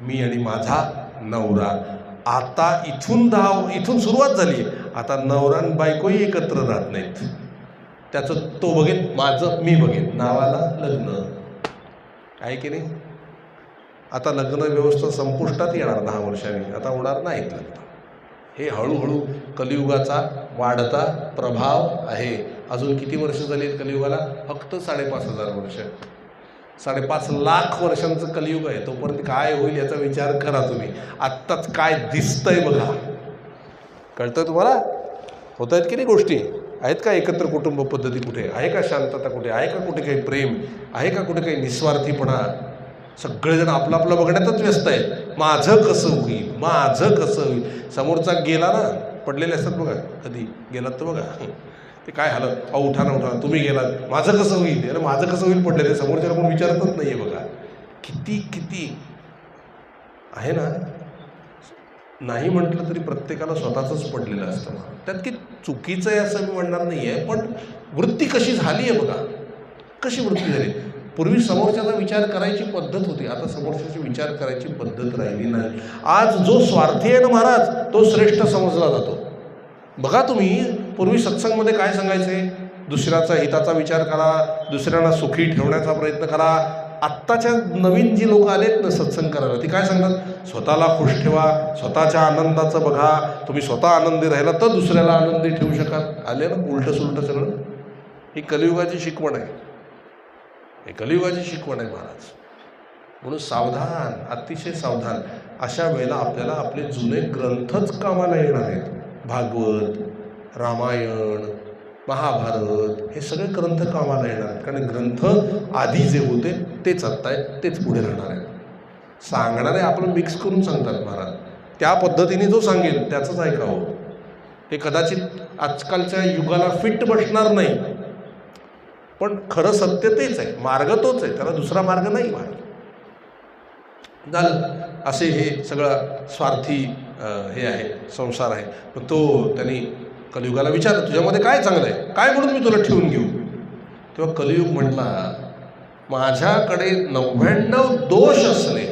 मी आणि माझा नवरा. आता इथून सुरुवात झाली. आता नवरा आणि बायकोही एकत्र राहत नाहीत. त्याचं तो बघेन, माझं मी बघेन, नावाला लग्न आहे की नाही? आता लग्न व्यवस्था संपुष्टात येणार 10 वर्षांनी. आता होणार नाहीत लग्न. हे हळूहळू कलियुगाचा वाढता प्रभाव आहे. अजून किती वर्ष झाली आहेत कलियुगाला? फक्त 5,500 वर्ष. 5.5 लाख वर्षांचं कलियुग आहे. तोपर्यंत काय होईल याचा विचार करा तुम्ही. आत्ताच काय दिसतंय बघा. कळतंय तुम्हाला? होत आहेत की नाही गोष्टी? आहेत का एकत्र कुटुंब पद्धती? कुठे आहे का शांतता? कुठे आहे का कुठे काही प्रेम? आहे का कुठे काही निस्वार्थीपणा? सगळेजण आपलं आपलं बघण्यातच व्यस्त आहेत. माझं कसं होईल, माझं कसं होईल. समोरचा गेला ना, पडलेले असतात बघा, कधी गेलात तर बघा, ते काय झालं, उठा ना, तुम्ही गेलात, माझं कसं होईल, अरे माझं कसं होईल पडलेलं. समोरच्याला कोण विचारतच नाही आहे बघा. किती आहे ना. नाही म्हटलं तरी प्रत्येकाला स्वतःचंच पडलेलं असतं. त्यात की चुकीचं आहे असं मी म्हणणार नाही आहे, पण वृत्ती कशी झाली आहे बघा. कशी वृत्ती झाली. पूर्वी समोरच्याचा विचार करायची पद्धत होती. आता समोरच्याची विचार करायची पद्धत राहिली नाही. आज जो स्वार्थी आहे ना महाराज, तो श्रेष्ठ समजला जातो. बघा तुम्ही, पूर्वी सत्संगमध्ये काय सांगायचे? दुसऱ्याचा हिताचा विचार करा, दुसऱ्यांना सुखी ठेवण्याचा प्रयत्न करा. आत्ताच्या नवीन जी लोक आलेत ना सत्संग करायला, ती काय सांगतात? स्वतःला खुश ठेवा, स्वतःच्या आनंदाचं बघा, तुम्ही स्वतः आनंदी राहिला तर दुसऱ्याला आनंदी ठेवू शकाल. आले ना उलटं सुलटं सगळं. ही कलियुगाची शिकवण आहे. हे कलियुगाची शिकवण आहे महाराज. म्हणून सावधान, अतिशय सावधान. अशा वेळेला आपल्याला आपले जुने ग्रंथच कामाला येणार आहेत. भागवत, रामायण, महाभारत, हे सगळे ग्रंथ कामाला येणार आहेत. कारण ग्रंथ आधी जे होते तेच आत्ता आहेत, तेच पुढे राहणार आहेत. सांगणारे आपलं मिक्स करून सांगतात महाराज. त्या पद्धतीने जो सांगेल त्याचंच ऐकावं. हे कदाचित आजकालच्या युगाला फिट बसणार नाही, पण खरं सत्य तेच आहे. मार्ग तोच आहे, त्याला दुसरा मार्ग नाही महाराज. झालं. असे हे सगळं स्वार्थी हे आहे, संसार आहे. पण तो त्यांनी कलियुगाला विचारलं, तुझ्यामध्ये काय चांगलं आहे, काय म्हणून मी तुला ठेवून घेऊ? तेव्हा कलियुग म्हणला, माझ्याकडे 99 दोष असले,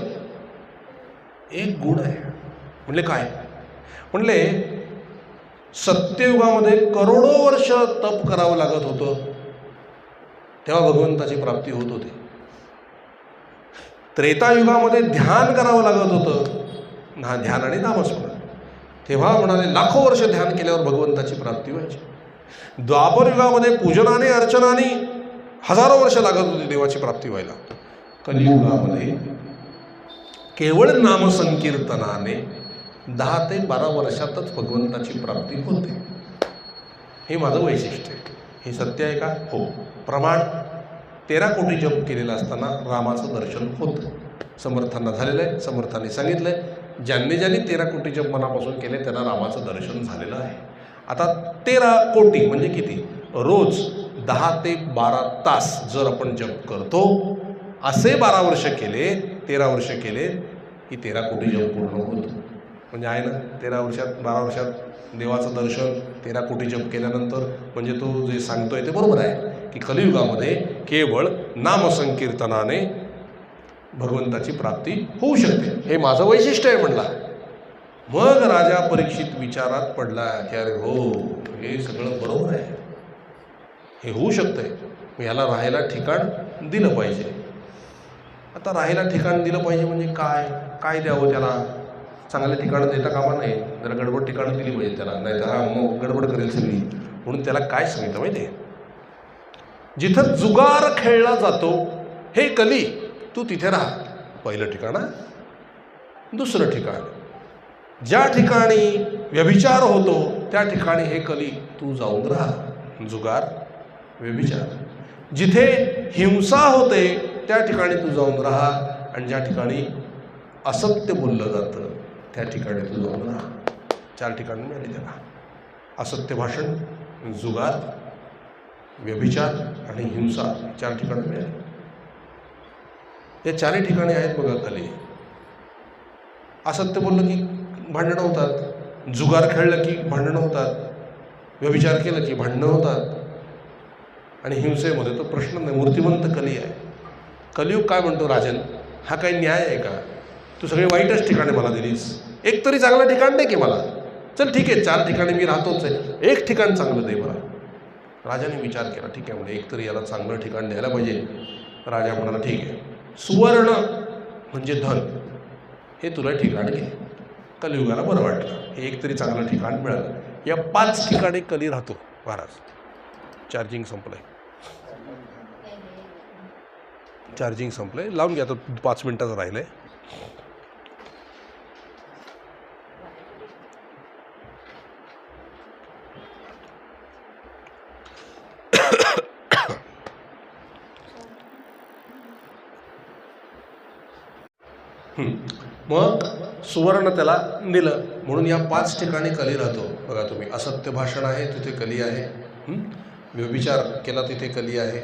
एक गुण आहे. म्हणले काय? म्हणले सत्ययुगामध्ये करोडो वर्ष तप करावं लागत होतं, तेव्हा भगवंताची प्राप्ती होत होती. त्रेतायुगामध्ये ध्यान करावं लागत होतं, ध्यान आणि नामस्मरण, तेव्हा म्हणाले लाखो वर्ष ध्यान केल्यावर भगवंताची प्राप्ती व्हायची. द्वापरयुगामध्ये पूजनाने अर्चनाने हजारो वर्ष लागत होती देवाची प्राप्ती व्हायला. कलियुगामध्ये केवळ नामसंकीर्तनाने 10 ते 12 वर्षातच भगवंताची प्राप्ती होते. हे माझं वैशिष्ट्य आहे. हे सत्य आहे का? हो. प्रमाण 13 कोटी जप केलेलं असताना रामाचं दर्शन होतं. समर्थांना झालेलं आहे, समर्थांनी सांगितलं आहे, ज्यांनी 13 कोटी जप मनापासून केले त्यांना रामाचं दर्शन झालेलं आहे. आता 13 कोटी म्हणजे किती? रोज 10 ते 12 तास जर आपण जप करतो, असे 12 वर्ष केले, 13 वर्ष केले की 13 कोटी जप पूर्ण होतो. म्हणजे आहे ना, 13 वर्षात 12 वर्षात देवाचं दर्शन 13 कोटी जप केल्यानंतर. म्हणजे तो जे सांगतोय ते बरोबर आहे की कलियुगामध्ये केवळ नामसंकीर्तनाने भगवंताची प्राप्ती होऊ शकते. हे माझं वैशिष्ट्य आहे म्हणला. मग राजा परीक्षित विचारात पडला की अरे हो, हे सगळं बरोबर आहे, हे होऊ शकतंय, मी ह्याला राहायला ठिकाण दिलं पाहिजे. आता राहायला ठिकाण दिलं पाहिजे म्हणजे काय काय द्यावं त्याला? चांगलं ठिकाणं देता कामा नाही, जरा गडबड ठिकाणं दिली पाहिजे त्याला, नाही तर हा मग गडबड करेल सगळी. म्हणून त्याला काय सांगितलं माहिती आहे? जिथं जुगार खेळला जातो हे कली, तू तिथे राहा. पहिलं ठिकाण, दुसरं ठिकाण. ज्या ठिकाणी व्यभिचार होतो त्या ठिकाणी हे कली तू जाऊन राहा. जुगार, व्यभिचार. जिथे हिंसा होते त्या ठिकाणी तू जाऊन राहा, आणि ज्या ठिकाणी असत्य बोललं जातं त्या ठिकाणी तू जाऊन राहा. 4 ठिकाणी मिळाली त्याला. असत्य भाषण, जुगार, व्यभिचार आणि हिंसा 4 ठिकाणं मिळाली. या 4ही ठिकाणी आहेत बघा कली. असत्य बोललं की भांडणं होतात, जुगार खेळलं की भांडणं होतात, व्यभिचार केलं की भांडणं होतात, आणि हिंसेमध्ये तो प्रश्न नाही. मूर्तिमंत कली आहे. कलियुग काय म्हणतो, राजन हा काही न्याय आहे का? तू सगळे वाईटच ठिकाणे मला दिलीस, एक तरी चांगलं ठिकाण दे की मला. चल ठीक आहे, 4 ठिकाणी मी राहतोच आहे, एक ठिकाण चांगलं दे मला. राजाने विचार केला, ठीक आहे म्हणजे एक तरी याला चांगलं ठिकाण द्यायला पाहिजे. राजा म्हणाला, ठीक आहे, सुवर्ण म्हणजे धन, हे तुला ठिकाण घे. कलियुगाला बरं वाटलं, हे एक तरी चांगलं ठिकाण मिळालं. या 5 ठिकाणी कली राहतो महाराज. चार्जिंग संपलंय, लावून घ्या, तो 5 मिनिटाचं राहिलंय. मग सुवर्ण त्याला दिलं, म्हणून या 5 ठिकाणी कली राहतो. बघा तुम्ही, असत्य भाषण आहे तिथे कली आहे, व्यभिचार केला तिथे कली आहे,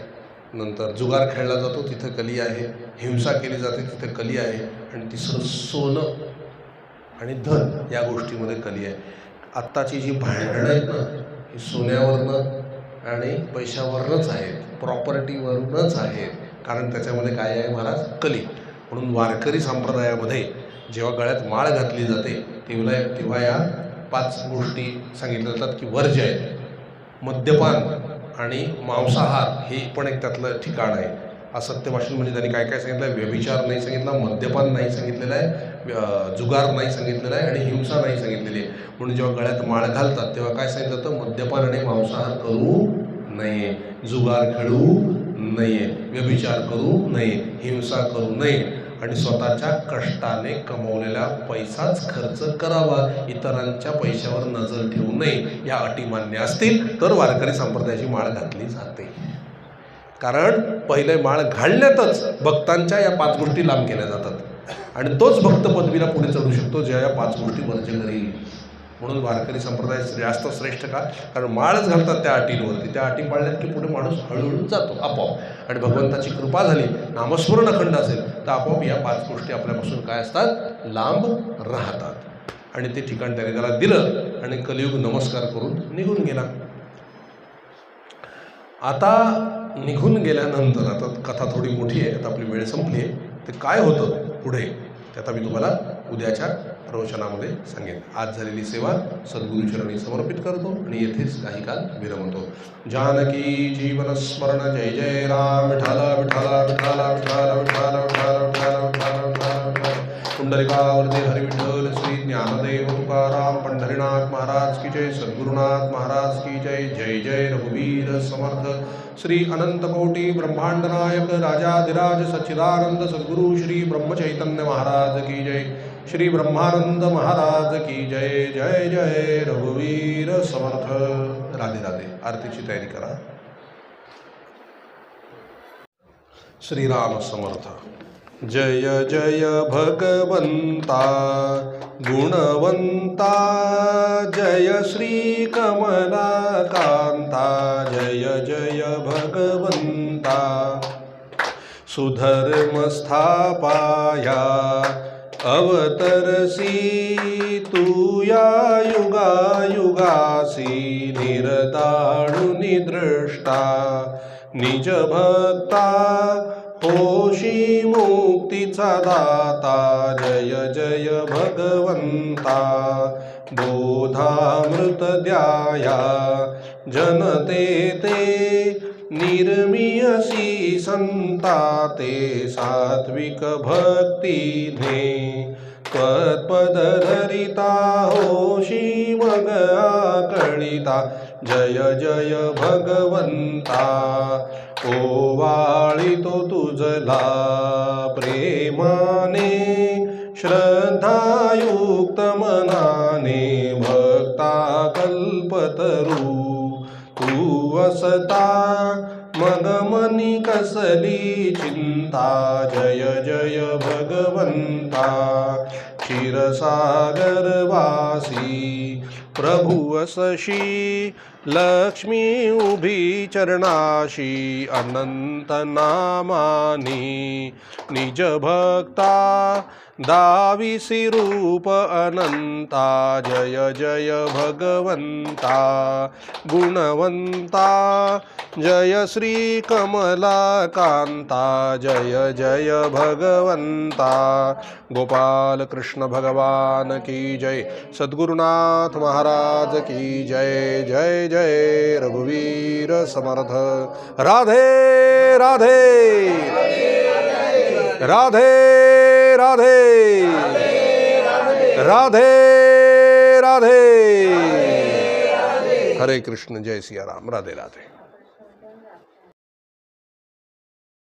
नंतर जुगार खेळला जातो तिथे कली आहे, हिंसा केली जाते तिथे कली आहे, आणि तिसरं सोनं आणि धन या गोष्टीमध्ये कली आहे. आत्ताची जी भांडणं आहेत ना, ही सोन्यावरनं आणि पैशावरनंच आहेत, प्रॉपर्टीवरूनच आहेत. कारण त्याच्यामध्ये काय आहे महाराज, कली. म्हणून वारकरी संप्रदायामध्ये जेव्हा गळ्यात माळ घातली जाते तेव्हा या 5 गोष्टी सांगितल्या जातात की वर्ज्य आहेत. मद्यपान आणि मांसाहार हे पण एक त्यातलं ठिकाण आहे. असत्य भाषण म्हणजे त्यांनी काय काय सांगितलं आहे, व्यभिचार नाही सांगितला, मद्यपान नाही सांगितलेलं आहे, जुगार नाही सांगितलेला आहे, आणि हिंसा नाही सांगितलेली आहे. म्हणून जेव्हा गळ्यात माळ घालतात तेव्हा काय सांगितलं जातं, मद्यपान आणि मांसाहार करू नये, जुगार खेळू नये, व्यभिचार करू नये, हिंसा करू नये, आणि स्वतःच्या कष्टाने कमवलेला पैसाच खर्च करावा, इतरांच्या पैशावर नजर ठेवू नये. या अटी मान्य असतील तर वारकरी संप्रदायाची माळ घातली जाते. कारण पहिले माळ घालण्यातच भक्तांच्या या 5 गोष्टी लांब केल्या जातात, आणि तोच भक्त पदवीला पुढे चढू शकतो ज्या या 5 गोष्टी वर्ज्य करेल. म्हणून वारकरी संप्रदाय जास्त श्रेष्ठ का, कारण माळच घालतात त्या अटींवरती. त्या अटी पाळल्यात की पुढे माणूस हळूहळू जातो आपोआप, आणि भगवंताची कृपा झाली, नामस्मरण अखंड असेल तर आपोआप या 5 गोष्टी आपल्यापासून काय असतात, लांब राहतात. आणि ते ठिकाण त्याला दिलं, आणि कलियुग नमस्कार करून निघून गेला. आता निघून गेल्यानंतर, आता कथा थोडी मोठी आहे, आता आपली वेळ संपली आहे, ते काय होतं पुढे ते आता मी तुम्हाला उद्याच्या प्रवचनामध्ये सांगेन. आज झालेली सेवा सद्गुरुचरणी समर्पित करतो आणि येथेच काही काल विरमतो. जानकी जीवन स्मरण, जय जय राम, विठाला विठाला विठाला विठाला विठाला विठाला विठाला विठाला विठाला. पुंडलिकावरती हरी विठ्ठल श्री ज्ञानदेव तुकाराम पंढरीनाथ महाराज की जय, सद्गुरुनाथ महाराज की जय. जय जय रघुवीर समर्थ श्री अनंत कोटी ब्रह्मांड नायक राजाधिराज सच्चिदानंद सद्गुरु श्री ब्रह्मचैतन्य महाराज की जय. श्री ब्रह्मानंद महाराज की जय. जय जय रघुवीर समर्थ. राधे राधे. आरतीची तयारी करा. श्रीराम समर्थ. जय जय भगवंता गुणवंता, जय श्री कमलाकांता, जय जय भगवंता. सुधर्म स्थापाया अवतरसी, तू या युगायुगासी निरताळुनि दृष्टा. निज भक्ता होशी मुक्तीचा दाता, जय जय भगवंता. बोधामृत द्याया जनते ते, निर्मियसी संता ते. सात्विक भक्तीने त्वत्पद धरिता, होशी मग आकळिता. जय जय भगवंता. ओवाळितो तुझला प्रेमाने, श्रद्धायुक्त मनाने. भक्ता कल्पतरू तू वसता, मग मनी कसली चिंता. जय जय भगवंता. क्षीरसागर वासी प्रभु असशी लक्ष्मी उभी चरणाशी अनंत नामानी निज भक्ता दाविसी रूप अनंता जय जय भगवंता गुणवंता जय श्री कमला कांता जय जय भगवंता गोपाल कृष्ण भगवान की जय सद्गुरुनाथ महाराज की जय जय जय रघुवीर समर्थ राधे राधे राधे राधे राधे राधे हरे कृष्ण जय सिया राम राधे राधे।